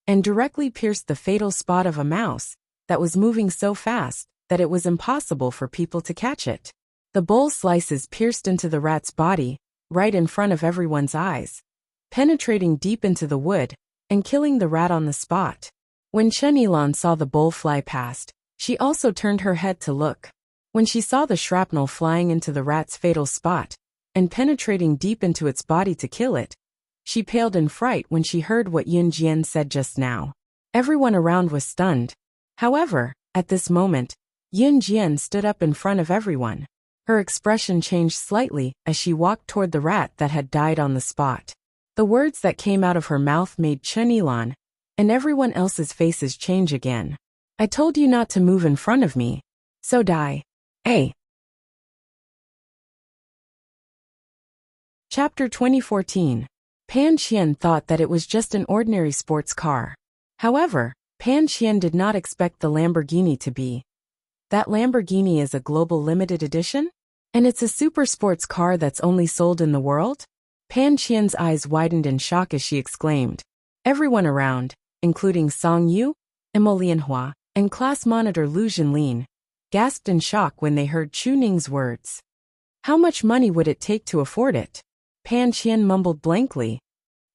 and directly pierced the fatal spot of a mouse that was moving so fast that it was impossible for people to catch it. The bowl slices pierced into the rat's body, right in front of everyone's eyes, penetrating deep into the wood and killing the rat on the spot. When Chen Yilan saw the bowl fly past, she also turned her head to look. When she saw the shrapnel flying into the rat's fatal spot and penetrating deep into its body to kill it, she paled in fright when she heard what Yun Jian said just now. Everyone around was stunned. However, at this moment, Yun Jian stood up in front of everyone. Her expression changed slightly as she walked toward the rat that had died on the spot. The words that came out of her mouth made Chen Yilan and everyone else's faces change again. "I told you not to move in front of me. So die. A." Chapter 2014. Pan Qian thought that it was just an ordinary sports car. However, Pan Qian did not expect the Lamborghini to be. That Lamborghini is a global limited edition? And it's a super sports car that's only sold in the world? Pan Qian's eyes widened in shock as she exclaimed. Everyone around, including Song Yu, Emma Lianhua, and class monitor Lu Jinlin, gasped in shock when they heard Chu Ning's words. How much money would it take to afford it? Pan Qian mumbled blankly.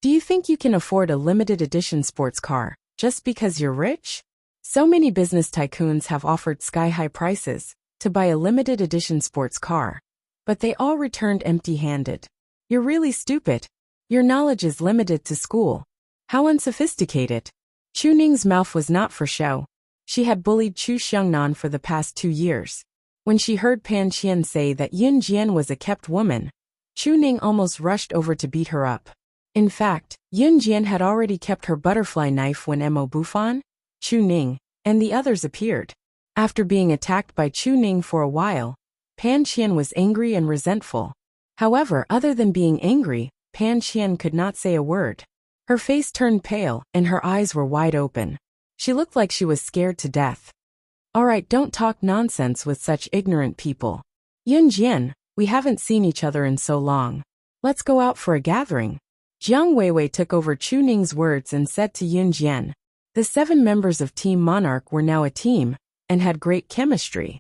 Do you think you can afford a limited edition sports car, just because you're rich? So many business tycoons have offered sky-high prices to buy a limited edition sports car, but they all returned empty-handed. You're really stupid. Your knowledge is limited to school. How unsophisticated. Chu Ning's mouth was not for show. She had bullied Chu Xiangnan for the past 2 years. When she heard Pan Qian say that Yun Jian was a kept woman, Chu Ning almost rushed over to beat her up. In fact, Yun Jian had already kept her butterfly knife when Mo Bufan, Chu Ning, and the others appeared. After being attacked by Chu Ning for a while, Pan Qian was angry and resentful. However, other than being angry, Pan Qian could not say a word. Her face turned pale, and her eyes were wide open. She looked like she was scared to death. Alright, don't talk nonsense with such ignorant people. Yun Jian, we haven't seen each other in so long. Let's go out for a gathering. Jiang Weiwei took over Chu Ning's words and said to Yun Jian. The 7 members of Team Monarch were now a team, and had great chemistry.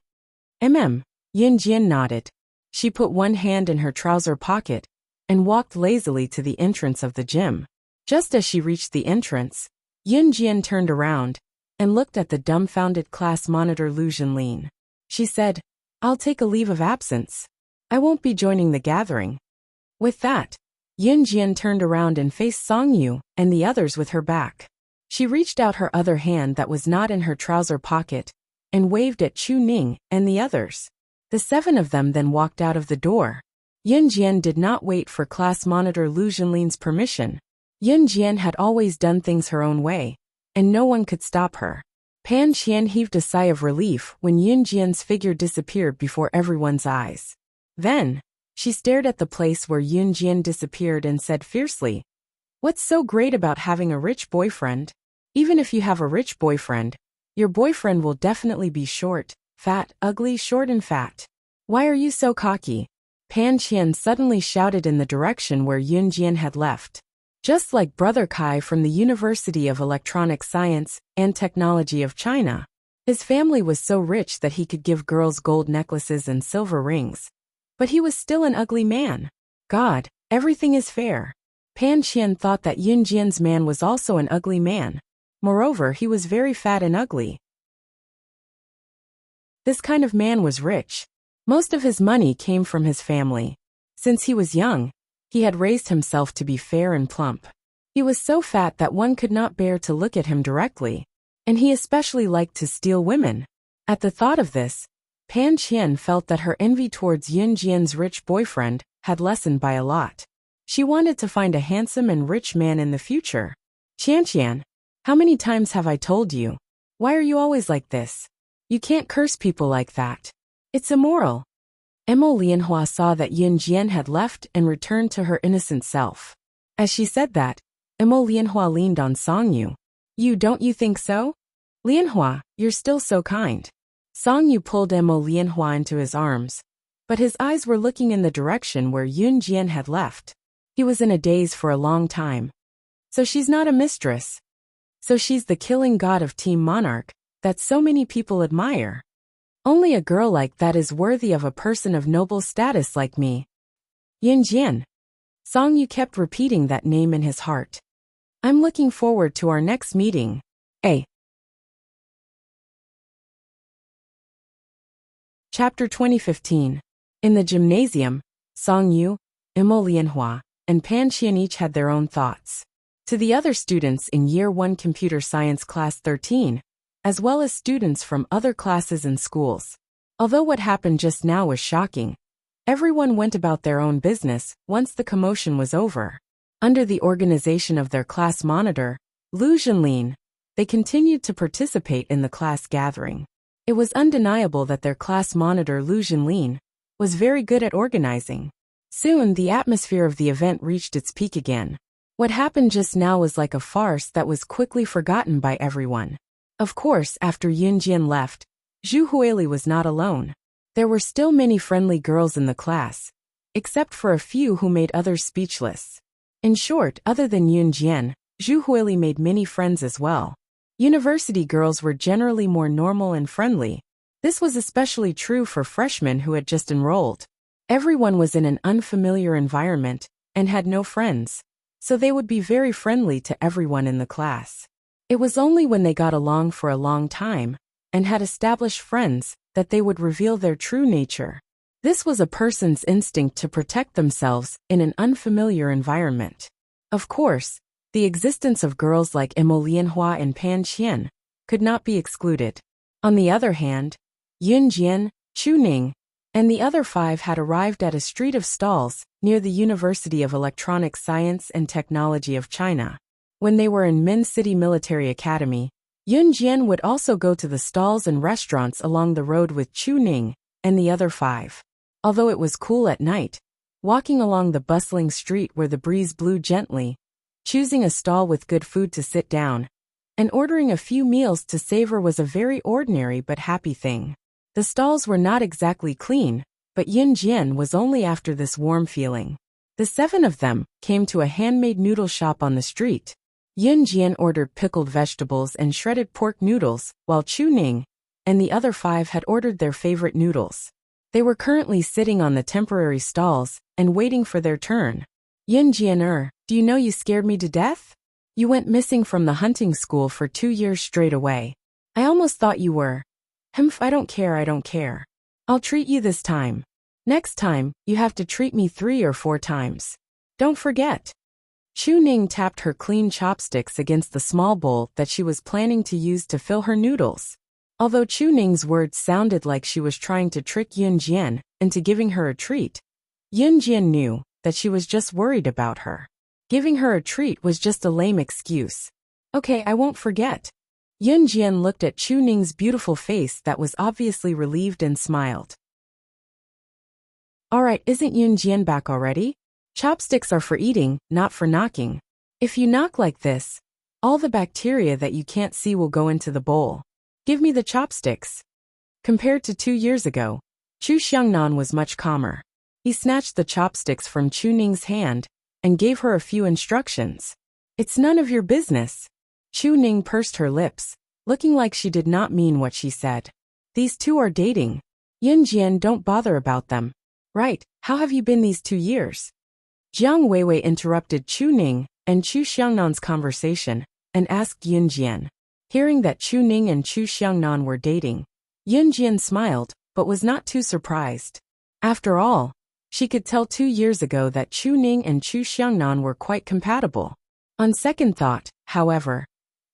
Yun Jian nodded. She put one hand in her trouser pocket, and walked lazily to the entrance of the gym. Just as she reached the entrance, Yun Jian turned around, and looked at the dumbfounded class monitor Lu Jinlin. She said, I'll take a leave of absence. I won't be joining the gathering. With that, Yun Jian turned around and faced Song Yu and the others with her back. She reached out her other hand that was not in her trouser pocket, and waved at Chu Ning and the others. The 7 of them then walked out of the door. Yun Jian did not wait for class monitor Lu Jinlin's permission. Yun Jian had always done things her own way, and no one could stop her. Pan Qian heaved a sigh of relief when Yun Jian's figure disappeared before everyone's eyes. Then, she stared at the place where Yun Jian disappeared and said fiercely, What's so great about having a rich boyfriend? Even if you have a rich boyfriend, your boyfriend will definitely be short, fat, ugly, short and fat. Why are you so cocky? Pan Qian suddenly shouted in the direction where Yun Jian had left. Just like Brother Kai from the University of Electronic Science and Technology of China. His family was so rich that he could give girls gold necklaces and silver rings. But he was still an ugly man. God, everything is fair. Pan Qian thought that Yun Jian's man was also an ugly man. Moreover, he was very fat and ugly. This kind of man was rich. Most of his money came from his family. Since he was young, he had raised himself to be fair and plump. He was so fat that one could not bear to look at him directly, and he especially liked to steal women. At the thought of this, Pan Qian felt that her envy towards Yun Jian's rich boyfriend had lessened by a lot. She wanted to find a handsome and rich man in the future. Qian, how many times have I told you? Why are you always like this? You can't curse people like that. It's immoral. Emma Lianhua saw that Yun Jian had left and returned to her innocent self. As she said that, Emma Lianhua leaned on Song Yu. Don't you think so? Lianhua, you're still so kind. Song Yu pulled Emma Lianhua into his arms, but his eyes were looking in the direction where Yun Jian had left. He was in a daze for a long time. So she's not a mistress. So she's the killing god of Team Monarch that so many people admire. Only a girl like that is worthy of a person of noble status like me. Yun Jian. Song Yu kept repeating that name in his heart. I'm looking forward to our next meeting. Chapter 2015. In the gymnasium, Song Yu, Emma Lianhua, and Pan Qian each had their own thoughts. To the other students in Year 1 Computer Science Class 13, as well as students from other classes and schools. Although what happened just now was shocking, everyone went about their own business once the commotion was over. Under the organization of their class monitor, Lu Jinlin, they continued to participate in the class gathering. It was undeniable that their class monitor Lu Jinlin was very good at organizing. Soon the atmosphere of the event reached its peak again. What happened just now was like a farce that was quickly forgotten by everyone. Of course, after Yun Jian left, Zhu Huili was not alone. There were still many friendly girls in the class. except for a few who made others speechless. In short, other than Yun Jian, Zhu Huili made many friends as well. University girls were generally more normal and friendly. This was especially true for freshmen who had just enrolled. Everyone was in an unfamiliar environment and had no friends, so they would be very friendly to everyone in the class. It was only when they got along for a long time and had established friends that they would reveal their true nature. This was a person's instinct to protect themselves in an unfamiliar environment. Of course, the existence of girls like Imo Lianhua and Pan Qian could not be excluded. On the other hand, Yun Jian, Chu Ning, and the other 5 had arrived at a street of stalls near the University of Electronic Science and Technology of China. When they were in Min City Military Academy, Yun Jian would also go to the stalls and restaurants along the road with Chu Ning and the other 5. Although it was cool at night, walking along the bustling street where the breeze blew gently, choosing a stall with good food to sit down, and ordering a few meals to savor was a very ordinary but happy thing. The stalls were not exactly clean, but Yun Jian was only after this warm feeling. The 7 of them came to a handmade noodle shop on the street. Yun Jian ordered pickled vegetables and shredded pork noodles, while Chu Ning and the other 5 had ordered their favorite noodles. They were currently sitting on the temporary stalls and waiting for their turn. Yun Jian, do you know you scared me to death? You went missing from the hunting school for 2 years straight away. I almost thought you were. I don't care. I'll treat you this time. Next time, you have to treat me 3 or 4 times. Don't forget. Chu Ning tapped her clean chopsticks against the small bowl that she was planning to use to fill her noodles. Although Chu Ning's words sounded like she was trying to trick Yun Jian into giving her a treat, Yun Jian knew that she was just worried about her. Giving her a treat was just a lame excuse. Okay, I won't forget. Yun Jian looked at Chu Ning's beautiful face that was obviously relieved and smiled. Alright, isn't Yun Jian back already? Chopsticks are for eating, not for knocking. If you knock like this, all the bacteria that you can't see will go into the bowl. Give me the chopsticks. Compared to 2 years ago, Chu Xiangnan was much calmer. He snatched the chopsticks from Chu Ning's hand and gave her a few instructions. It's none of your business. Chu Ning pursed her lips, looking like she did not mean what she said. These 2 are dating. Yun Jian, don't bother about them. Right, how have you been these 2 years? Jiang Weiwei interrupted Chu Ning and Chu Xiangnan's conversation and asked Yun Jian. Hearing that Chu Ning and Chu Xiangnan were dating, Yun Jian smiled but was not too surprised. After all, she could tell 2 years ago that Chu Ning and Chu Xiangnan were quite compatible. On second thought, however,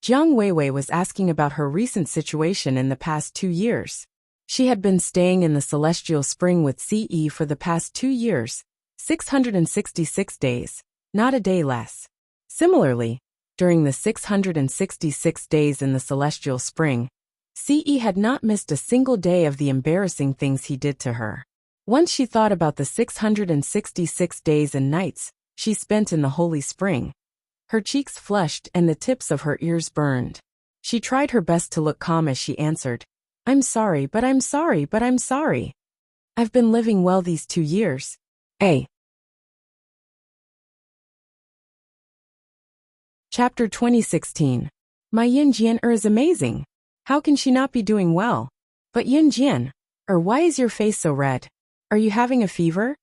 Jiang Weiwei was asking about her recent situation in the past 2 years. She had been staying in the Celestial Spring with CE for the past 2 years, 666 days, not a day less. Similarly, during the 666 days in the Celestial Spring, CE had not missed a single day of the embarrassing things he did to her. Once she thought about the 666 days and nights she spent in the Holy Spring, her cheeks flushed and the tips of her ears burned. She tried her best to look calm as she answered, I'm sorry. I've been living well these 2 years. Chapter 2016. My Yun Jian is amazing. How can she not be doing well? But Yun Jian, why is your face so red? Are you having a fever?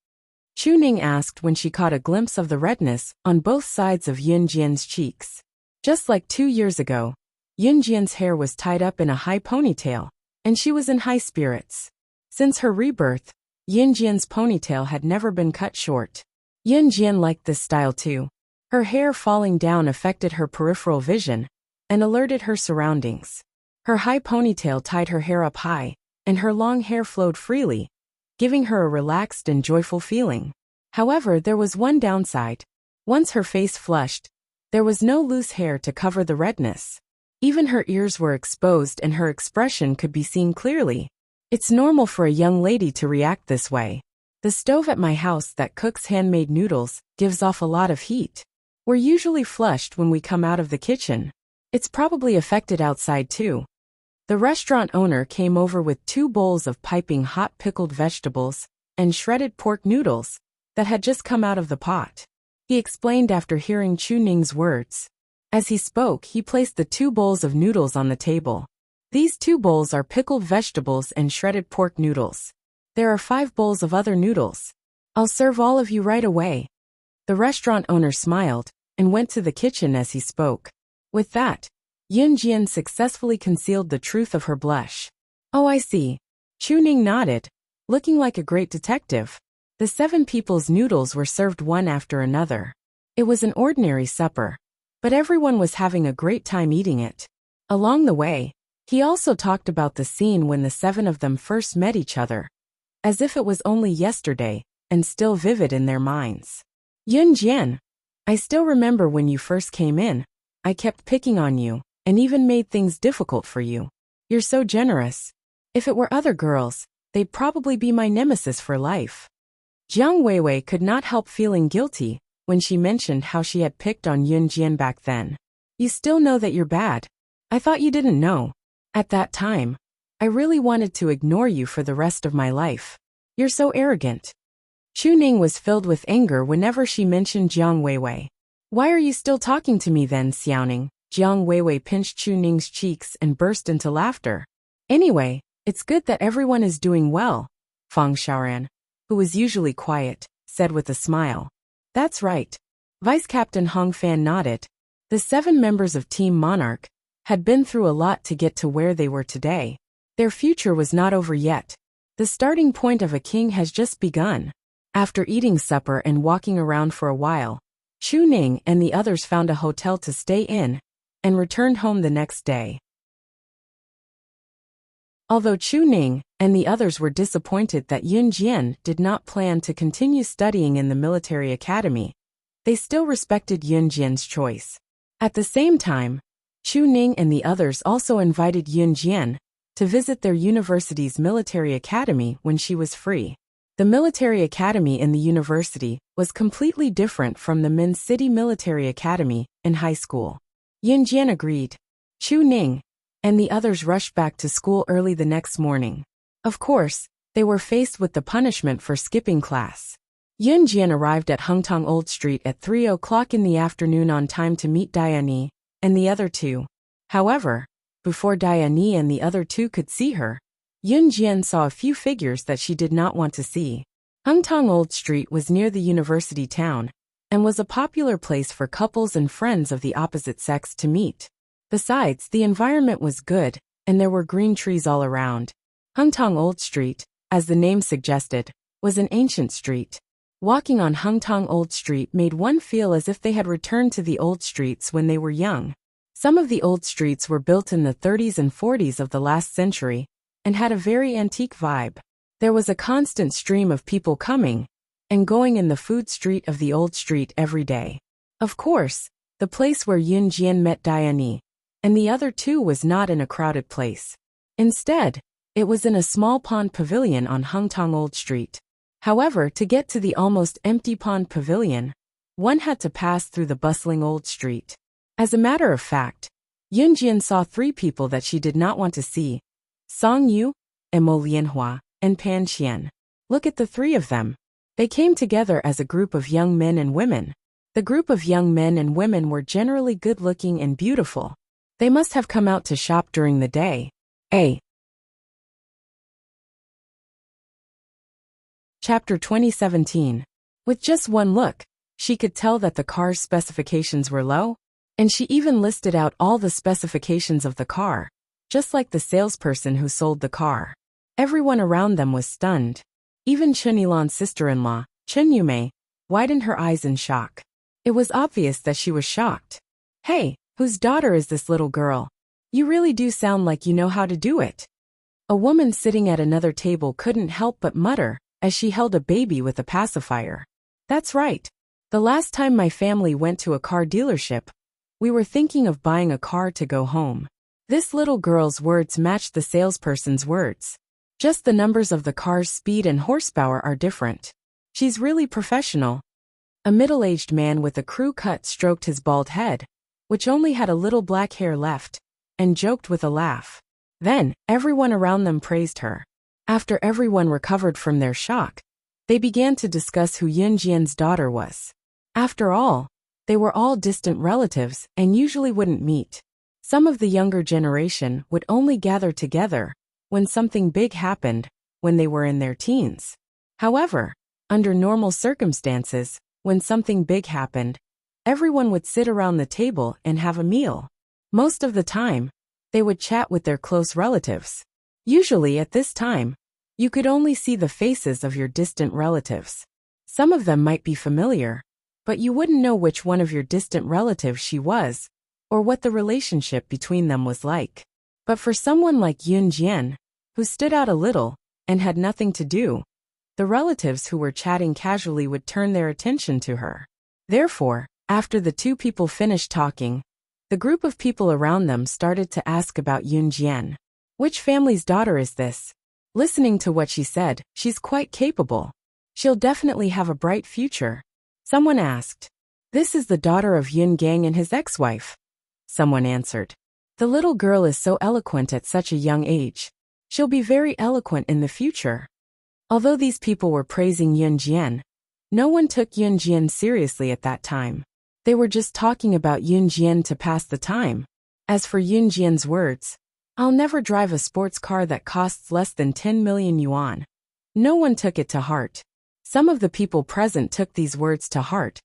Chu Ning asked when she caught a glimpse of the redness on both sides of Yun Jian's cheeks. Just like 2 years ago, Yun Jian's hair was tied up in a high ponytail, and she was in high spirits. Since her rebirth, Yun Jian's ponytail had never been cut short. Yun Jian liked this style too. Her hair falling down affected her peripheral vision and alerted her surroundings. Her high ponytail tied her hair up high, and her long hair flowed freely, giving her a relaxed and joyful feeling. However, there was one downside. Once her face flushed, there was no loose hair to cover the redness. Even her ears were exposed and her expression could be seen clearly. It's normal for a young lady to react this way. The stove at my house that cooks handmade noodles gives off a lot of heat. We're usually flushed when we come out of the kitchen. It's probably affected outside too. The restaurant owner came over with 2 bowls of piping hot pickled vegetables and shredded pork noodles that had just come out of the pot. He explained after hearing Chu Ning's words. As he spoke, he placed the 2 bowls of noodles on the table. These 2 bowls are pickled vegetables and shredded pork noodles. There are 5 bowls of other noodles. I'll serve all of you right away. The restaurant owner smiled and went to the kitchen as he spoke. With that, Yun Jian successfully concealed the truth of her blush. Oh, I see. Chu Ning nodded, looking like a great detective. The 7 people's noodles were served one after another. It was an ordinary supper, but everyone was having a great time eating it. Along the way, he also talked about the scene when the 7 of them first met each other, as if it was only yesterday, and still vivid in their minds. Yun Jian, I still remember when you first came in. I kept picking on you, and even made things difficult for you. You're so generous. If it were other girls, they'd probably be my nemesis for life. Jiang Weiwei could not help feeling guilty when she mentioned how she had picked on Yun Jian back then. You still know that you're bad. I thought you didn't know. At that time, I really wanted to ignore you for the rest of my life. You're so arrogant. Chu Ning was filled with anger whenever she mentioned Jiang Weiwei. Why are you still talking to me then, Xiaoning? Jiang Weiwei pinched Chu Ning's cheeks and burst into laughter. Anyway, it's good that everyone is doing well, Fang Xiaoran, who was usually quiet, said with a smile. That's right. Vice Captain Hong Fan nodded. The 7 members of Team Monarch had been through a lot to get to where they were today. Their future was not over yet. The starting point of a king has just begun. After eating supper and walking around for a while, Chu Ning and the others found a hotel to stay in and returned home the next day. Although Chu Ning and the others were disappointed that Yun Jian did not plan to continue studying in the military academy, they still respected Yun Jian's choice. At the same time, Chu Ning and the others also invited Yun Jian to visit their university's military academy when she was free. The military academy in the university was completely different from the Min City Military Academy in high school. Yun Jian agreed. Chu Ning and the others rushed back to school early the next morning. Of course, they were faced with the punishment for skipping class. Yun Jian arrived at Hengtong Old Street at 3 o'clock in the afternoon on time to meet Diane and the other 2. However, before Diane and the other 2 could see her, Yun Jian saw a few figures that she did not want to see. Hengtong Old Street was near the university town and was a popular place for couples and friends of the opposite sex to meet. Besides, the environment was good, and there were green trees all around. Hengtong Old Street, as the name suggested, was an ancient street. Walking on Hengtong Old Street made one feel as if they had returned to the old streets when they were young. Some of the old streets were built in the 30s and 40s of the last century and had a very antique vibe. There was a constant stream of people coming and going in the food street of the old street every day. Of course, the place where Yun Jian met Diane and the other 2 was not in a crowded place. Instead, it was in a small pond pavilion on Hengtong Old Street. However, to get to the almost empty pond pavilion, one had to pass through the bustling old street. As a matter of fact, Yun Jian saw 3 people that she did not want to see: Song Yu, Mo Lianhua, and Pan Qian. Look at the 3 of them. They came together as a group of young men and women. The group of young men and women were generally good-looking and beautiful. They must have come out to shop during the day. Chapter 2017. With just one look, she could tell that the car's specifications were low, and she even listed out all the specifications of the car, just like the salesperson who sold the car. Everyone around them was stunned. Even Chen Yilan's sister-in-law, Chen Yumei, widened her eyes in shock. It was obvious that she was shocked. Hey, whose daughter is this little girl? You really do sound like you know how to do it. A woman sitting at another table couldn't help but mutter as she held a baby with a pacifier. That's right. The last time my family went to a car dealership, we were thinking of buying a car to go home. This little girl's words matched the salesperson's words. Just the numbers of the car's speed and horsepower are different. She's really professional. A middle-aged man with a crew cut stroked his bald head, which only had a little black hair left, and joked with a laugh. Then, everyone around them praised her. After everyone recovered from their shock, They began to discuss who Yunjian's daughter was. After all, they were all distant relatives and usually wouldn't meet. Some of the younger generation would only gather together when something big happened when they were in their teens. However, under normal circumstances, when something big happened, everyone would sit around the table and have a meal. Most of the time, they would chat with their close relatives. Usually at this time, you could only see the faces of your distant relatives. Some of them might be familiar, but you wouldn't know which one of your distant relatives she was, or what the relationship between them was like. But for someone like Yun Jian, who stood out a little and had nothing to do, the relatives who were chatting casually would turn their attention to her. Therefore, after the two people finished talking, the group of people around them started to ask about Yun Jian. Which family's daughter is this? Listening to what she said, she's quite capable. She'll definitely have a bright future. Someone asked. This is the daughter of Yun Gang and his ex-wife. Someone answered. The little girl is so eloquent at such a young age. She'll be very eloquent in the future. Although these people were praising Yun Jian, no one took Yun Jian seriously at that time. They were just talking about Yun Jian to pass the time. As for Yun Jian's words, I'll never drive a sports car that costs less than 10 million yuan. No one took it to heart. Some of the people present took these words to heart,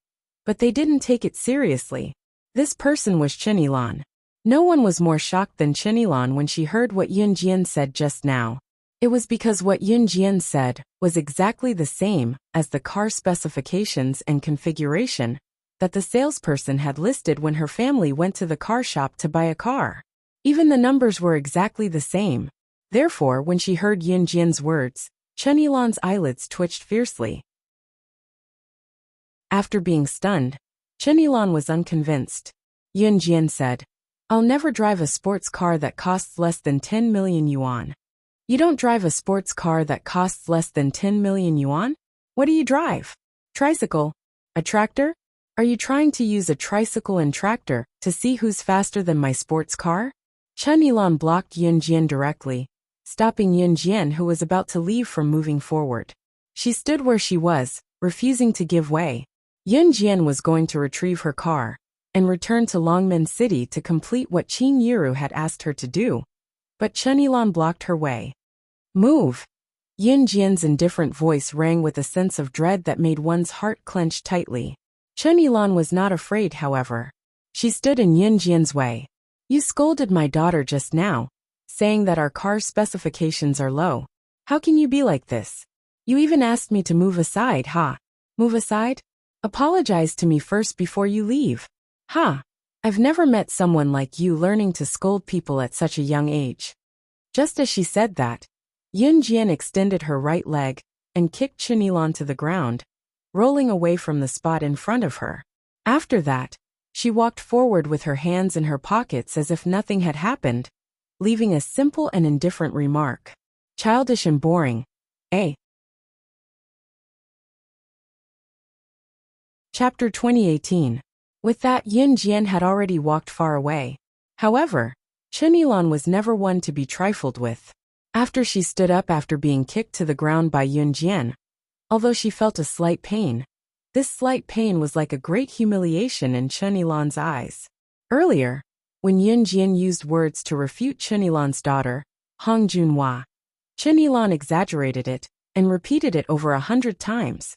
but they didn't take it seriously. This person was Chen Yilan. No one was more shocked than Chen Yilan when she heard what Yun Jian said just now. It was because what Yun Jian said was exactly the same as the car specifications and configuration that the salesperson had listed when her family went to the car shop to buy a car. Even the numbers were exactly the same. Therefore, when she heard Yun Jian's words, Chen Yilan's eyelids twitched fiercely. After being stunned, Chen Yilan was unconvinced. Yun Jian said, I'll never drive a sports car that costs less than 10 million yuan. You don't drive a sports car that costs less than 10 million yuan? What do you drive? Tricycle? A tractor? Are you trying to use a tricycle and tractor to see who's faster than my sports car? Chen Yilan blocked Yun Jian directly, stopping Yun Jian, who was about to leave, from moving forward. She stood where she was, refusing to give way. Yun Jian was going to retrieve her car and return to Longmen City to complete what Qin Yiru had asked her to do, but Chen Yilan blocked her way. Move! Yun Jian's indifferent voice rang with a sense of dread that made one's heart clench tightly. Chen Yilan was not afraid, however. She stood in Yun Jian's way. You scolded my daughter just now, saying that our car's specifications are low. How can you be like this? You even asked me to move aside, huh? Move aside? Apologize to me first before you leave. Huh? I've never met someone like you learning to scold people at such a young age. Just as she said that, Yun Jian extended her right leg and kicked Chen Yilan to the ground, rolling away from the spot in front of her. After that, she walked forward with her hands in her pockets as if nothing had happened, leaving a simple and indifferent remark. Childish and boring, eh? Chapter 2018. With that, Yun Jian had already walked far away. However, Chen Yilan was never one to be trifled with. After she stood up after being kicked to the ground by Yun Jian, although she felt a slight pain, this slight pain was like a great humiliation in Chen Yilan's eyes. Earlier, when Yun Jian used words to refute Chen Yilan's daughter, Hong Junhua, Chen Yilan exaggerated it and repeated it over 100 times,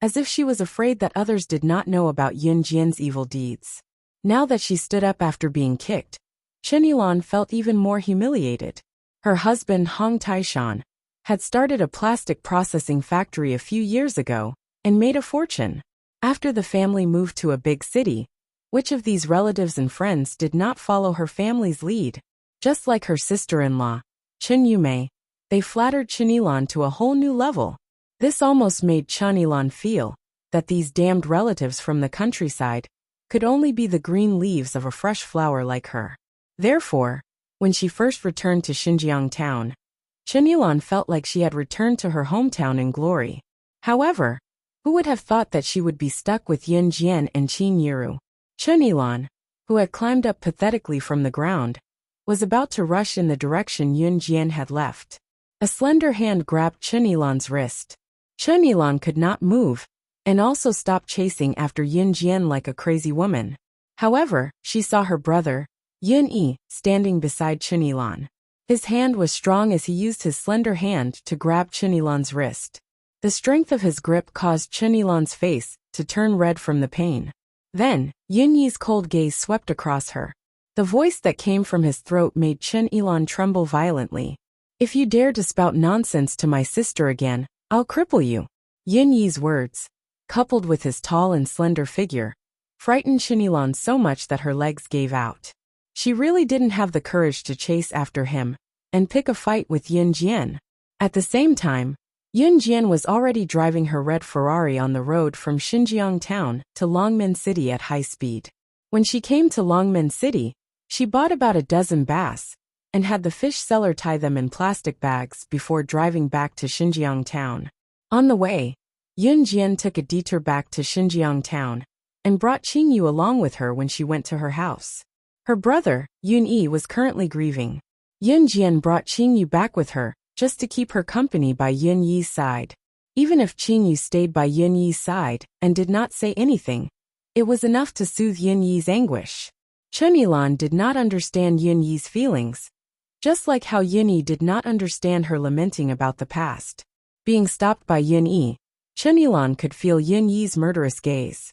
as if she was afraid that others did not know about Yun Jian's evil deeds. Now that she stood up after being kicked, Chen Yilan felt even more humiliated. Her husband, Hong Taishan, had started a plastic processing factory a few years ago and made a fortune. After the family moved to a big city, which of these relatives and friends did not follow her family's lead? Just like her sister-in-law, Chen Yumei, they flattered Chen Yilan to a whole new level. This almost made Chen Yilan feel that these damned relatives from the countryside could only be the green leaves of a fresh flower like her. Therefore, when she first returned to Xinjiang town, Chen Yilan felt like she had returned to her hometown in glory. However, who would have thought that she would be stuck with Yun Jian and Qin Yiru? Chen Yilan, who had climbed up pathetically from the ground, was about to rush in the direction Yun Jian had left. A slender hand grabbed Chen Yilan's wrist. Chen Yilan could not move, and also stopped chasing after Yin Jian like a crazy woman. However, she saw her brother, Yin Yi, standing beside Chen Yilan. His hand was strong as he used his slender hand to grab Chen Yilan's wrist. The strength of his grip caused Chen Yilan's face to turn red from the pain. Then, Yin Yi's cold gaze swept across her. The voice that came from his throat made Chen Yilan tremble violently. "If you dare to spout nonsense to my sister again, I'll cripple you." Yin Yi's words, coupled with his tall and slender figure, frightened Chen Yilan so much that her legs gave out. She really didn't have the courage to chase after him and pick a fight with Yin Jian. At the same time, Yin Jian was already driving her red Ferrari on the road from Xinjiang town to Longmen City at high speed. When she came to Longmen City, she bought about a dozen bass and had the fish seller tie them in plastic bags before driving back to Xinjiang town. On the way, Yin Jian took a detour back to Xinjiang town and brought Qingyu along with her when she went to her house. Her brother, Yun Yi, was currently grieving. Yin Jian brought Qingyu back with her, just to keep her company by Yin Yi's side. Even if Qingyu stayed by Yin Yi's side and did not say anything, it was enough to soothe Yin Yi's anguish. Chen Yilan did not understand Yin Yi's feelings, just like how Yin Yi did not understand her lamenting about the past. Being stopped by Yin Yi, Chen Yilan could feel Yin Yi's murderous gaze.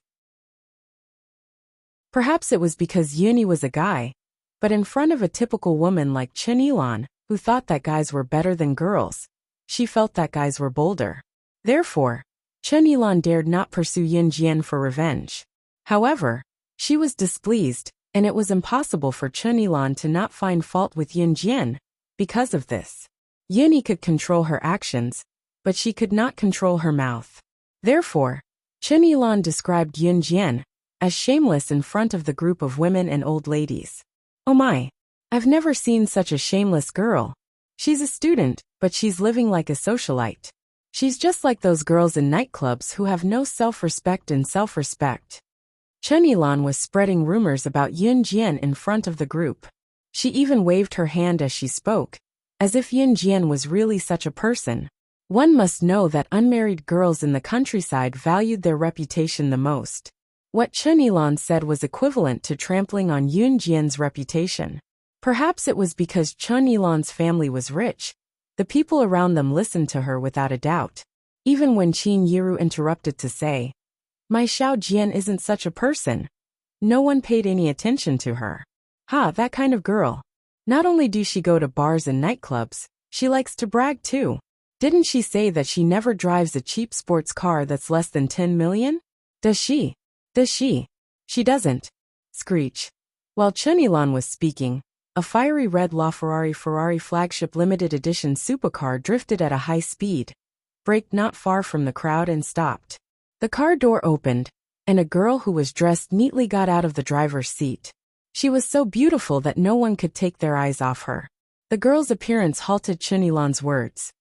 Perhaps it was because Yin Yi was a guy, but in front of a typical woman like Chen Yilan, who thought that guys were better than girls, she felt that guys were bolder. Therefore, Chen Yilan dared not pursue Yin Jian for revenge. However, she was displeased, and it was impossible for Chen Yilan to not find fault with Yin Jian because of this. Yin Yi could control her actions, but she could not control her mouth. Therefore, Chen Yilan described Yin Jian as shameless in front of the group of women and old ladies. "Oh my, I've never seen such a shameless girl. She's a student, but she's living like a socialite. She's just like those girls in nightclubs who have no self-respect and self-respect." Chen Yilan was spreading rumors about Yin Jian in front of the group. She even waved her hand as she spoke, as if Yin Jian was really such a person. One must know that unmarried girls in the countryside valued their reputation the most. What Chen Yilan said was equivalent to trampling on Yin Jian's reputation. Perhaps it was because Chen Yilan's family was rich. The people around them listened to her without a doubt. Even when Qin Yiru interrupted to say, "My Xiao Jian isn't such a person," no one paid any attention to her. Ha, that kind of girl. Not only do she go to bars and nightclubs, she likes to brag too. Didn't she say that she never drives a cheap sports car that's less than 10 million? Does she? Does she? She doesn't. Screech. While Chen Yilan was speaking, a fiery red Ferrari flagship limited edition supercar drifted at a high speed, braked not far from the crowd and stopped. The car door opened, and a girl who was dressed neatly got out of the driver's seat. She was so beautiful that no one could take their eyes off her. The girl's appearance halted Chen Yilan's words.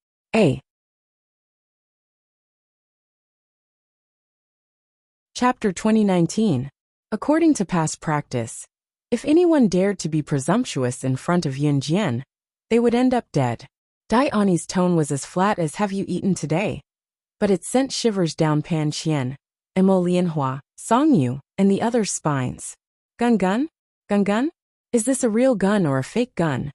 Chapter 2019. According to past practice, if anyone dared to be presumptuous in front of Yin Jian, they would end up dead. Dai Ani's tone was as flat as "Have you eaten today?" But it sent shivers down Pan Qian, Emo Lianhua, Song Yu, and the others' spines. Gun? Gun gun? Is this a real gun or a fake gun?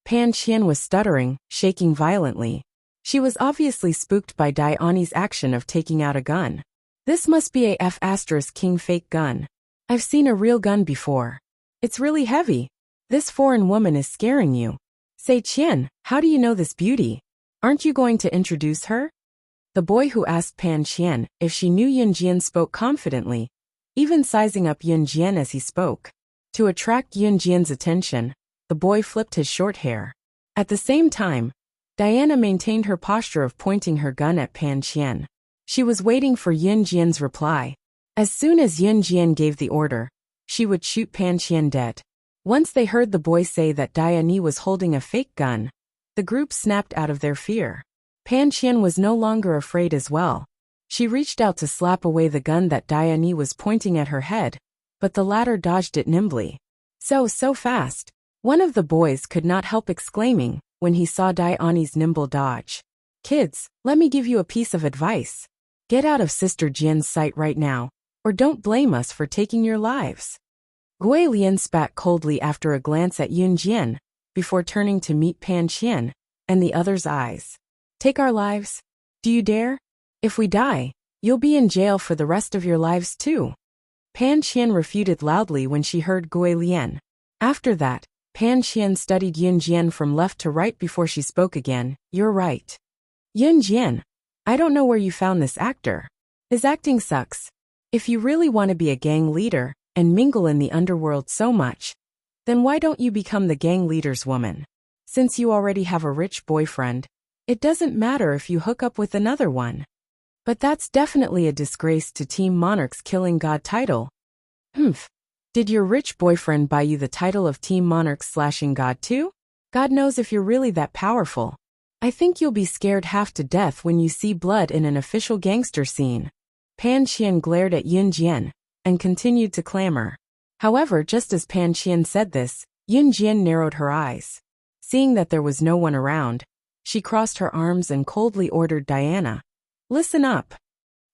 Pan Qian was stuttering, shaking violently. She was obviously spooked by Dai Ani's action of taking out a gun. This must be a F*King fake gun. I've seen a real gun before. It's really heavy. This foreign woman is scaring you. Say Qian, how do you know this beauty? Aren't you going to introduce her? The boy who asked Pan Qian if she knew Yin Jian spoke confidently, even sizing up Yin Jian as he spoke. To attract Yin Jian's attention, the boy flipped his short hair. At the same time, Diana maintained her posture of pointing her gun at Pan Qian. She was waiting for Yin Jian's reply. As soon as Yin Jian gave the order, she would shoot Pan Qian dead. Once they heard the boy say that Diane was holding a fake gun, the group snapped out of their fear. Pan Qian was no longer afraid as well. She reached out to slap away the gun that Diane was pointing at her head, but the latter dodged it nimbly. So fast. One of the boys could not help exclaiming when he saw Diane's nimble dodge. Kids, let me give you a piece of advice. Get out of Sister Jian's sight right now, or don't blame us for taking your lives. Gui Lian spat coldly after a glance at Yun Jian, before turning to meet Pan Qian and the other's eyes. Take our lives? Do you dare? If we die, you'll be in jail for the rest of your lives too. Pan Qian refuted loudly when she heard Gui Lian. After that, Pan Qian studied Yun Jian from left to right before she spoke again. You're right. Yun Jian, I don't know where you found this actor. His acting sucks. If you really want to be a gang leader and mingle in the underworld so much, then why don't you become the gang leader's woman? Since you already have a rich boyfriend, it doesn't matter if you hook up with another one. But that's definitely a disgrace to Team Monarch's Killing God title. Humph. Did your rich boyfriend buy you the title of Team Monarch's Slashing God too? God knows if you're really that powerful. I think you'll be scared half to death when you see blood in an official gangster scene. Pan Qian glared at Yun Jian and continued to clamor. However, just as Pan Qian said this, Yun Jian narrowed her eyes. Seeing that there was no one around, she crossed her arms and coldly ordered Diana, "Listen up.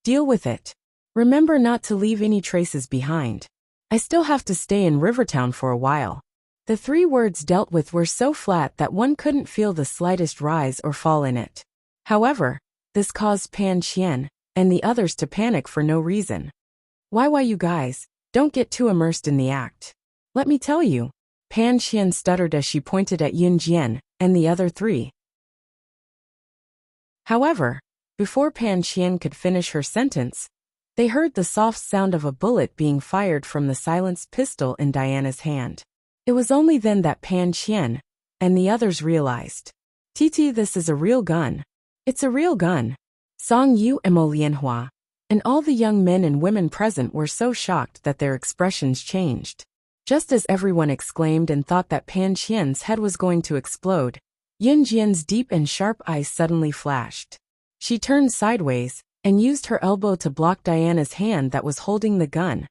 Deal with it. Remember not to leave any traces behind. I still have to stay in Rivertown for a while." The 3 words dealt with were so flat that one couldn't feel the slightest rise or fall in it. However, this caused Pan Qian and the others to panic for no reason. Why you guys, don't get too immersed in the act. Let me tell you, Pan Qian stuttered as she pointed at Yun Jian and the other 3. However, before Pan Qian could finish her sentence, they heard the soft sound of a bullet being fired from the silenced pistol in Diana's hand. It was only then that Pan Qian and the others realized. Titi, this is a real gun. It's a real gun. Song Yu and Mo Lianhua, and all the young men and women present were so shocked that their expressions changed. Just as everyone exclaimed and thought that Pan Qian's head was going to explode, Yun Jian's deep and sharp eyes suddenly flashed. She turned sideways and used her elbow to block Diana's hand that was holding the gun,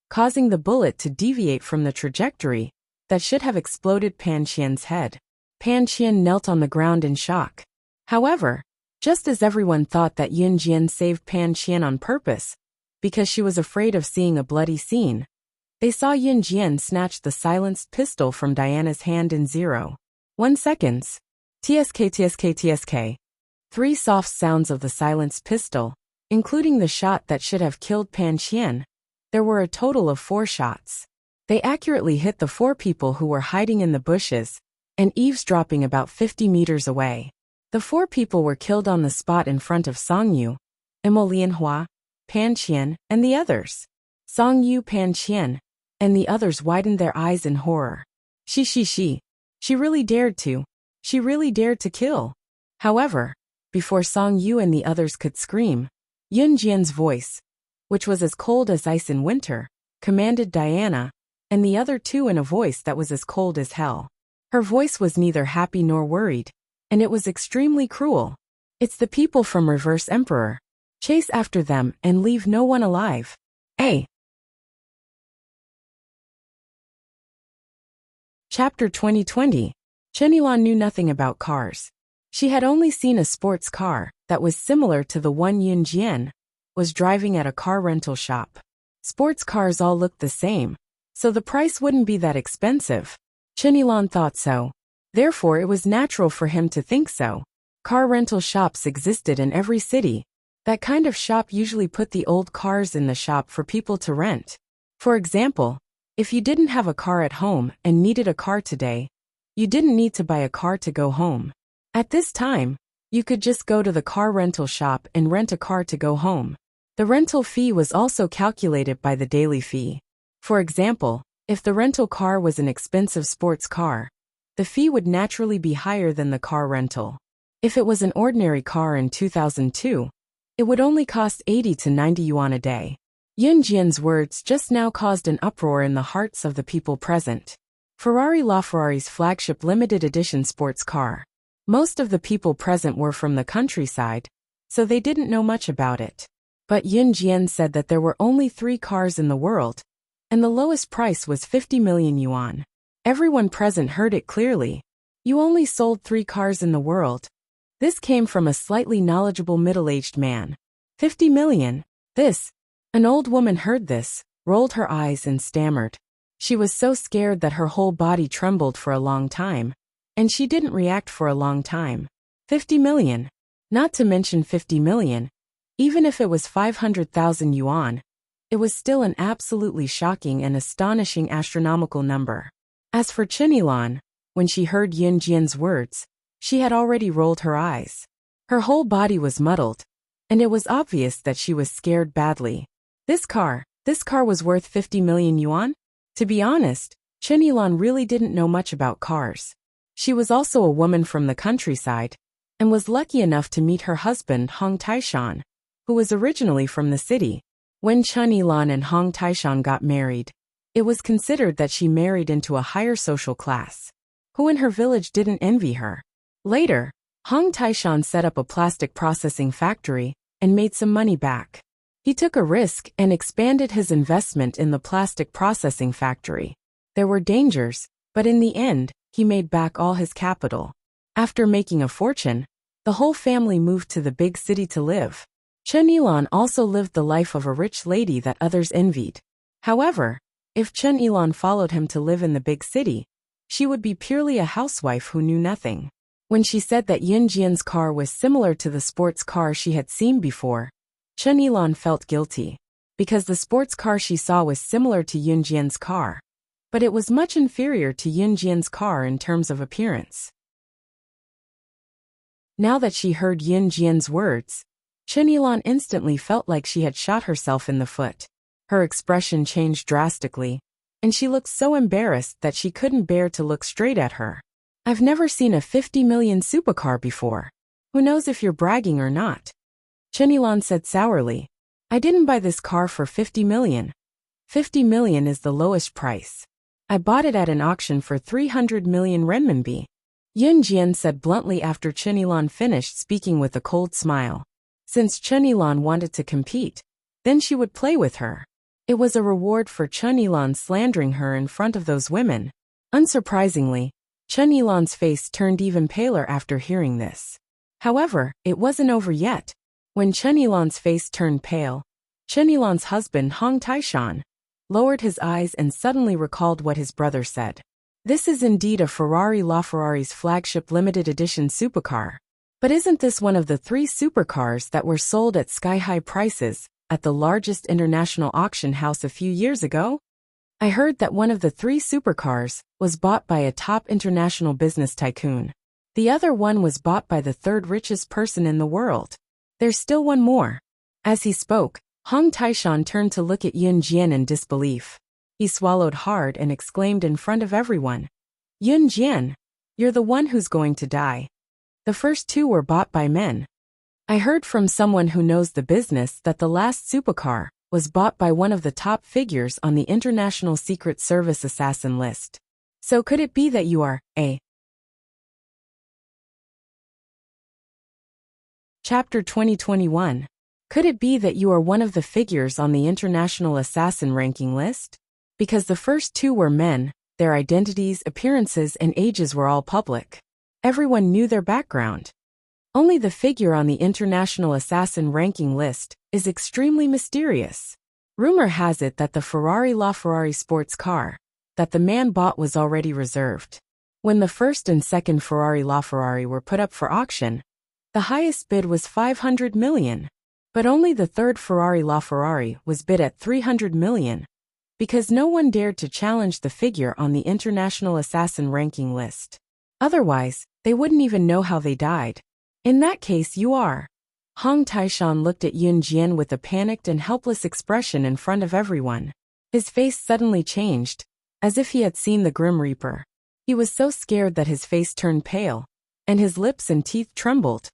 causing the bullet to deviate from the trajectory that should have exploded Pan Qian's head. Pan Qian knelt on the ground in shock. However, just as everyone thought that Yun Jian saved Pan Qian on purpose, because she was afraid of seeing a bloody scene, they saw Yun Jian snatch the silenced pistol from Diana's hand in 0.1 seconds. TSK. 3 soft sounds of the silenced pistol, including the shot that should have killed Pan Qian. There were a total of 4 shots. They accurately hit the 4 people who were hiding in the bushes and eavesdropping about 50 meters away. The 4 people were killed on the spot in front of Song Yu, Mo Lianhua, Pan Qian, and the others. Song Yu, Pan Qian, and the others widened their eyes in horror. She really dared to. She really dared to kill. However, before Song Yu and the others could scream, Yun Jian's voice, which was as cold as ice in winter, commanded Diana and the other 2 in a voice that was as cold as hell. Her voice was neither happy nor worried, and it was extremely cruel. It's the people from Reverse Emperor. Chase after them and leave no one alive. Chapter 2020. Chenilan knew nothing about cars. She had only seen a sports car that was similar to the one Yun Jian was driving at a car rental shop. Sports cars all looked the same, so the price wouldn't be that expensive. Chenilan thought so. Therefore, it was natural for him to think so. Car rental shops existed in every city. That kind of shop usually put the old cars in the shop for people to rent. For example, if you didn't have a car at home and needed a car today, you didn't need to buy a car to go home. At this time, you could just go to the car rental shop and rent a car to go home. The rental fee was also calculated by the daily fee. For example, if the rental car was an expensive sports car, the fee would naturally be higher than the car rental. If it was an ordinary car in 2002, it would only cost 80 to 90 yuan a day. Yun Jian's words just now caused an uproar in the hearts of the people present. Ferrari LaFerrari's flagship limited edition sports car. Most of the people present were from the countryside, so they didn't know much about it. But Yun Jian said that there were only 3 cars in the world, and the lowest price was 50 million yuan. Everyone present heard it clearly. You only sold 3 cars in the world. This came from a slightly knowledgeable middle-aged man. 50 million? This? An old woman heard this, rolled her eyes and stammered. She was so scared that her whole body trembled for a long time. And she didn't react for a long time. 50 million. Not to mention 50 million. Even if it was 500,000 yuan, it was still an absolutely shocking and astonishing astronomical number. As for Chen Yilan, when she heard Yun Jian's words, she had already rolled her eyes. Her whole body was muddled, and it was obvious that she was scared badly. This car was worth 50 million yuan? To be honest, Chen Yilan really didn't know much about cars. She was also a woman from the countryside, and was lucky enough to meet her husband Hong Taishan, who was originally from the city. When Chen Yilan and Hong Taishan got married, it was considered that she married into a higher social class, who in her village didn't envy her. Later, Hong Taishan set up a plastic processing factory and made some money back. He took a risk and expanded his investment in the plastic processing factory. There were dangers, but in the end, he made back all his capital. After making a fortune, the whole family moved to the big city to live. Chen Yilan also lived the life of a rich lady that others envied. However, if Chen Yilan followed him to live in the big city, she would be purely a housewife who knew nothing. When she said that Yun Jian's car was similar to the sports car she had seen before, Chen Yilan felt guilty, because the sports car she saw was similar to Yun Jian's car, but it was much inferior to Yun Jian's car in terms of appearance. Now that she heard Yun Jian's words, Chen Yilan instantly felt like she had shot herself in the foot. Her expression changed drastically, and she looked so embarrassed that she couldn't bear to look straight at her. I've never seen a 50 million supercar before. Who knows if you're bragging or not? Chen Yilan said sourly. I didn't buy this car for 50 million. 50 million is the lowest price. I bought it at an auction for 300 million renminbi. Yun Jian said bluntly after Chen Yilan finished speaking with a cold smile. Since Chen Yilan wanted to compete, then she would play with her. It was a reward for Chen Yilan slandering her in front of those women. Unsurprisingly, Chen Yilan's face turned even paler after hearing this. However, it wasn't over yet. When Chen Yilan's face turned pale, Chen Yilan's husband Hong Taishan lowered his eyes and suddenly recalled what his brother said. This is indeed a Ferrari LaFerrari's flagship limited edition supercar. But isn't this one of the 3 supercars that were sold at sky-high prices at the largest international auction house a few years ago? I heard that one of the 3 supercars was bought by a top international business tycoon. The other one was bought by the 3rd richest person in the world. There's still one more. As he spoke, Hong Taishan turned to look at Yun Jian in disbelief. He swallowed hard and exclaimed in front of everyone, Yun Jian, you're the one who's going to die. The first 2 were bought by men. I heard from someone who knows the business that the last supercar was bought by one of the top figures on the International Secret Service assassin list. So could it be that you are, Chapter 2021. Could it be that you are one of the figures on the International Assassin ranking list? Because the first 2 were men, their identities, appearances, and ages were all public. Everyone knew their background. Only the figure on the International Assassin ranking list is extremely mysterious. Rumor has it that the Ferrari LaFerrari sports car that the man bought was already reserved. When the first and second Ferrari LaFerrari were put up for auction, the highest bid was 500 million. But only the 3rd Ferrari LaFerrari was bid at 300 million, because no one dared to challenge the figure on the International Assassin ranking list. Otherwise, they wouldn't even know how they died. In that case you are. Hong Taishan looked at Yun Jian with a panicked and helpless expression in front of everyone. His face suddenly changed, as if he had seen the Grim Reaper. He was so scared that his face turned pale, and his lips and teeth trembled.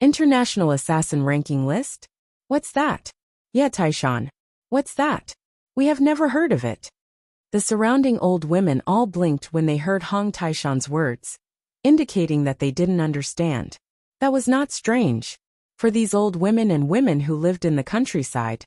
International Assassin ranking list? What's that? Yeah, Taishan. What's that? We have never heard of it. The surrounding old women all blinked when they heard Hong Taishan's words, indicating that they didn't understand. That was not strange. For these old women and women who lived in the countryside,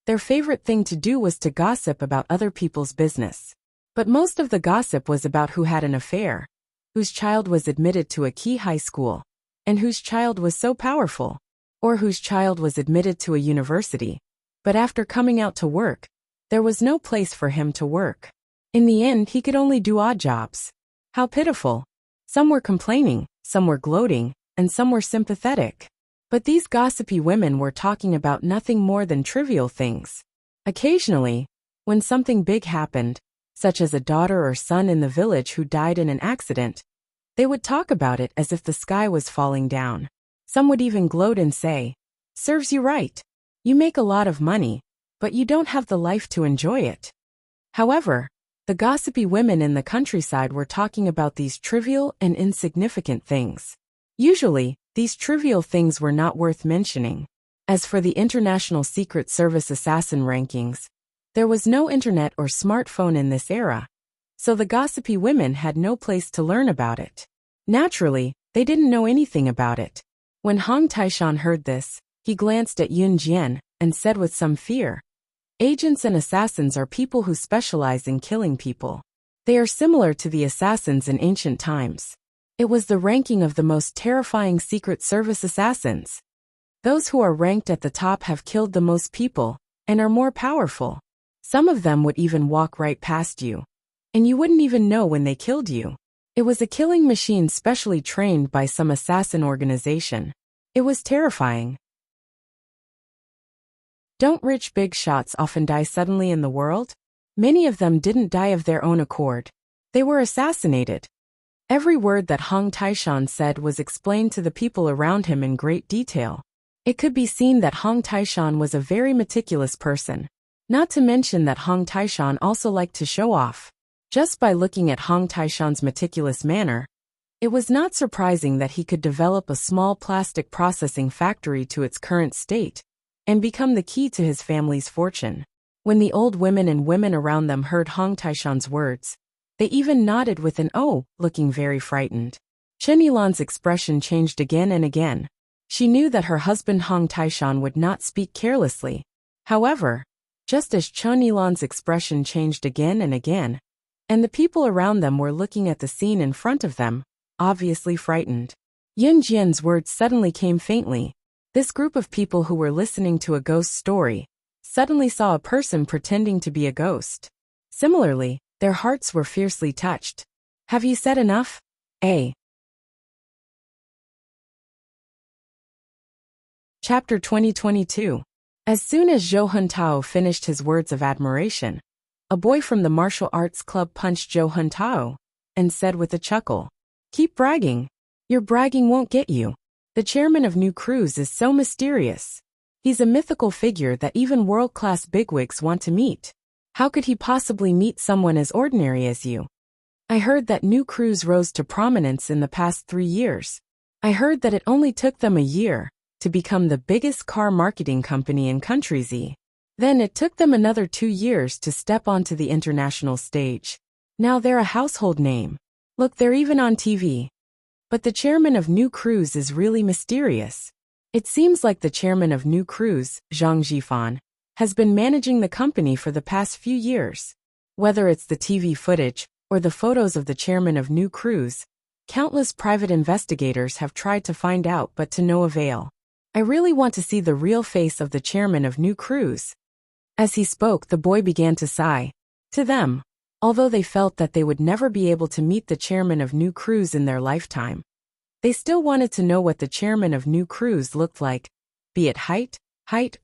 their favorite thing to do was to gossip about other people's business. But most of the gossip was about who had an affair, whose child was admitted to a key high school, and whose child was so powerful, or whose child was admitted to a university, but after coming out to work, there was no place for him to work. In the end, he could only do odd jobs. How pitiful. Some were complaining, some were gloating, and some were sympathetic. But these gossipy women were talking about nothing more than trivial things. Occasionally, when something big happened, such as a daughter or son in the village who died in an accident, they would talk about it as if the sky was falling down. Some would even gloat and say, "Serves you right. You make a lot of money, but you don't have the life to enjoy it." However, the gossipy women in the countryside were talking about these trivial and insignificant things. Usually, these trivial things were not worth mentioning. As for the International Secret Service assassin rankings, there was no internet or smartphone in this era, so the gossipy women had no place to learn about it. Naturally, they didn't know anything about it. When Hong Taishan heard this, he glanced at Yun Jian and said with some fear, "Agents and assassins are people who specialize in killing people. They are similar to the assassins in ancient times. It was the ranking of the most terrifying Secret Service assassins. Those who are ranked at the top have killed the most people and are more powerful. Some of them would even walk right past you, and you wouldn't even know when they killed you. It was a killing machine specially trained by some assassin organization. It was terrifying." Don't rich big shots often die suddenly in the world? Many of them didn't die of their own accord. They were assassinated. Every word that Hong Taishan said was explained to the people around him in great detail. It could be seen that Hong Taishan was a very meticulous person. Not to mention that Hong Taishan also liked to show off. Just by looking at Hong Taishan's meticulous manner, it was not surprising that he could develop a small plastic processing factory to its current state and become the key to his family's fortune. When the old women and women around them heard Hong Taishan's words, they even nodded with an "oh," looking very frightened. Chen Yilan's expression changed again and again. She knew that her husband Hong Taishan would not speak carelessly. However, just as Chen Yilan's expression changed again and again, and the people around them were looking at the scene in front of them, obviously frightened, Yun Jian's words suddenly came faintly. This group of people who were listening to a ghost story suddenly saw a person pretending to be a ghost. Similarly, their hearts were fiercely touched. "Have you said enough? A." Chapter 2022. As soon as Zhou Huntao finished his words of admiration, a boy from the martial arts club punched Zhou Huntao and said with a chuckle, "Keep bragging. Your bragging won't get you. The chairman of New Cruise is so mysterious. He's a mythical figure that even world-class bigwigs want to meet. How could he possibly meet someone as ordinary as you? I heard that New Cruise rose to prominence in the past 3 years. I heard that it only took them a year to become the biggest car marketing company in Country Z. Then it took them another 2 years to step onto the international stage. Now they're a household name. Look, they're even on TV. But the chairman of New Cruise is really mysterious. It seems like the chairman of New Cruise, Zhang Jifan, has been managing the company for the past few years. Whether it's the TV footage or the photos of the chairman of New Cruise, countless private investigators have tried to find out but to no avail. I really want to see the real face of the chairman of New Cruise." As he spoke, the boy began to sigh. To them, although they felt that they would never be able to meet the chairman of New Cruise in their lifetime, they still wanted to know what the chairman of New Cruise looked like, be it height,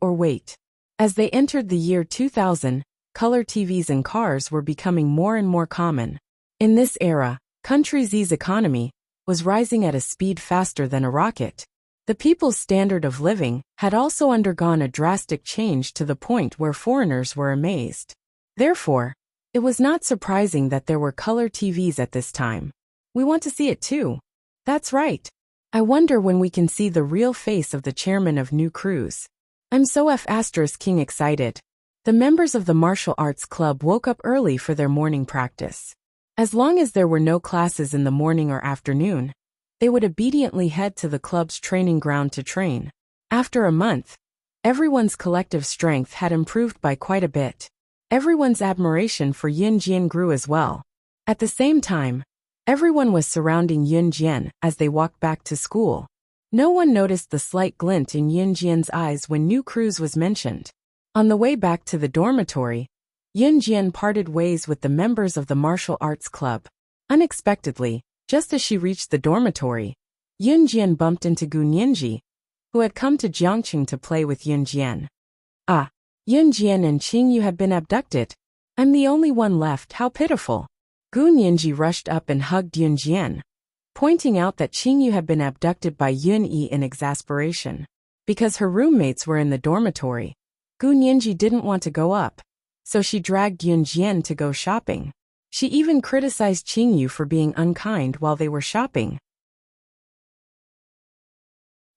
or weight. As they entered the year 2000, color TVs and cars were becoming more and more common. In this era, Country Z's economy was rising at a speed faster than a rocket. The people's standard of living had also undergone a drastic change to the point where foreigners were amazed. Therefore, it was not surprising that there were color TVs at this time. We want to see it too. That's right. I wonder when we can see the real face of the chairman of New Cruise. I'm so King excited. The members of the martial arts club woke up early for their morning practice. As long as there were no classes in the morning or afternoon, they would obediently head to the club's training ground to train. After a month, everyone's collective strength had improved by quite a bit. Everyone's admiration for Yun Jian grew as well. At the same time, everyone was surrounding Yun Jian as they walked back to school. No one noticed the slight glint in Yunjian's eyes when new cruise was mentioned. On the way back to the dormitory, Yunjian parted ways with the members of the martial arts club. Unexpectedly, just as she reached the dormitory, Yunjian bumped into Gu Ninji, who had come to Jiangqing to play with Yunjian. Ah, Yunjian and Qingyu have been abducted. I'm the only one left, how pitiful. Gu Ninji rushed up and hugged Yunjian, pointing out that Qingyu had been abducted by Yun-Yi in exasperation. Because her roommates were in the dormitory, Gu Ninji didn't want to go up, so she dragged Yunjian to go shopping. She even criticized Qingyu for being unkind while they were shopping.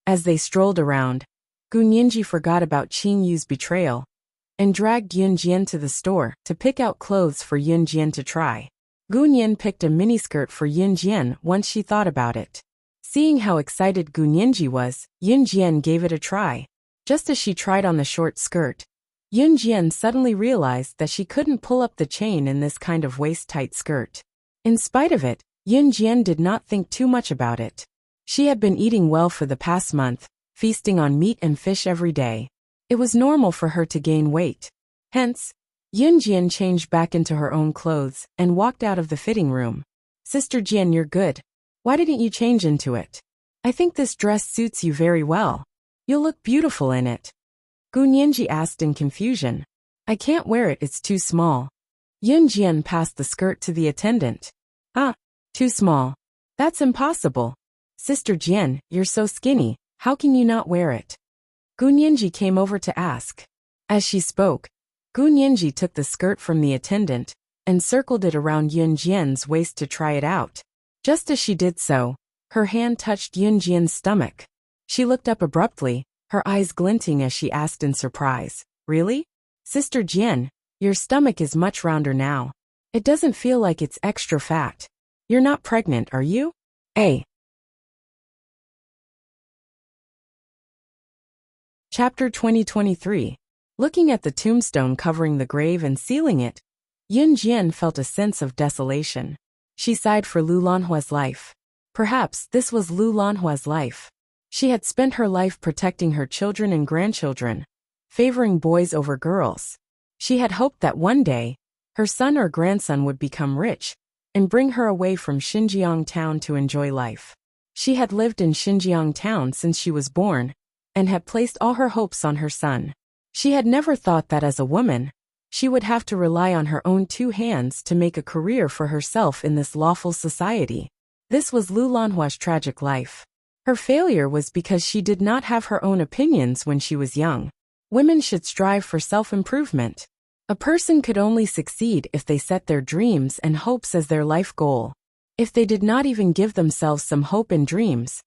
As they strolled around, Gu Ninji forgot about Qingyu's betrayal and dragged Yunjian to the store to pick out clothes for Yunjian to try. Gu Nin picked a miniskirt for Yunjian once she thought about it. Seeing how excited Gu Ninji was, Yunjian gave it a try. Just as she tried on the short skirt, Yunjian suddenly realized that she couldn't pull up the chain in this kind of waist-tight skirt. In spite of it, Yunjian did not think too much about it. She had been eating well for the past month, feasting on meat and fish every day. It was normal for her to gain weight. Hence, Yunjian changed back into her own clothes and walked out of the fitting room. Sister Jian, you're good. Why didn't you change into it? I think this dress suits you very well. You'll look beautiful in it. Gu Ninji asked in confusion. I can't wear it, it's too small. Yunjian passed the skirt to the attendant. Ah, too small. That's impossible. Sister Jian, you're so skinny, how can you not wear it? Gu Ninji came over to ask. As she spoke, Gu Ninji took the skirt from the attendant and circled it around Yunjian's waist to try it out. Just as she did so, her hand touched Yunjian's stomach. She looked up abruptly, her eyes glinting as she asked in surprise, really? Sister Jian, your stomach is much rounder now. It doesn't feel like it's extra fat. You're not pregnant, are you? Chapter 2023. Looking at the tombstone covering the grave and sealing it, Yunjian felt a sense of desolation. She sighed for Lu Lanhua's life. Perhaps this was Lu Lanhua's life. She had spent her life protecting her children and grandchildren, favoring boys over girls. She had hoped that one day, her son or grandson would become rich and bring her away from Xinjiang town to enjoy life. She had lived in Xinjiang town since she was born and had placed all her hopes on her son. She had never thought that as a woman, she would have to rely on her own two hands to make a career for herself in this lawful society. This was Lu Lanhua's tragic life. Her failure was because she did not have her own opinions when she was young. Women should strive for self-improvement. A person could only succeed if they set their dreams and hopes as their life goal. If they did not even give themselves some hope and dreams,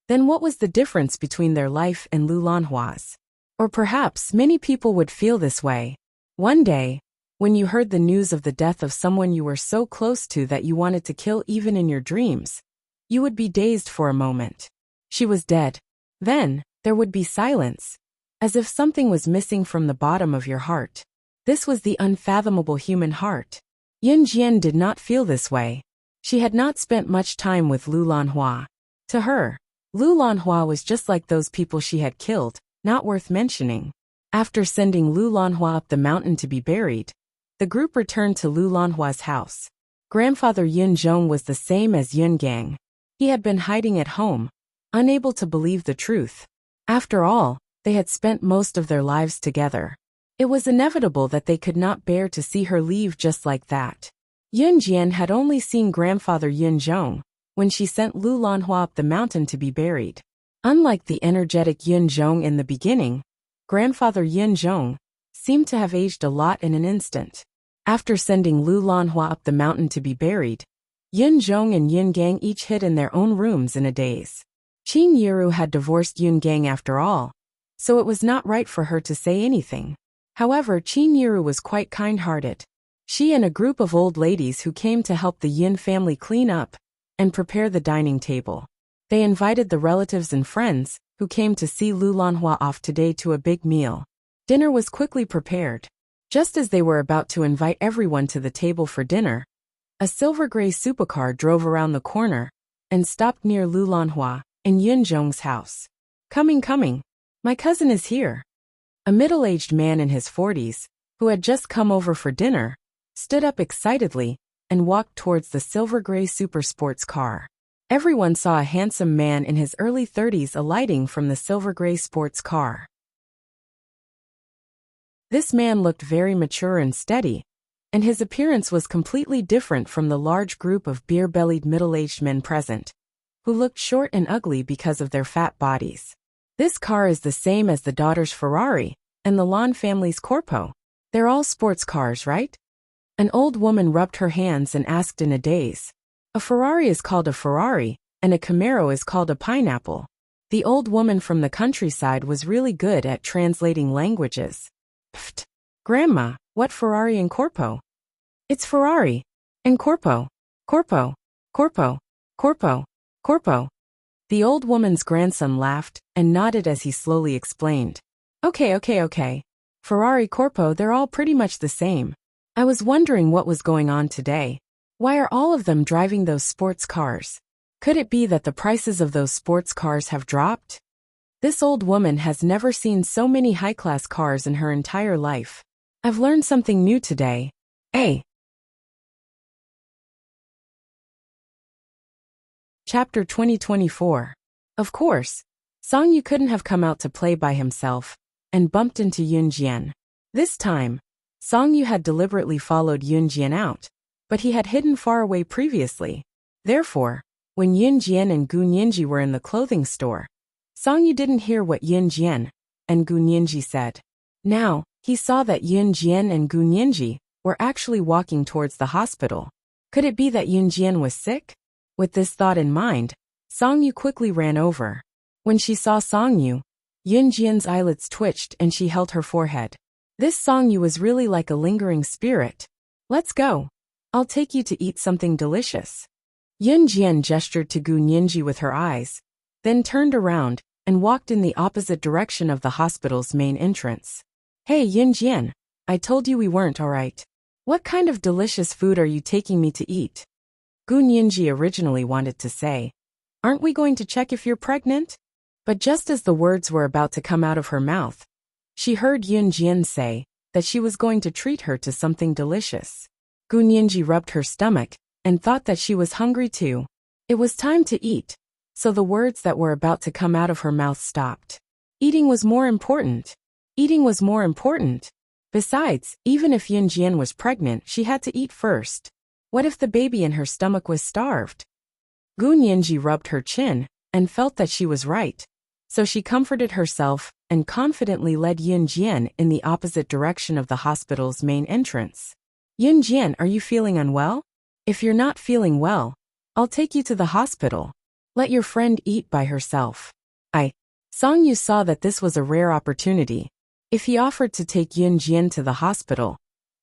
then what was the difference between their life and Lu Lanhua's? Or perhaps many people would feel this way. One day, when you heard the news of the death of someone you were so close to that you wanted to kill even in your dreams, you would be dazed for a moment. She was dead. Then, there would be silence, as if something was missing from the bottom of your heart. This was the unfathomable human heart. Yunjian did not feel this way. She had not spent much time with Lu Lanhua. To her, Lu Lanhua was just like those people she had killed, not worth mentioning. After sending Lu Lanhua up the mountain to be buried, the group returned to Lu Lanhua's house. Grandfather Yun Zhong was the same as Yun Gang. He had been hiding at home, unable to believe the truth. After all, they had spent most of their lives together. It was inevitable that they could not bear to see her leave just like that. Yun Jian had only seen grandfather Yun Zhong when she sent Lu Lanhua up the mountain to be buried. Unlike the energetic Yun Zhong in the beginning, grandfather Yun Zhong seemed to have aged a lot in an instant. After sending Lu Lanhua up the mountain to be buried, Yun Zhong and Yun Gang each hid in their own rooms in a daze. Qin Yiru had divorced Yun Gang after all, so it was not right for her to say anything. However, Qin Yiru was quite kind-hearted. She and a group of old ladies who came to help the Yin family clean up and prepare the dining table. They invited the relatives and friends who came to see Lu Lanhua off today to a big meal. Dinner was quickly prepared. Just as they were about to invite everyone to the table for dinner, a silver-gray supercar drove around the corner and stopped near Lu Lanhua. in Yunjong's house. Coming, coming. My cousin is here. A middle-aged man in his 40s, who had just come over for dinner, stood up excitedly and walked towards the silver-gray super sports car. Everyone saw a handsome man in his early 30s alighting from the silver-gray sports car. This man looked very mature and steady, and his appearance was completely different from the large group of beer-bellied middle-aged men present, who looked short and ugly because of their fat bodies. This car is the same as the daughter's Ferrari and the Lon family's Corpo. They're all sports cars, right? An old woman rubbed her hands and asked in a daze. A Ferrari is called a Ferrari, and a Camaro is called a pineapple. The old woman from the countryside was really good at translating languages. Pfft. Grandma, what Ferrari and Corpo? It's Ferrari. And Corpo. Corpo. Corpo. Corpo. Corpo. The old woman's grandson laughed and nodded as he slowly explained. Okay. Ferrari, Corpo, they're all pretty much the same. I was wondering what was going on today. Why are all of them driving those sports cars? Could it be that the prices of those sports cars have dropped? This old woman has never seen so many high-class cars in her entire life. I've learned something new today. Chapter 2024. Of course, Song Yu couldn't have come out to play by himself and bumped into Yun Jian. This time, Song Yu had deliberately followed Yun Jian out, but he had hidden far away previously. Therefore, when Yun Jian and Gu Nianji were in the clothing store, Song Yu didn't hear what Yun Jian and Gu Nianji said. Now, he saw that Yun Jian and Gu Nianji were actually walking towards the hospital. Could it be that Yun Jian was sick? With this thought in mind, Song Yu quickly ran over. When she saw Song Yu, Yun Jian's eyelids twitched and she held her forehead. This Song Yu was really like a lingering spirit. Let's go. I'll take you to eat something delicious. Yun Jian gestured to Gu Nianji with her eyes, then turned around and walked in the opposite direction of the hospital's main entrance. Hey Yun Jian, I told you we weren't alright. What kind of delicious food are you taking me to eat? Gu Nianji originally wanted to say, aren't we going to check if you're pregnant? But just as the words were about to come out of her mouth, she heard Yun Jian say that she was going to treat her to something delicious. Gu Nianji rubbed her stomach and thought that she was hungry too. It was time to eat, so the words that were about to come out of her mouth stopped. Eating was more important. Eating was more important. Besides, even if Yun Jian was pregnant, she had to eat first. What if the baby in her stomach was starved? Gu Nianji rubbed her chin and felt that she was right. So she comforted herself and confidently led Yun Jian in the opposite direction of the hospital's main entrance. Yun Jian, are you feeling unwell? If you're not feeling well, I'll take you to the hospital. Let your friend eat by herself. Song Yu saw that this was a rare opportunity. If he offered to take Yun Jian to the hospital,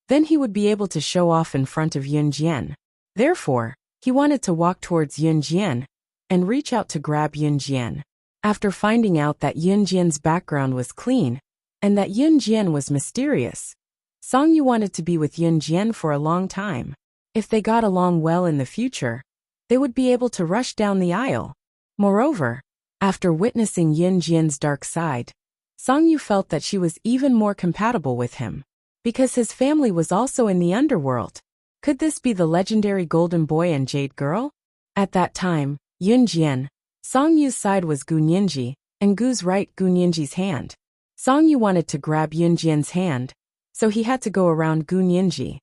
then he would be able to show off in front of Yun Jian. Therefore, he wanted to walk towards Yun Jian and reach out to grab Yun Jian. After finding out that Yun Jian's background was clean and that Yun Jian was mysterious, Song Yu wanted to be with Yun Jian for a long time. If they got along well in the future, they would be able to rush down the aisle. Moreover, after witnessing Yun Jian's dark side, Song Yu felt that she was even more compatible with him. Because his family was also in the underworld. Could this be the legendary Golden Boy and Jade Girl? At that time, Yun Jian, Song Yu's side was Gu Nianji, and Gu's right Gu Nianji's hand. Song Yu wanted to grab Yun Jian's hand, so he had to go around Gu Nianji.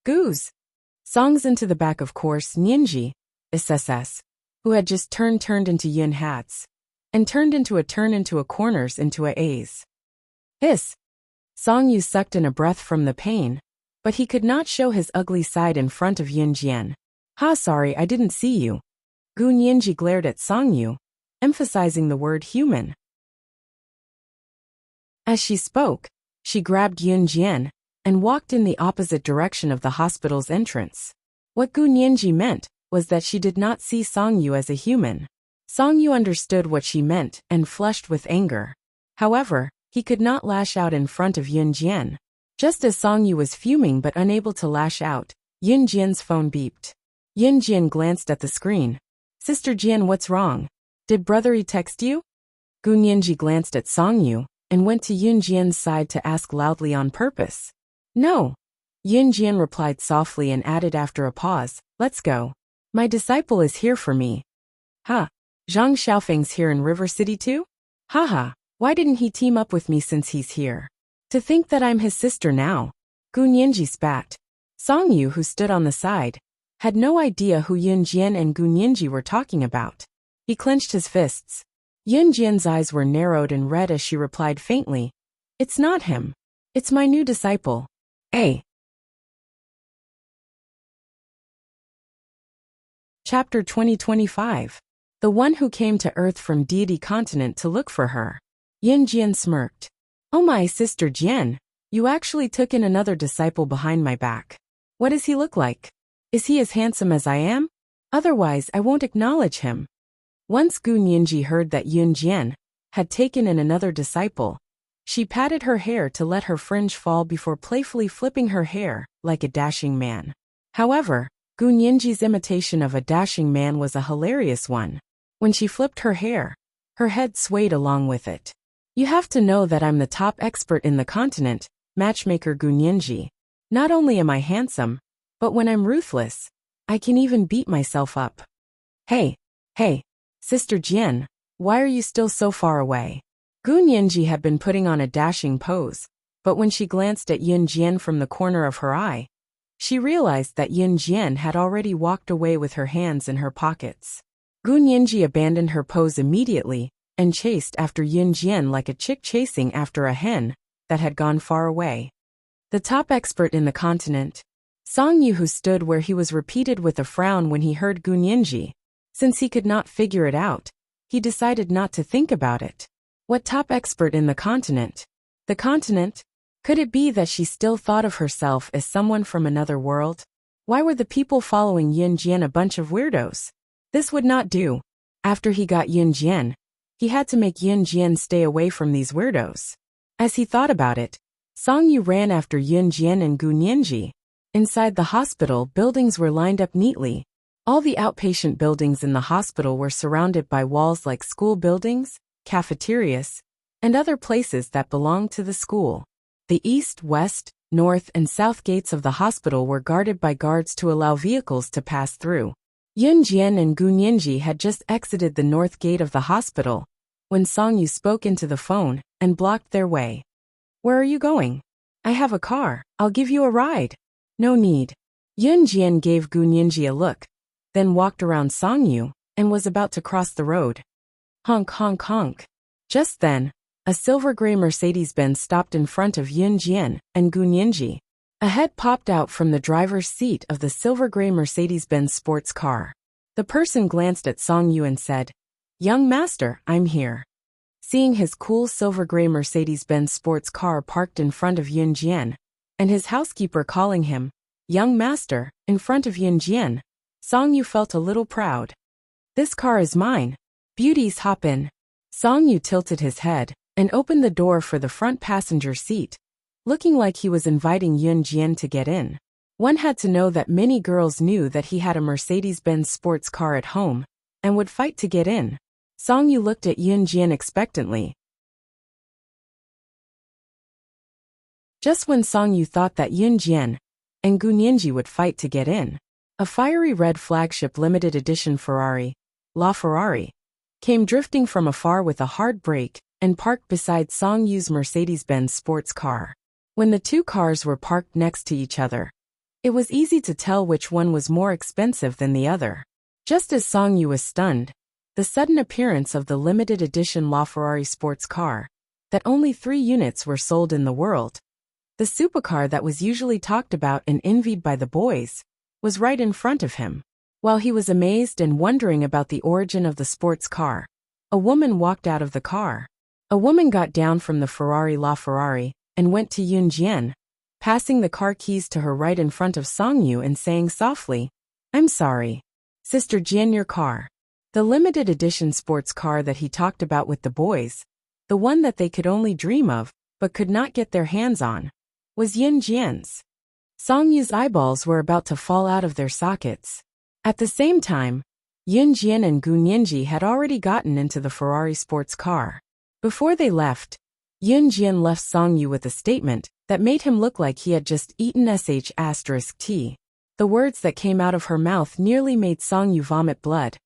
Gu's. Song's into the back, of course. Nianji, SSS, who had just turned into Yun hats, and turned into a corners into a A's. Hiss. Song Yu sucked in a breath from the pain, but he could not show his ugly side in front of Yun Jian. Ha, sorry, I didn't see you. Gu Nianji glared at Song Yu, emphasizing the word human. As she spoke, she grabbed Yun Jian and walked in the opposite direction of the hospital's entrance. What Gu Nianji meant was that she did not see Song Yu as a human. Song Yu understood what she meant and flushed with anger. However, he could not lash out in front of Yun Jian. Just as Song Yu was fuming but unable to lash out, Yun Jian's phone beeped. Yun Jian glanced at the screen. Sister Jian, what's wrong? Did brother text you? Gu Nianji glanced at Songyu and went to Yun Jian's side to ask loudly on purpose. No. Yun Jian replied softly and added after a pause, let's go. My disciple is here for me. Huh. Zhang Xiaofeng's here in River City too? Haha, why didn't he team up with me since he's here? To think that I'm his sister now. Gu Nianji spat. Songyu, who stood on the side, had no idea who Yun Jian and Gu Nianji were talking about. He clenched his fists. Yun Jian's eyes were narrowed and red as she replied faintly, it's not him. It's my new disciple. A. Chapter 2025. The one who came to Earth from Deity Continent to look for her. Yun Jian smirked. Oh my sister Jian, you actually took in another disciple behind my back. What does he look like? Is he as handsome as I am? Otherwise I won't acknowledge him. Once Gu Nianji heard that Yun Jian had taken in another disciple, she patted her hair to let her fringe fall before playfully flipping her hair like a dashing man. However, Gu Nianji's imitation of a dashing man was a hilarious one. When she flipped her hair, her head swayed along with it. You have to know that I'm the top expert in the continent, matchmaker Gu Nianji. Not only am I handsome, but when I'm ruthless, I can even beat myself up. Hey, Sister Jian, why are you still so far away? Gu Nianji had been putting on a dashing pose, but when she glanced at Yun Jian from the corner of her eye, she realized that Yun Jian had already walked away with her hands in her pockets. Gu Nianji abandoned her pose immediately and chased after Yun Jian like a chick chasing after a hen that had gone far away. The top expert in the continent, Songyu, who stood where he was, repeated with a frown when he heard Gu Nianji. Since he could not figure it out, he decided not to think about it. What top expert in the continent? The continent? Could it be that she still thought of herself as someone from another world? Why were the people following Yun Jian a bunch of weirdos? This would not do. After he got Yun Jian, he had to make Yun Jian stay away from these weirdos. As he thought about it, Songyu ran after Yun Jian and Gu Nianji. Inside the hospital, buildings were lined up neatly. All the outpatient buildings in the hospital were surrounded by walls like school buildings, cafeterias, and other places that belonged to the school. The east, west, north, and south gates of the hospital were guarded by guards to allow vehicles to pass through. Yun Jian and Gu Nianji had just exited the north gate of the hospital when Songyu spoke into the phone and blocked their way. Where are you going? I have a car. I'll give you a ride. No need. Yun Jian gave Gu Nianji a look, then walked around Songyu and was about to cross the road. Honk honk honk. Just then, a silver-gray Mercedes-Benz stopped in front of Yun Jian and Gu Nianji. A head popped out from the driver's seat of the silver-gray Mercedes-Benz sports car. The person glanced at Songyu and said, Young master, I'm here. Seeing his cool silver-gray Mercedes-Benz sports car parked in front of Yun Jian, and his housekeeper calling him, Young master, in front of Yun Jian, Songyu felt a little proud. This car is mine. Beauties, hop in. Songyu tilted his head and opened the door for the front passenger seat, looking like he was inviting Yun Jian to get in. One had to know that many girls knew that he had a Mercedes-Benz sports car at home and would fight to get in. Songyu looked at Yun Jian expectantly. Just when Songyu thought that Yun Jian and Gu Nianji would fight to get in, a fiery red flagship limited edition Ferrari, La Ferrari, came drifting from afar with a hard brake and parked beside Songyu's Mercedes-Benz sports car. When the two cars were parked next to each other, it was easy to tell which one was more expensive than the other. Just as Songyu was stunned, the sudden appearance of the limited edition LaFerrari sports car, that only 3 units were sold in the world. The supercar that was usually talked about and envied by the boys was right in front of him. While he was amazed and wondering about the origin of the sports car, a woman walked out of the car. A woman got down from the Ferrari LaFerrari and went to Yun Jian, passing the car keys to her right in front of Songyu and saying softly, I'm sorry. Sister Jian, your car. The limited edition sports car that he talked about with the boys, the one that they could only dream of, but could not get their hands on, was Yun Jian's. Songyu's eyeballs were about to fall out of their sockets. At the same time, Yun Jian and Gu Nianji had already gotten into the Ferrari sports car. Before they left, Yun Jian left Song Yu with a statement that made him look like he had just eaten sh*t. The words that came out of her mouth nearly made Song Yu vomit blood.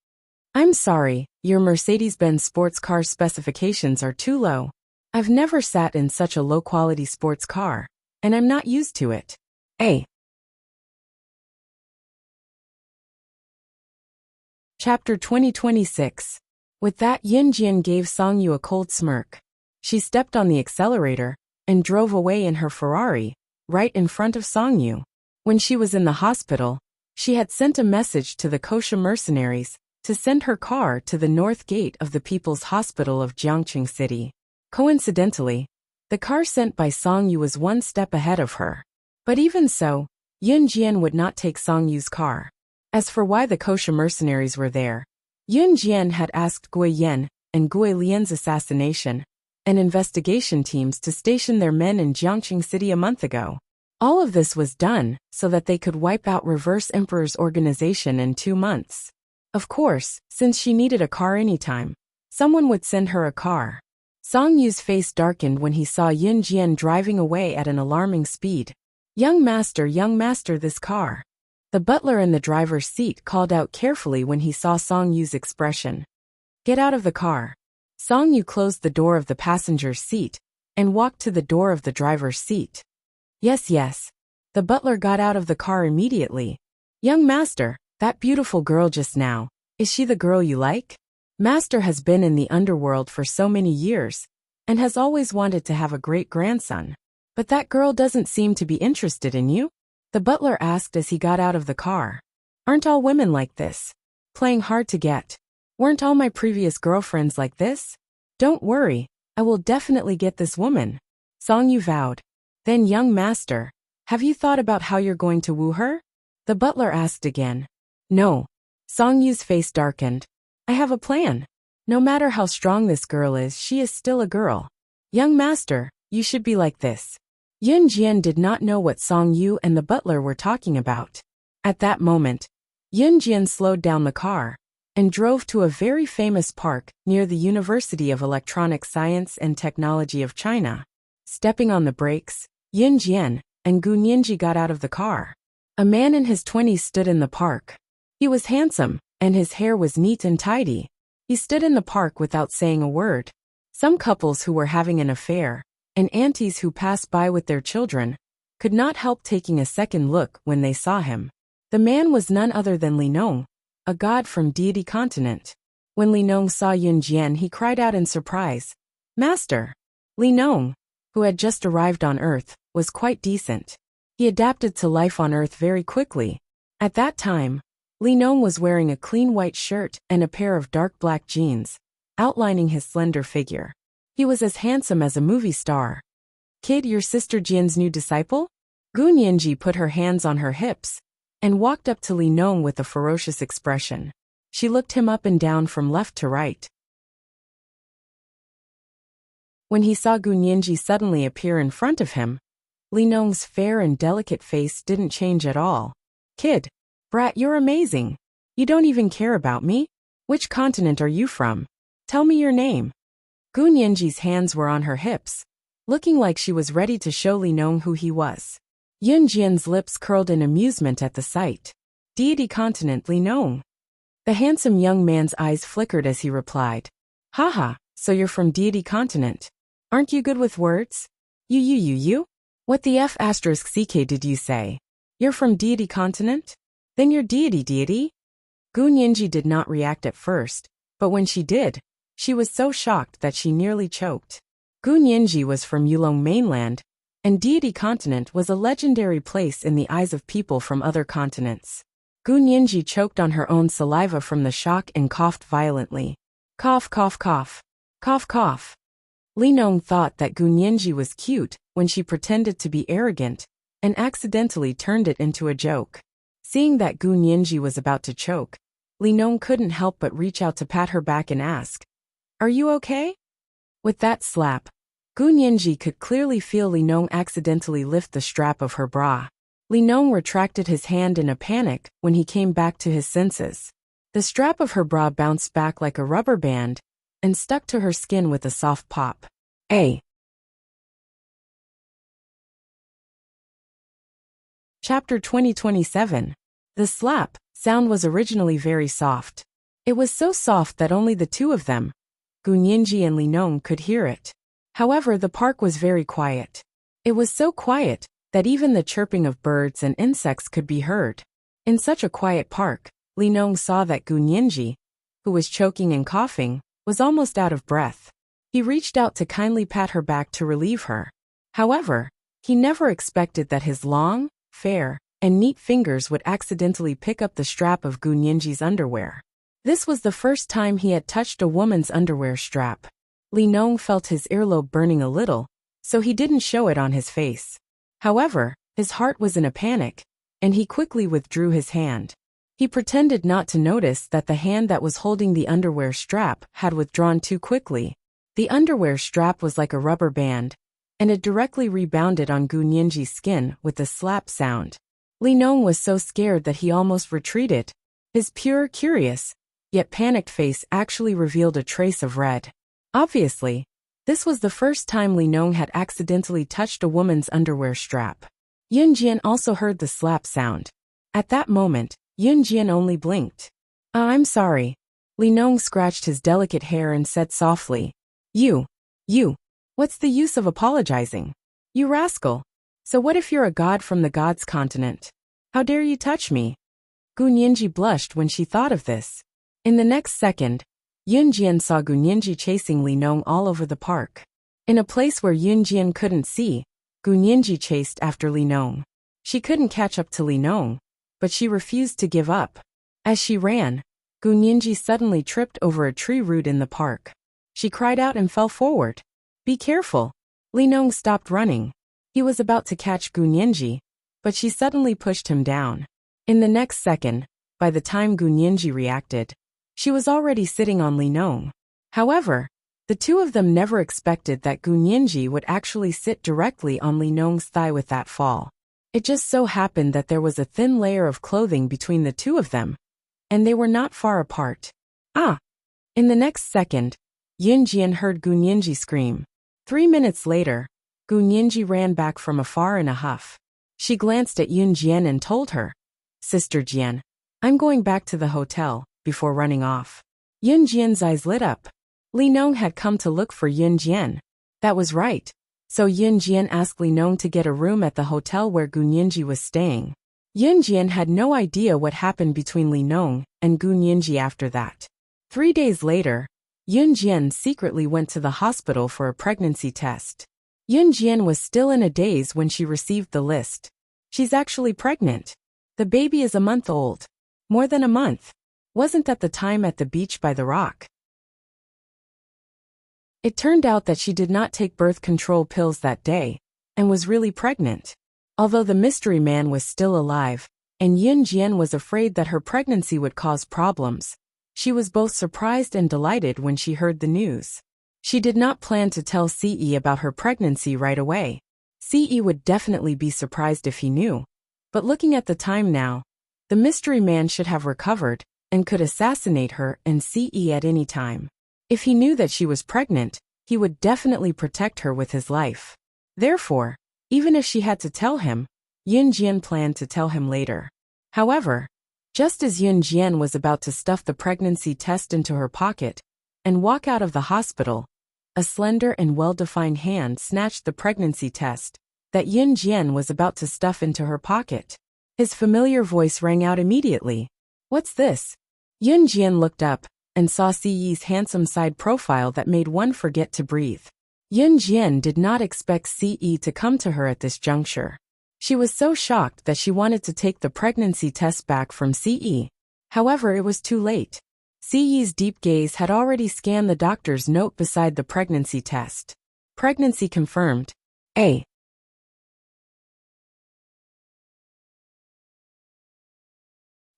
"I'm sorry, your Mercedes-Benz sports car specifications are too low. I've never sat in such a low-quality sports car, and I'm not used to it." Chapter 2026. With that, Yin Jian gave Song Yu a cold smirk. She stepped on the accelerator and drove away in her Ferrari, right in front of Song Yu. When she was in the hospital, she had sent a message to the kosher mercenaries to send her car to the north gate of the People's Hospital of Jiangqing City. Coincidentally, the car sent by Song Yu was one step ahead of her. But even so, Yun Jian would not take Song Yu's car. As for why the kosher mercenaries were there, Yun Jian had asked Gui Yan and Gui Lian's assassination and investigation teams to station their men in Jiangqing City a month ago. All of this was done so that they could wipe out Reverse Emperor's organization in 2 months. Of course, since she needed a car anytime, someone would send her a car. Song Yu's face darkened when he saw Yun Jian driving away at an alarming speed. Young master, this car." The butler in the driver's seat called out carefully when he saw Song Yu's expression. "Get out of the car." Song Yu closed the door of the passenger's seat and walked to the door of the driver's seat. Yes. The butler got out of the car immediately. "Young master, that beautiful girl just now, is she the girl you like? Master has been in the underworld for so many years and has always wanted to have a great-grandson. But that girl doesn't seem to be interested in you?" The butler asked as he got out of the car. "Aren't all women like this? Playing hard to get? Weren't all my previous girlfriends like this? Don't worry, I will definitely get this woman," Song Yu vowed. "Then, young master, have you thought about how you're going to woo her?" The butler asked again. "No." Song Yu's face darkened. "I have a plan. No matter how strong this girl is, she is still a girl. Young master, you should be like this." Yun Jian did not know what Song Yu and the butler were talking about. At that moment, Yun Jian slowed down the car and drove to a very famous park near the University of Electronic Science and Technology of China. Stepping on the brakes, Yun Jian and Gu Nianji got out of the car. A man in his 20s stood in the park. He was handsome, and his hair was neat and tidy. He stood in the park without saying a word. Some couples who were having an affair, and aunties who passed by with their children, could not help taking a second look when they saw him. The man was none other than Li Nong, a god from Deity Continent. When Li Nong saw Yun Jian, he cried out in surprise, "Master!" Li Nong, who had just arrived on Earth, was quite decent. He adapted to life on Earth very quickly. At that time, Li Nong was wearing a clean white shirt and a pair of dark black jeans, outlining his slender figure. He was as handsome as a movie star. "Kid, your sister Jian's new disciple?" Gu Nianji put her hands on her hips and walked up to Li Nong with a ferocious expression. She looked him up and down from left to right. When he saw Gu Nianji suddenly appear in front of him, Li Nong's fair and delicate face didn't change at all. "Kid, brat, you're amazing. You don't even care about me? Which continent are you from? Tell me your name." Gu Nianji's hands were on her hips, looking like she was ready to show Li Nong who he was. Yun Jian's lips curled in amusement at the sight. "Deity Continent, Li Nong." The handsome young man's eyes flickered as he replied, "Haha, so you're from Deity Continent. Aren't you good with words? You? What the F***ck did you say? You're from Deity Continent? Then you're deity? Gu Nianji did not react at first, but when she did, she was so shocked that she nearly choked. Gu Nianji was from Yulong mainland, and Deity Continent was a legendary place in the eyes of people from other continents. Gu Nianji choked on her own saliva from the shock and coughed violently. Cough, cough, cough. Cough, cough. Li Nong thought that Gu Nianji was cute when she pretended to be arrogant and accidentally turned it into a joke. Seeing that Gu Nianji was about to choke, Li Nong couldn't help but reach out to pat her back and ask, "Are you okay?" With that slap, Gu Nianji could clearly feel Li Nong accidentally lift the strap of her bra. Li Nong retracted his hand in a panic when he came back to his senses. The strap of her bra bounced back like a rubber band and stuck to her skin with a soft pop. Chapter 2027. The slap sound was originally very soft. It was so soft that only the two of them, Gunyinji and Linong, could hear it. However, the park was very quiet. It was so quiet that even the chirping of birds and insects could be heard. In such a quiet park, Linong saw that Gunyinji, who was choking and coughing, was almost out of breath. He reached out to kindly pat her back to relieve her. However, he never expected that his long, fair, and neat fingers would accidentally pick up the strap of Gunyinji's underwear. This was the first time he had touched a woman's underwear strap. Linong felt his earlobe burning a little, so he didn't show it on his face. However, his heart was in a panic, and he quickly withdrew his hand. He pretended not to notice that the hand that was holding the underwear strap had withdrawn too quickly. The underwear strap was like a rubber band, and it directly rebounded on Gunyinji's skin with a slap sound. Linong was so scared that he almost retreated. His pure, curious, yet panicked face actually revealed a trace of red. Obviously, this was the first time Linong had accidentally touched a woman's underwear strap. Yunjian also heard the slap sound. At that moment, Yunjian only blinked. I'm sorry." Linong scratched his delicate hair and said softly, You, what's the use of apologizing? You rascal. So what if you're a god from the gods continent? How dare you touch me? Gunyinji blushed when she thought of this. In the next second, Yunjian saw Gunyinji chasing Linong all over the park. In a place where Yunjian couldn't see, Gunyinji chased after Linong. She couldn't catch up to Linong, but she refused to give up. As she ran, Gunyinji suddenly tripped over a tree root in the park. She cried out and fell forward. Be careful. Linong stopped running. He was about to catch Gunyinji, but she suddenly pushed him down. In the next second, by the time Gunyinji reacted, she was already sitting on Linong. However, the two of them never expected that Gunyinji would actually sit directly on Linong's thigh with that fall. It just so happened that there was a thin layer of clothing between the two of them, and they were not far apart. Ah! In the next second, Yunjian heard Gunyinji scream. 3 minutes later, Gunyinji ran back from afar in a huff. She glanced at Yunjian and told her, Sister Jian, I'm going back to the hotel, before running off. Yunjian's eyes lit up. Linong had come to look for Yunjian. That was right. So Yunjian asked Linong to get a room at the hotel where Gunyinji was staying. Yunjian had no idea what happened between Linong and Gunyinji after that. 3 days later, Yunjian secretly went to the hospital for a pregnancy test. Yunjian was still in a daze when she received the list. She's actually pregnant. The baby is a month old. More than a month. Wasn't that the time at the beach by the rock? It turned out that she did not take birth control pills that day, and was really pregnant. Although the mystery man was still alive, and Yunjian was afraid that her pregnancy would cause problems, she was both surprised and delighted when she heard the news. She did not plan to tell Ce about her pregnancy right away. Ce would definitely be surprised if he knew. But looking at the time now, the mystery man should have recovered, and could assassinate her and Ce at any time. If he knew that she was pregnant, he would definitely protect her with his life. Therefore, even if she had to tell him, Yunjian planned to tell him later. However, just as Yunjian was about to stuff the pregnancy test into her pocket and walk out of the hospital, a slender and well-defined hand snatched the pregnancy test that Yunjian was about to stuff into her pocket. His familiar voice rang out immediately. What's this? Yunjian looked up and saw Ce's handsome side profile that made one forget to breathe. Yunjian did not expect Ce to come to her at this juncture. She was so shocked that she wanted to take the pregnancy test back from Ce. However, it was too late. Ce's deep gaze had already scanned the doctor's note beside the pregnancy test. Pregnancy confirmed.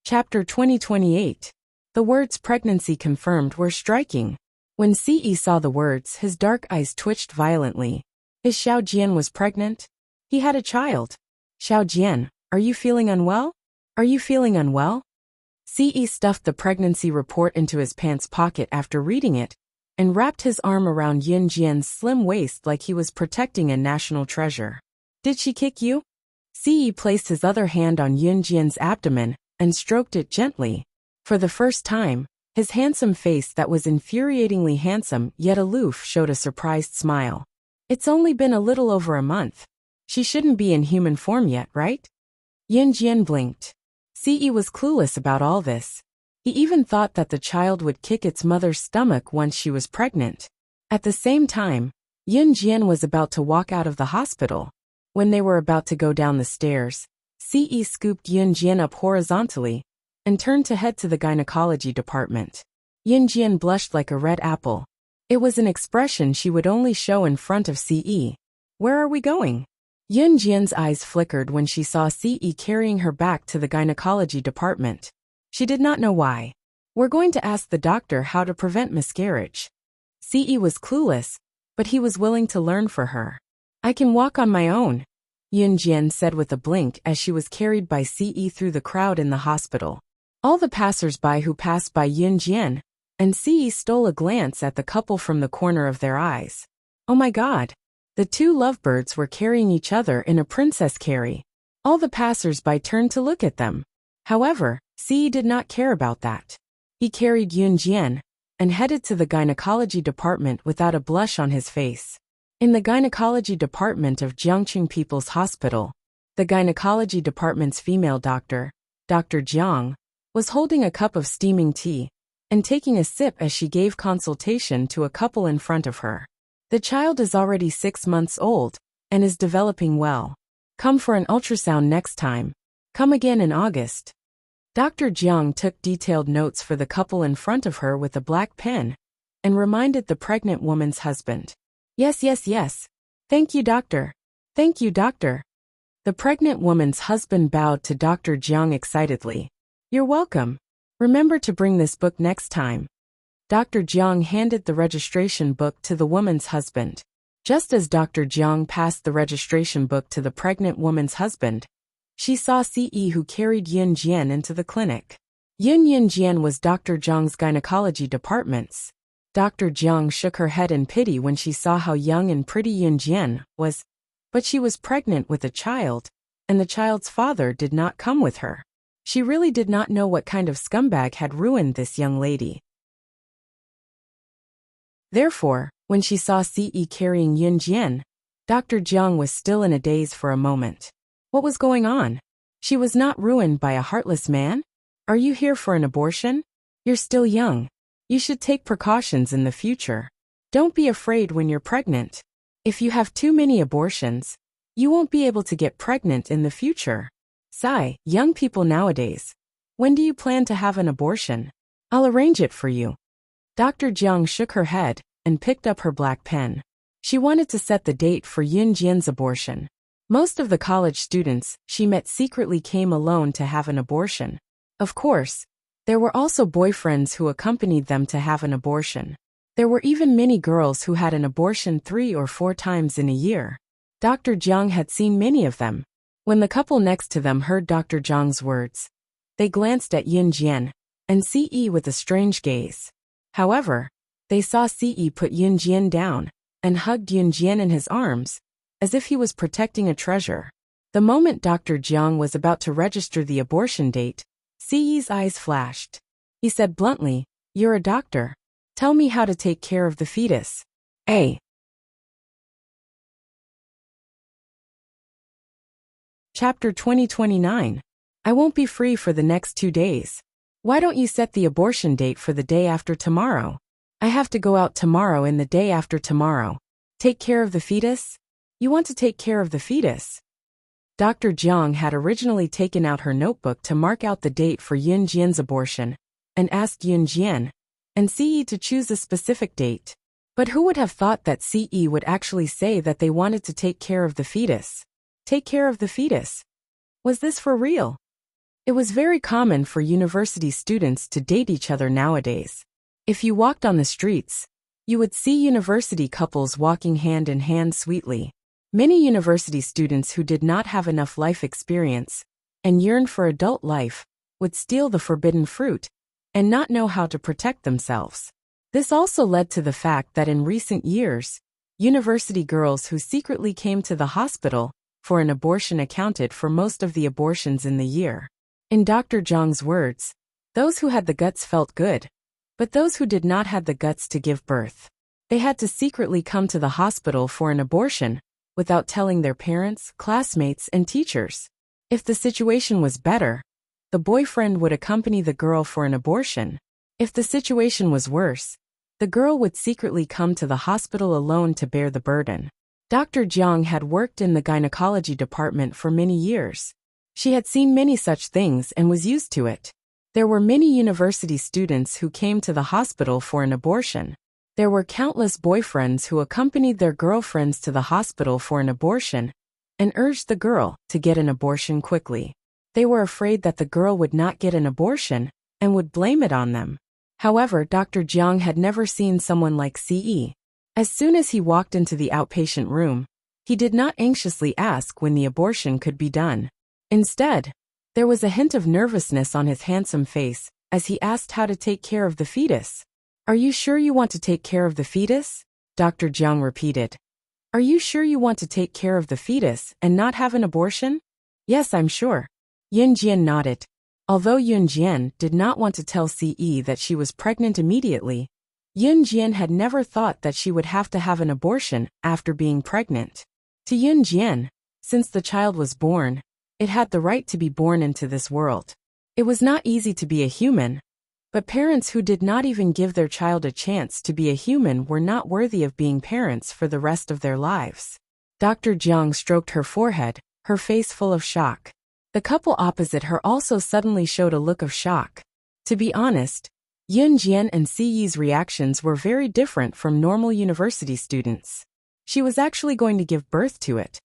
Chapter 2028. The words pregnancy confirmed were striking. When Ce saw the words, his dark eyes twitched violently. His Xiaojian was pregnant? He had a child. Xiaojian, are you feeling unwell? Are you feeling unwell? CE stuffed the pregnancy report into his pants pocket after reading it, and wrapped his arm around Yun Jian's slim waist like he was protecting a national treasure. Did she kick you? CE placed his other hand on Yun Jian's abdomen and stroked it gently. For the first time, his handsome face that was infuriatingly handsome yet aloof showed a surprised smile. It's only been a little over a month. She shouldn't be in human form yet, right? Yun Jian blinked. CE was clueless about all this. He even thought that the child would kick its mother's stomach once she was pregnant. At the same time, Yun Jian was about to walk out of the hospital. When they were about to go down the stairs, CE scooped Yun Jian up horizontally and turned to head to the gynecology department. Yun Jian blushed like a red apple. It was an expression she would only show in front of CE. Where are we going? Yun Jian's eyes flickered when she saw CE carrying her back to the gynecology department. She did not know why. We're going to ask the doctor how to prevent miscarriage. CE was clueless, but he was willing to learn for her. I can walk on my own, Yun Jian said with a blink as she was carried by CE through the crowd in the hospital. All the passers-by who passed by Yun Jian and CE stole a glance at the couple from the corner of their eyes. Oh my God! The two lovebirds were carrying each other in a princess carry. All the passers-by turned to look at them. However, CE did not care about that. He carried Yun Jian and headed to the gynecology department without a blush on his face. In the gynecology department of Jiangqing People's Hospital, the gynecology department's female doctor, Dr. Jiang, was holding a cup of steaming tea and taking a sip as she gave consultation to a couple in front of her. The child is already 6 months old and is developing well. Come for an ultrasound next time. Come again in August. Dr. Jiang took detailed notes for the couple in front of her with a black pen and reminded the pregnant woman's husband. Yes, yes, yes. Thank you, doctor. Thank you, doctor. The pregnant woman's husband bowed to Dr. Jiang excitedly. You're welcome. Remember to bring this book next time. Dr. Jiang handed the registration book to the woman's husband. Just as Dr. Jiang passed the registration book to the pregnant woman's husband, she saw CE who carried Yun Jian into the clinic. Yun Jian was Dr. Jiang's gynecology department's. Dr. Jiang shook her head in pity when she saw how young and pretty Yun Jian was, but she was pregnant with a child, and the child's father did not come with her. She really did not know what kind of scumbag had ruined this young lady. Therefore, when she saw CE carrying Yun Jian, Dr. Jiang was still in a daze for a moment. What was going on? She was not ruined by a heartless man? Are you here for an abortion? You're still young. You should take precautions in the future. Don't be afraid when you're pregnant. If you have too many abortions, you won't be able to get pregnant in the future. Sigh, young people nowadays. When do you plan to have an abortion? I'll arrange it for you. Dr. Jiang shook her head and picked up her black pen. She wanted to set the date for Yun Jian's abortion. Most of the college students she met secretly came alone to have an abortion. Of course, there were also boyfriends who accompanied them to have an abortion. There were even many girls who had an abortion 3 or 4 times in a year. Dr. Jiang had seen many of them. When the couple next to them heard Dr. Jiang's words, they glanced at Yun Jian and CE with a strange gaze. However, they saw CE put Yun Jian down and hugged Yun Jian in his arms, as if he was protecting a treasure. The moment Dr. Jiang was about to register the abortion date, CE's eyes flashed. He said bluntly, "You're a doctor. Tell me how to take care of the fetus." Chapter 2029. I won't be free for the next 2 days. Why don't you set the abortion date for the day after tomorrow? I have to go out tomorrow and the day after tomorrow. Take care of the fetus? You want to take care of the fetus? Dr. Jiang had originally taken out her notebook to mark out the date for Yun Jian's abortion, and asked Yun Jian and CE to choose a specific date. But who would have thought that CE would actually say that they wanted to take care of the fetus? Take care of the fetus? Was this for real? It was very common for university students to date each other nowadays. If you walked on the streets, you would see university couples walking hand in hand sweetly. Many university students who did not have enough life experience and yearned for adult life would steal the forbidden fruit and not know how to protect themselves. This also led to the fact that in recent years, university girls who secretly came to the hospital for an abortion accounted for most of the abortions in the year. In Dr. Zhang's words, those who had the guts felt good, but those who did not had the guts to give birth. They had to secretly come to the hospital for an abortion without telling their parents, classmates, and teachers. If the situation was better, the boyfriend would accompany the girl for an abortion. If the situation was worse, the girl would secretly come to the hospital alone to bear the burden. Dr. Jiang had worked in the gynecology department for many years. She had seen many such things and was used to it. There were many university students who came to the hospital for an abortion. There were countless boyfriends who accompanied their girlfriends to the hospital for an abortion and urged the girl to get an abortion quickly. They were afraid that the girl would not get an abortion and would blame it on them. However, Dr. Jiang had never seen someone like CE. As soon as he walked into the outpatient room, he did not anxiously ask when the abortion could be done. Instead, there was a hint of nervousness on his handsome face as he asked how to take care of the fetus. "Are you sure you want to take care of the fetus?" Dr. Jiang repeated. "Are you sure you want to take care of the fetus and not have an abortion?" "Yes, I'm sure." Yun Jian nodded. Although Yun Jian did not want to tell CE that she was pregnant immediately, Yun Jian had never thought that she would have to have an abortion after being pregnant. To Yun Jian, since the child was born, it had the right to be born into this world. It was not easy to be a human, but parents who did not even give their child a chance to be a human were not worthy of being parents for the rest of their lives. Dr. Jiang stroked her forehead, her face full of shock. The couple opposite her also suddenly showed a look of shock. To be honest, Yun Jian and CE's reactions were very different from normal university students. She was actually going to give birth to it.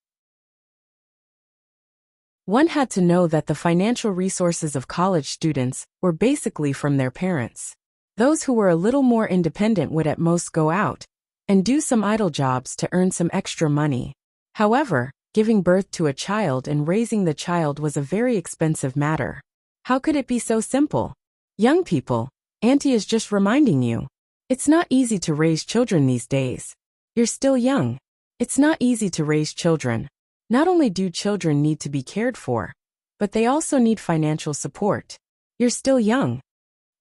One had to know that the financial resources of college students were basically from their parents. Those who were a little more independent would at most go out and do some idle jobs to earn some extra money. However, giving birth to a child and raising the child was a very expensive matter. How could it be so simple? Young people, Auntie is just reminding you. It's not easy to raise children these days. You're still young. It's not easy to raise children. Not only do children need to be cared for, but they also need financial support. You're still young.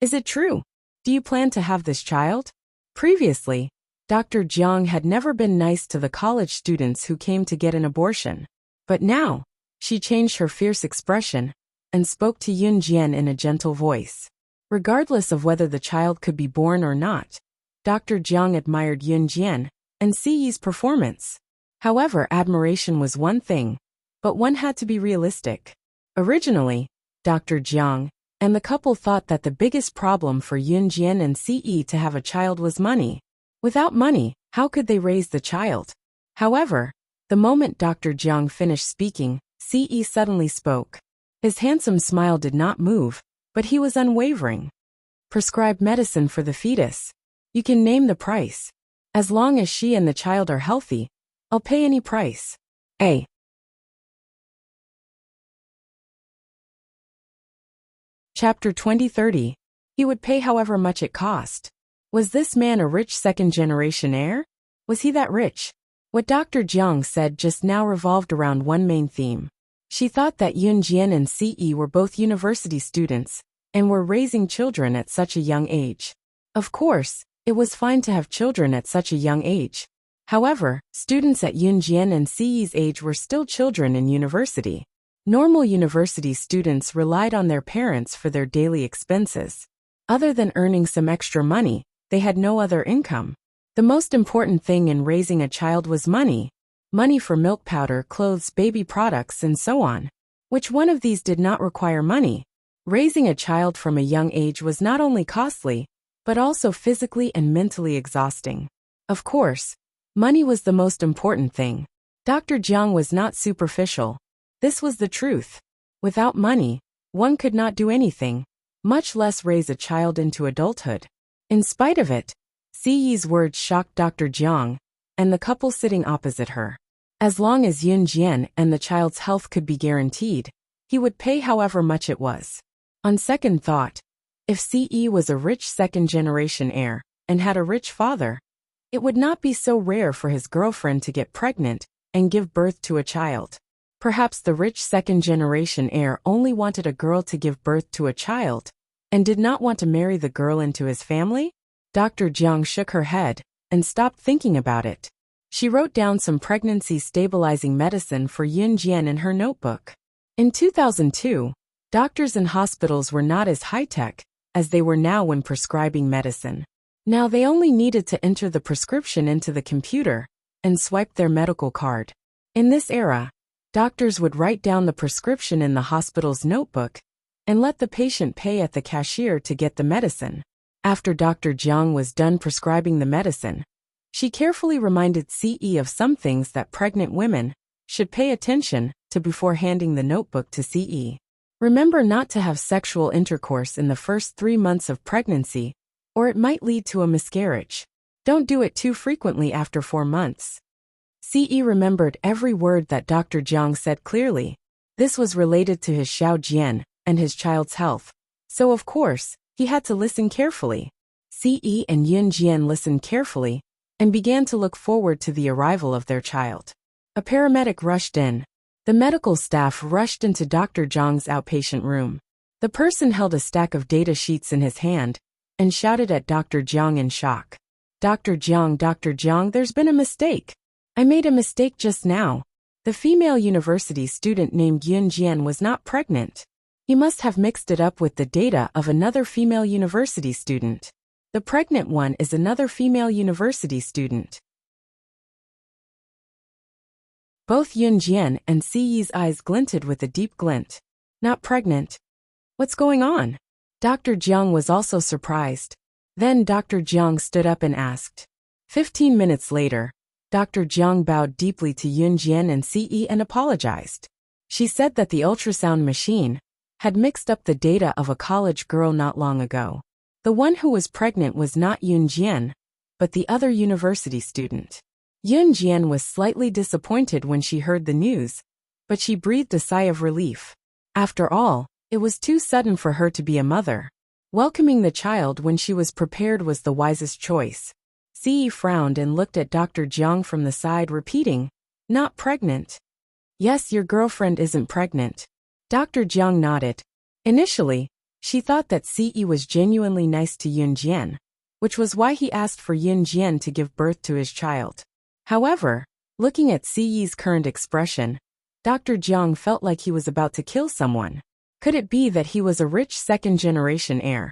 Is it true? Do you plan to have this child? Previously, Dr. Jiang had never been nice to the college students who came to get an abortion. But now, she changed her fierce expression and spoke to Yun Jian in a gentle voice. Regardless of whether the child could be born or not, Dr. Jiang admired Yun Jian and CE's performance. However, admiration was one thing, but one had to be realistic. Originally, Dr. Jiang and the couple thought that the biggest problem for Yun Jian and CE to have a child was money. Without money, how could they raise the child? However, the moment Dr. Jiang finished speaking, CE suddenly spoke. His handsome smile did not move, but he was unwavering. "Prescribe medicine for the fetus. You can name the price. As long as she and the child are healthy, I'll pay any price." Chapter 2030. He would pay however much it cost. Was this man a rich second-generation heir? Was he that rich? What Dr. Jiang said just now revolved around one main theme. She thought that Yun Jian and CE were both university students and were raising children at such a young age. Of course, it was fine to have children at such a young age. However, students at Yun Jian and CE's age were still children in university. Normal university students relied on their parents for their daily expenses. Other than earning some extra money, they had no other income. The most important thing in raising a child was money. Money for milk powder, clothes, baby products, and so on. Which one of these did not require money? Raising a child from a young age was not only costly, but also physically and mentally exhausting. Of course, money was the most important thing. Dr. Jiang was not superficial. This was the truth. Without money, one could not do anything, much less raise a child into adulthood. In spite of it, CE's words shocked Dr. Jiang and the couple sitting opposite her. As long as Yun Jian and the child's health could be guaranteed, he would pay however much it was. On second thought, if CE was a rich second-generation heir and had a rich father, it would not be so rare for his girlfriend to get pregnant and give birth to a child. Perhaps the rich second-generation heir only wanted a girl to give birth to a child and did not want to marry the girl into his family? Dr. Jiang shook her head and stopped thinking about it. She wrote down some pregnancy-stabilizing medicine for Yun Jian in her notebook. In 2002, doctors and hospitals were not as high-tech as they were now when prescribing medicine. Now they only needed to enter the prescription into the computer and swipe their medical card. In this era, doctors would write down the prescription in the hospital's notebook and let the patient pay at the cashier to get the medicine. After Dr. Jiang was done prescribing the medicine, she carefully reminded CE of some things that pregnant women should pay attention to before handing the notebook to CE. Remember not to have sexual intercourse in the first 3 months of pregnancy, or it might lead to a miscarriage. Don't do it too frequently after 4 months. CE remembered every word that Dr. Jiang said clearly. This was related to his Xiao Jian and his child's health, so of course, he had to listen carefully. CE and Yun Jian listened carefully and began to look forward to the arrival of their child. A paramedic rushed in. The medical staff rushed into Dr. Jiang's outpatient room. The person held a stack of data sheets in his hand and shouted at Dr. Jiang in shock. Dr. Jiang, there's been a mistake. I made a mistake just now. The female university student named Yun Jian was not pregnant. He must have mixed it up with the data of another female university student. The pregnant one is another female university student. Both Yun Jian and CE's eyes glinted with a deep glint. Not pregnant. What's going on? Dr. Jiang was also surprised. Then Dr. Jiang stood up and asked. 15 minutes later, Dr. Jiang bowed deeply to Yun Jian and CE and apologized. She said that the ultrasound machine had mixed up the data of a college girl not long ago. The one who was pregnant was not Yun Jian, but the other university student. Yun Jian was slightly disappointed when she heard the news, but she breathed a sigh of relief. After all, it was too sudden for her to be a mother. Welcoming the child when she was prepared was the wisest choice. CE frowned and looked at Dr. Jiang from the side, repeating, "Not pregnant." "Yes, your girlfriend isn't pregnant." Dr. Jiang nodded. Initially, she thought that CE was genuinely nice to Yun Jian, which was why he asked for Yun Jian to give birth to his child. However, looking at CE's current expression, Dr. Jiang felt like he was about to kill someone. Could it be that he was a rich second-generation heir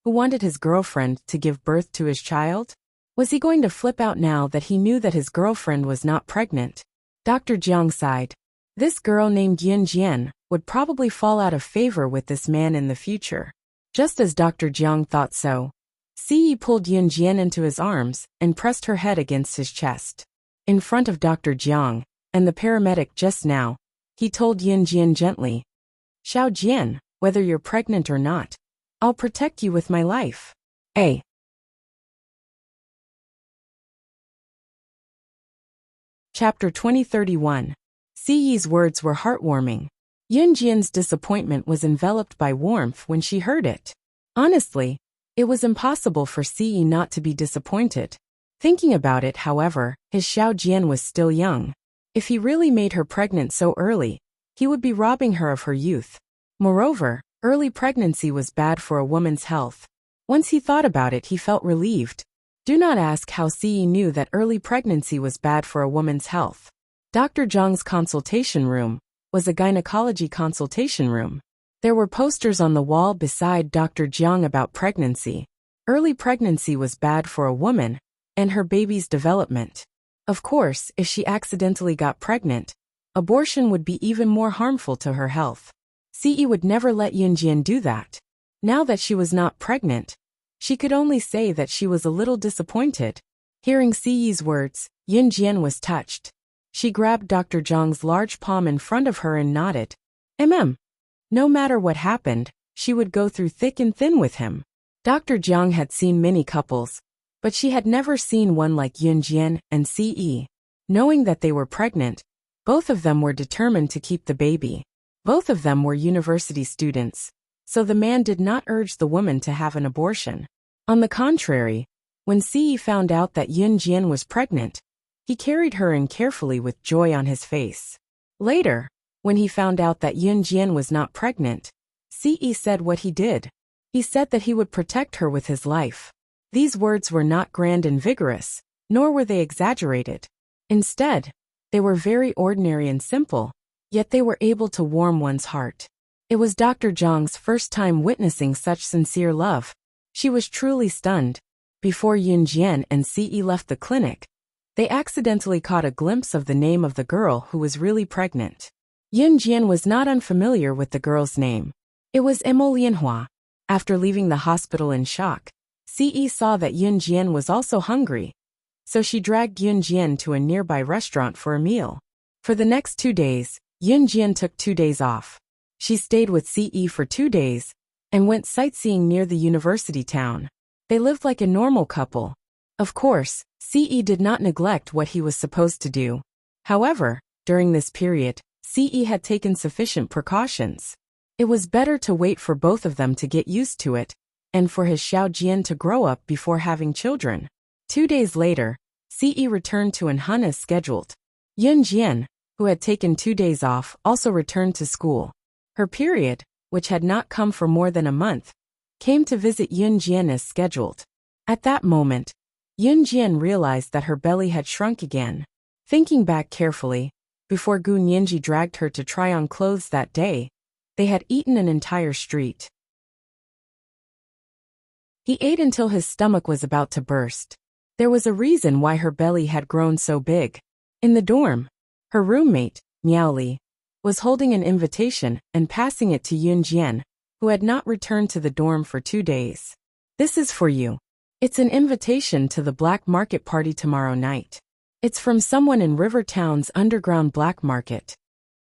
who wanted his girlfriend to give birth to his child? Was he going to flip out now that he knew that his girlfriend was not pregnant? Dr. Jiang sighed. This girl named Yun Jian would probably fall out of favor with this man in the future. Just as Dr. Jiang thought so, CE pulled Yun Jian into his arms and pressed her head against his chest. In front of Dr. Jiang and the paramedic just now, he told Yun Jian gently, "Xiao Jian, whether you're pregnant or not, I'll protect you with my life." Chapter 2031. CE's words were heartwarming. Yun Jian's disappointment was enveloped by warmth when she heard it. Honestly, it was impossible for CE not to be disappointed. Thinking about it, however, his Xiao Jian was still young. If he really made her pregnant so early, he would be robbing her of her youth. Moreover, early pregnancy was bad for a woman's health. Once he thought about it, he felt relieved. Do not ask how CE knew that early pregnancy was bad for a woman's health. Dr. Zhang's consultation room was a gynecology consultation room. There were posters on the wall beside Dr. Jiang about pregnancy. Early pregnancy was bad for a woman and her baby's development. Of course, if she accidentally got pregnant, abortion would be even more harmful to her health. CE would never let Yun Jian do that. Now that she was not pregnant, she could only say that she was a little disappointed. Hearing CE's words, Yun Jian was touched. She grabbed Dr. Zhang's large palm in front of her and nodded. No matter what happened, she would go through thick and thin with him. Dr. Jiang had seen many couples, but she had never seen one like Yun Jian and CE. Knowing that they were pregnant, both of them were determined to keep the baby. Both of them were university students, so the man did not urge the woman to have an abortion. On the contrary, when Ce found out that Yun Jian was pregnant, he carried her in carefully with joy on his face. Later, when he found out that Yun Jian was not pregnant, Ce said what he did. He said that he would protect her with his life. These words were not grand and vigorous, nor were they exaggerated. Instead, they were very ordinary and simple, yet they were able to warm one's heart. It was Dr. Zhang's first time witnessing such sincere love. She was truly stunned. Before Yun Jian and Ce left the clinic, they accidentally caught a glimpse of the name of the girl who was really pregnant. Yun Jian was not unfamiliar with the girl's name. It was Lianhua. After leaving the hospital in shock, Ce saw that Yun Jian was also hungry, so she dragged Yun Jian to a nearby restaurant for a meal. For the next 2 days, Yun Jian took 2 days off. She stayed with Ce for 2 days and went sightseeing near the university town. They lived like a normal couple. Of course, Ce did not neglect what he was supposed to do. However, during this period, Ce had taken sufficient precautions. It was better to wait for both of them to get used to it, and for his Xiao Jian to grow up before having children. 2 days later, Ce returned to Anhun as scheduled. Yun Jian, who had taken 2 days off, also returned to school. Her period, which had not come for more than a month, came to visit Yun Jian as scheduled. At that moment, Yun Jian realized that her belly had shrunk again. Thinking back carefully, before Gu Nianji dragged her to try on clothes that day, they had eaten an entire street. He ate until his stomach was about to burst. There was a reason why her belly had grown so big. In the dorm, her roommate, Miao Li, was holding an invitation and passing it to Yun Jian, who had not returned to the dorm for 2 days. "This is for you. It's an invitation to the black market party tomorrow night. It's from someone in Rivertown's underground black market.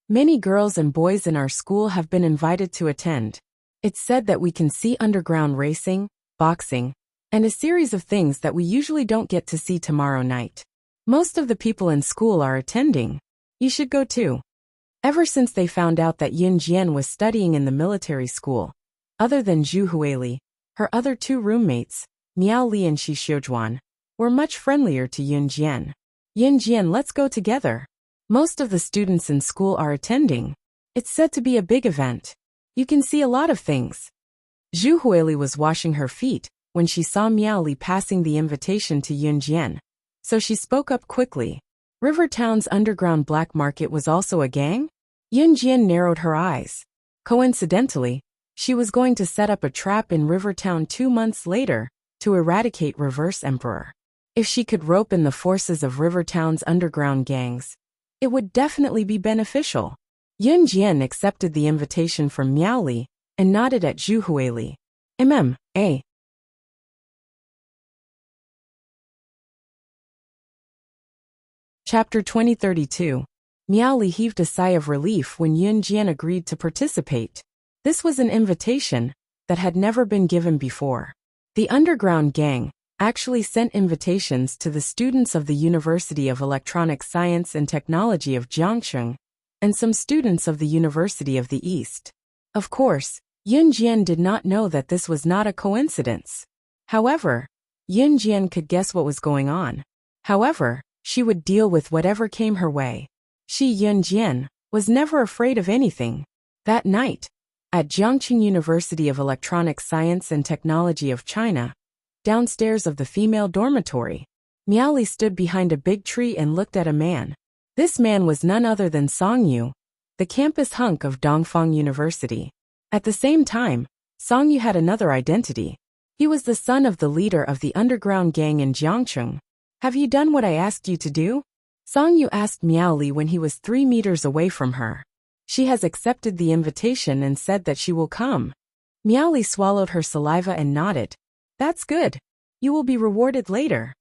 Many girls and boys in our school have been invited to attend. It's said that we can see underground racing, boxing, and a series of things that we usually don't get to see tomorrow night. Most of the people in school are attending. You should go too." Ever since they found out that Yun Jian was studying in the military school, other than Zhu Huili, her other 2 roommates, Miao Li and Shi Xiujuan, were much friendlier to Yun Jian. "Yun Jian, let's go together. Most of the students in school are attending. It's said to be a big event. You can see a lot of things." Zhu Huili was washing her feet when she saw Miao Li passing the invitation to Yun Jian, so she spoke up quickly. Rivertown's underground black market was also a gang? Yun Jian narrowed her eyes. Coincidentally, she was going to set up a trap in Rivertown 2 months later to eradicate Reverse Emperor. If she could rope in the forces of Rivertown's underground gangs, it would definitely be beneficial. Yun Jian accepted the invitation from Miao Li and nodded at Zhu Huili. A. Chapter 2032. Miao Li heaved a sigh of relief when Yun Jian agreed to participate. This was an invitation that had never been given before. The underground gang actually sent invitations to the students of the University of Electronic Science and Technology of Jiangcheng and some students of the University of the East. Of course, Yun Jian did not know that this was not a coincidence. However, Yun Jian could guess what was going on. However, she would deal with whatever came her way. She, Yun Jian, was never afraid of anything. That night, at Jiangcheng University of Electronic Science and Technology of China, downstairs of the female dormitory, Miao Li stood behind a big tree and looked at a man. This man was none other than Song Yu, the campus hunk of Dongfang University. At the same time, Song Yu had another identity. He was the son of the leader of the underground gang in Jiangcheng. "Have you done what I asked you to do?" Song Yu asked Miao Li when he was 3 meters away from her. "She has accepted the invitation and said that she will come." Miao Li swallowed her saliva and nodded. "That's good. You will be rewarded later."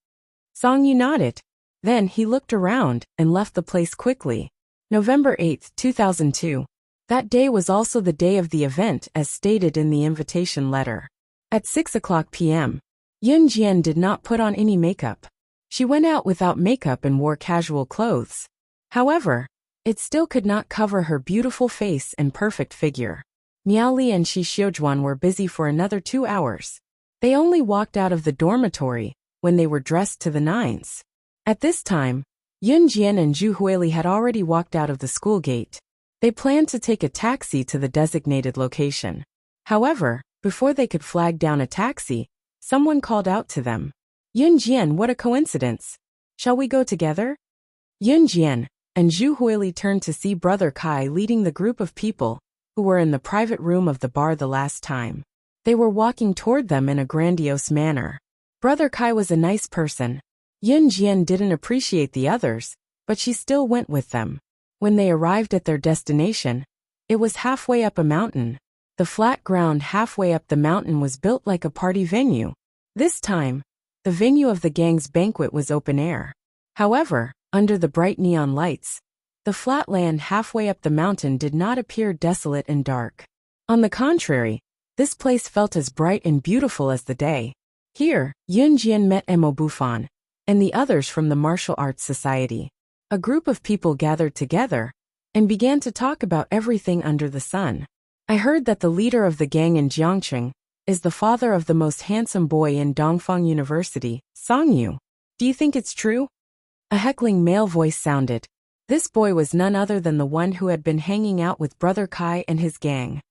Song Yu nodded. Then he looked around and left the place quickly. November 8, 2002. That day was also the day of the event as stated in the invitation letter. At 6:00 p.m., Yun Jian did not put on any makeup. She went out without makeup and wore casual clothes. However, it still could not cover her beautiful face and perfect figure. Miaoli and Shi Xiujuan were busy for another 2 hours. They only walked out of the dormitory when they were dressed to the nines. At this time, Yun Jian and Zhu Huili had already walked out of the school gate. They planned to take a taxi to the designated location. However, before they could flag down a taxi, someone called out to them. Yun Jian, what a coincidence. Shall we go together? Yun Jian and Zhu Huili turned to see Brother Kai leading the group of people who were in the private room of the bar the last time. They were walking toward them in a grandiose manner. Brother Kai was a nice person. Yun Jian didn't appreciate the others, but she still went with them. When they arrived at their destination, it was halfway up a mountain. The flat ground halfway up the mountain was built like a party venue. This time, the venue of the gang's banquet was open air. However, under the bright neon lights, the flat land halfway up the mountain did not appear desolate and dark. On the contrary, this place felt as bright and beautiful as the day. Here, Yun Jian met Emo Bufan and the others from the Martial Arts Society. A group of people gathered together and began to talk about everything under the sun. I heard that the leader of the gang in Jiangqing is the father of the most handsome boy in Dongfang University, Song Yu. Do you think it's true? A heckling male voice sounded. This boy was none other than the one who had been hanging out with Brother Kai and his gang.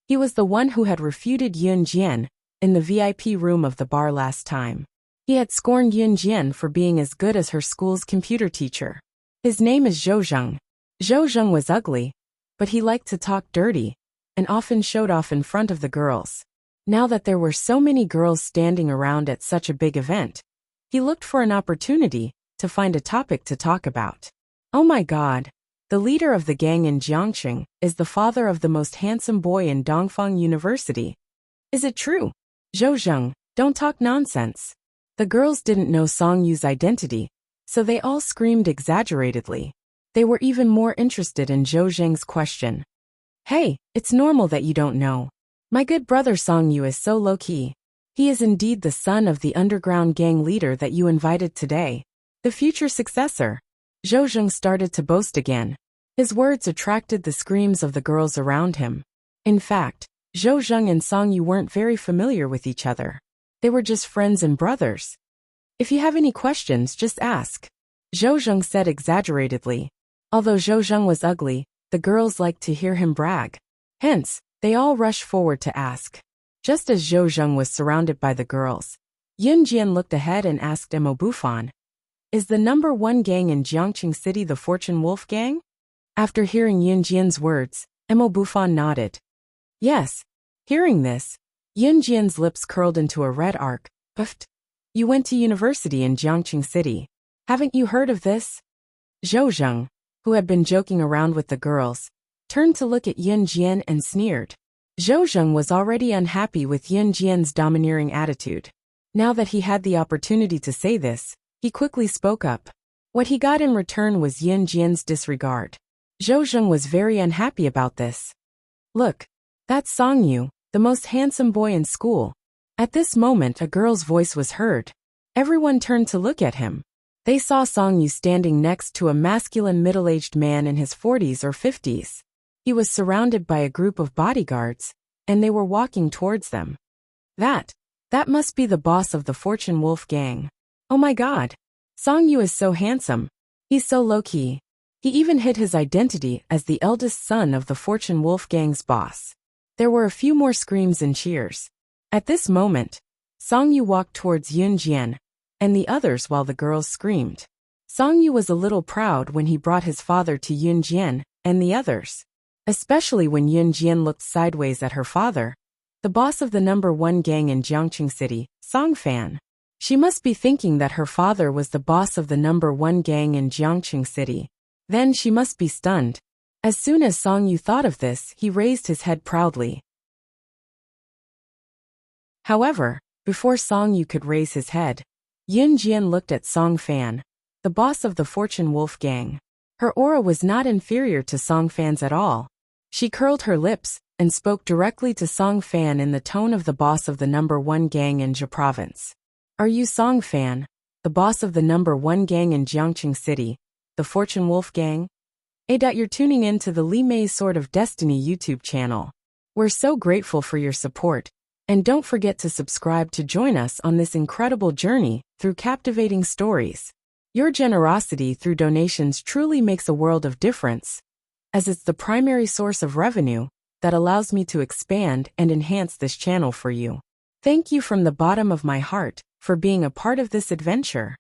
He was the one who had refuted Yun Jian in the VIP room of the bar last time. He had scorned Yun Jian for being as good as her school's computer teacher. His name is Zhou Zheng. Zhou Zheng was ugly, but he liked to talk dirty and often showed off in front of the girls. Now that there were so many girls standing around at such a big event, he looked for an opportunity to find a topic to talk about. Oh my God! The leader of the gang in Jiangqing is the father of the most handsome boy in Dongfang University. Is it true? Zhou Zheng, don't talk nonsense. The girls didn't know Song Yu's identity, so they all screamed exaggeratedly. They were even more interested in Zhou Zheng's question. Hey, it's normal that you don't know. My good brother Song Yu is so low-key. He is indeed the son of the underground gang leader that you invited today. The future successor. Zhou Zheng started to boast again. His words attracted the screams of the girls around him. In fact, Zhou Zheng and Song Yu weren't very familiar with each other. They were just friends and brothers. If you have any questions, just ask. Zhou Zheng said exaggeratedly. Although Zhou Zheng was ugly, the girls liked to hear him brag. Hence, they all rushed forward to ask. Just as Zhou Zheng was surrounded by the girls, Yun Jian looked ahead and asked Emo Bufan, is the number 1 gang in Jiangqing City the Fortune Wolf Gang? After hearing Yun Jian's words, Emo Bufan nodded. Yes. Hearing this, Yun Jian's lips curled into a red arc. Puffed. You went to university in Jiangqing City. Haven't you heard of this? Zhou Zheng, who had been joking around with the girls, turned to look at Yun Jian and sneered. Zhou Zheng was already unhappy with Yun Jian's domineering attitude. Now that he had the opportunity to say this, he quickly spoke up. What he got in return was Yun Jian's disregard. Zhou Zheng was very unhappy about this. Look, that's Song Yu, the most handsome boy in school. At this moment a girl's voice was heard. Everyone turned to look at him. They saw Song Yu standing next to a masculine middle-aged man in his 40s or 50s. He was surrounded by a group of bodyguards, and they were walking towards them. That must be the boss of the Fortune Wolf Gang. Oh my God! Song Yu is so handsome. He's so low-key. He even hid his identity as the eldest son of the Fortune Wolf Gang's boss. There were a few more screams and cheers. At this moment, Song Yu walked towards Yun Jian and the others while the girls screamed. Song Yu was a little proud when he brought his father to Yun Jian and the others. Especially when Yun Jian looked sideways at her father, the boss of the number 1 gang in Jiangqing City, Song Fan. She must be thinking that her father was the boss of the number 1 gang in Jiangqing City. Then she must be stunned. As soon as Song Yu thought of this, he raised his head proudly. However, before Song Yu could raise his head, Yun Jian looked at Song Fan, the boss of the Fortune Wolf Gang. Her aura was not inferior to Song Fan's at all. She curled her lips and spoke directly to Song Fan in the tone of the boss of the number 1 gang in Jia Province. Are you Song Fan, the boss of the number 1 gang in Jiangqing City, the Fortune Wolf Gang? You're tuning in to the Lee May's Sword of Destiny YouTube channel. We're so grateful for your support, and don't forget to subscribe to join us on this incredible journey through captivating stories. Your generosity through donations truly makes a world of difference, as it's the primary source of revenue that allows me to expand and enhance this channel for you. Thank you from the bottom of my heart for being a part of this adventure.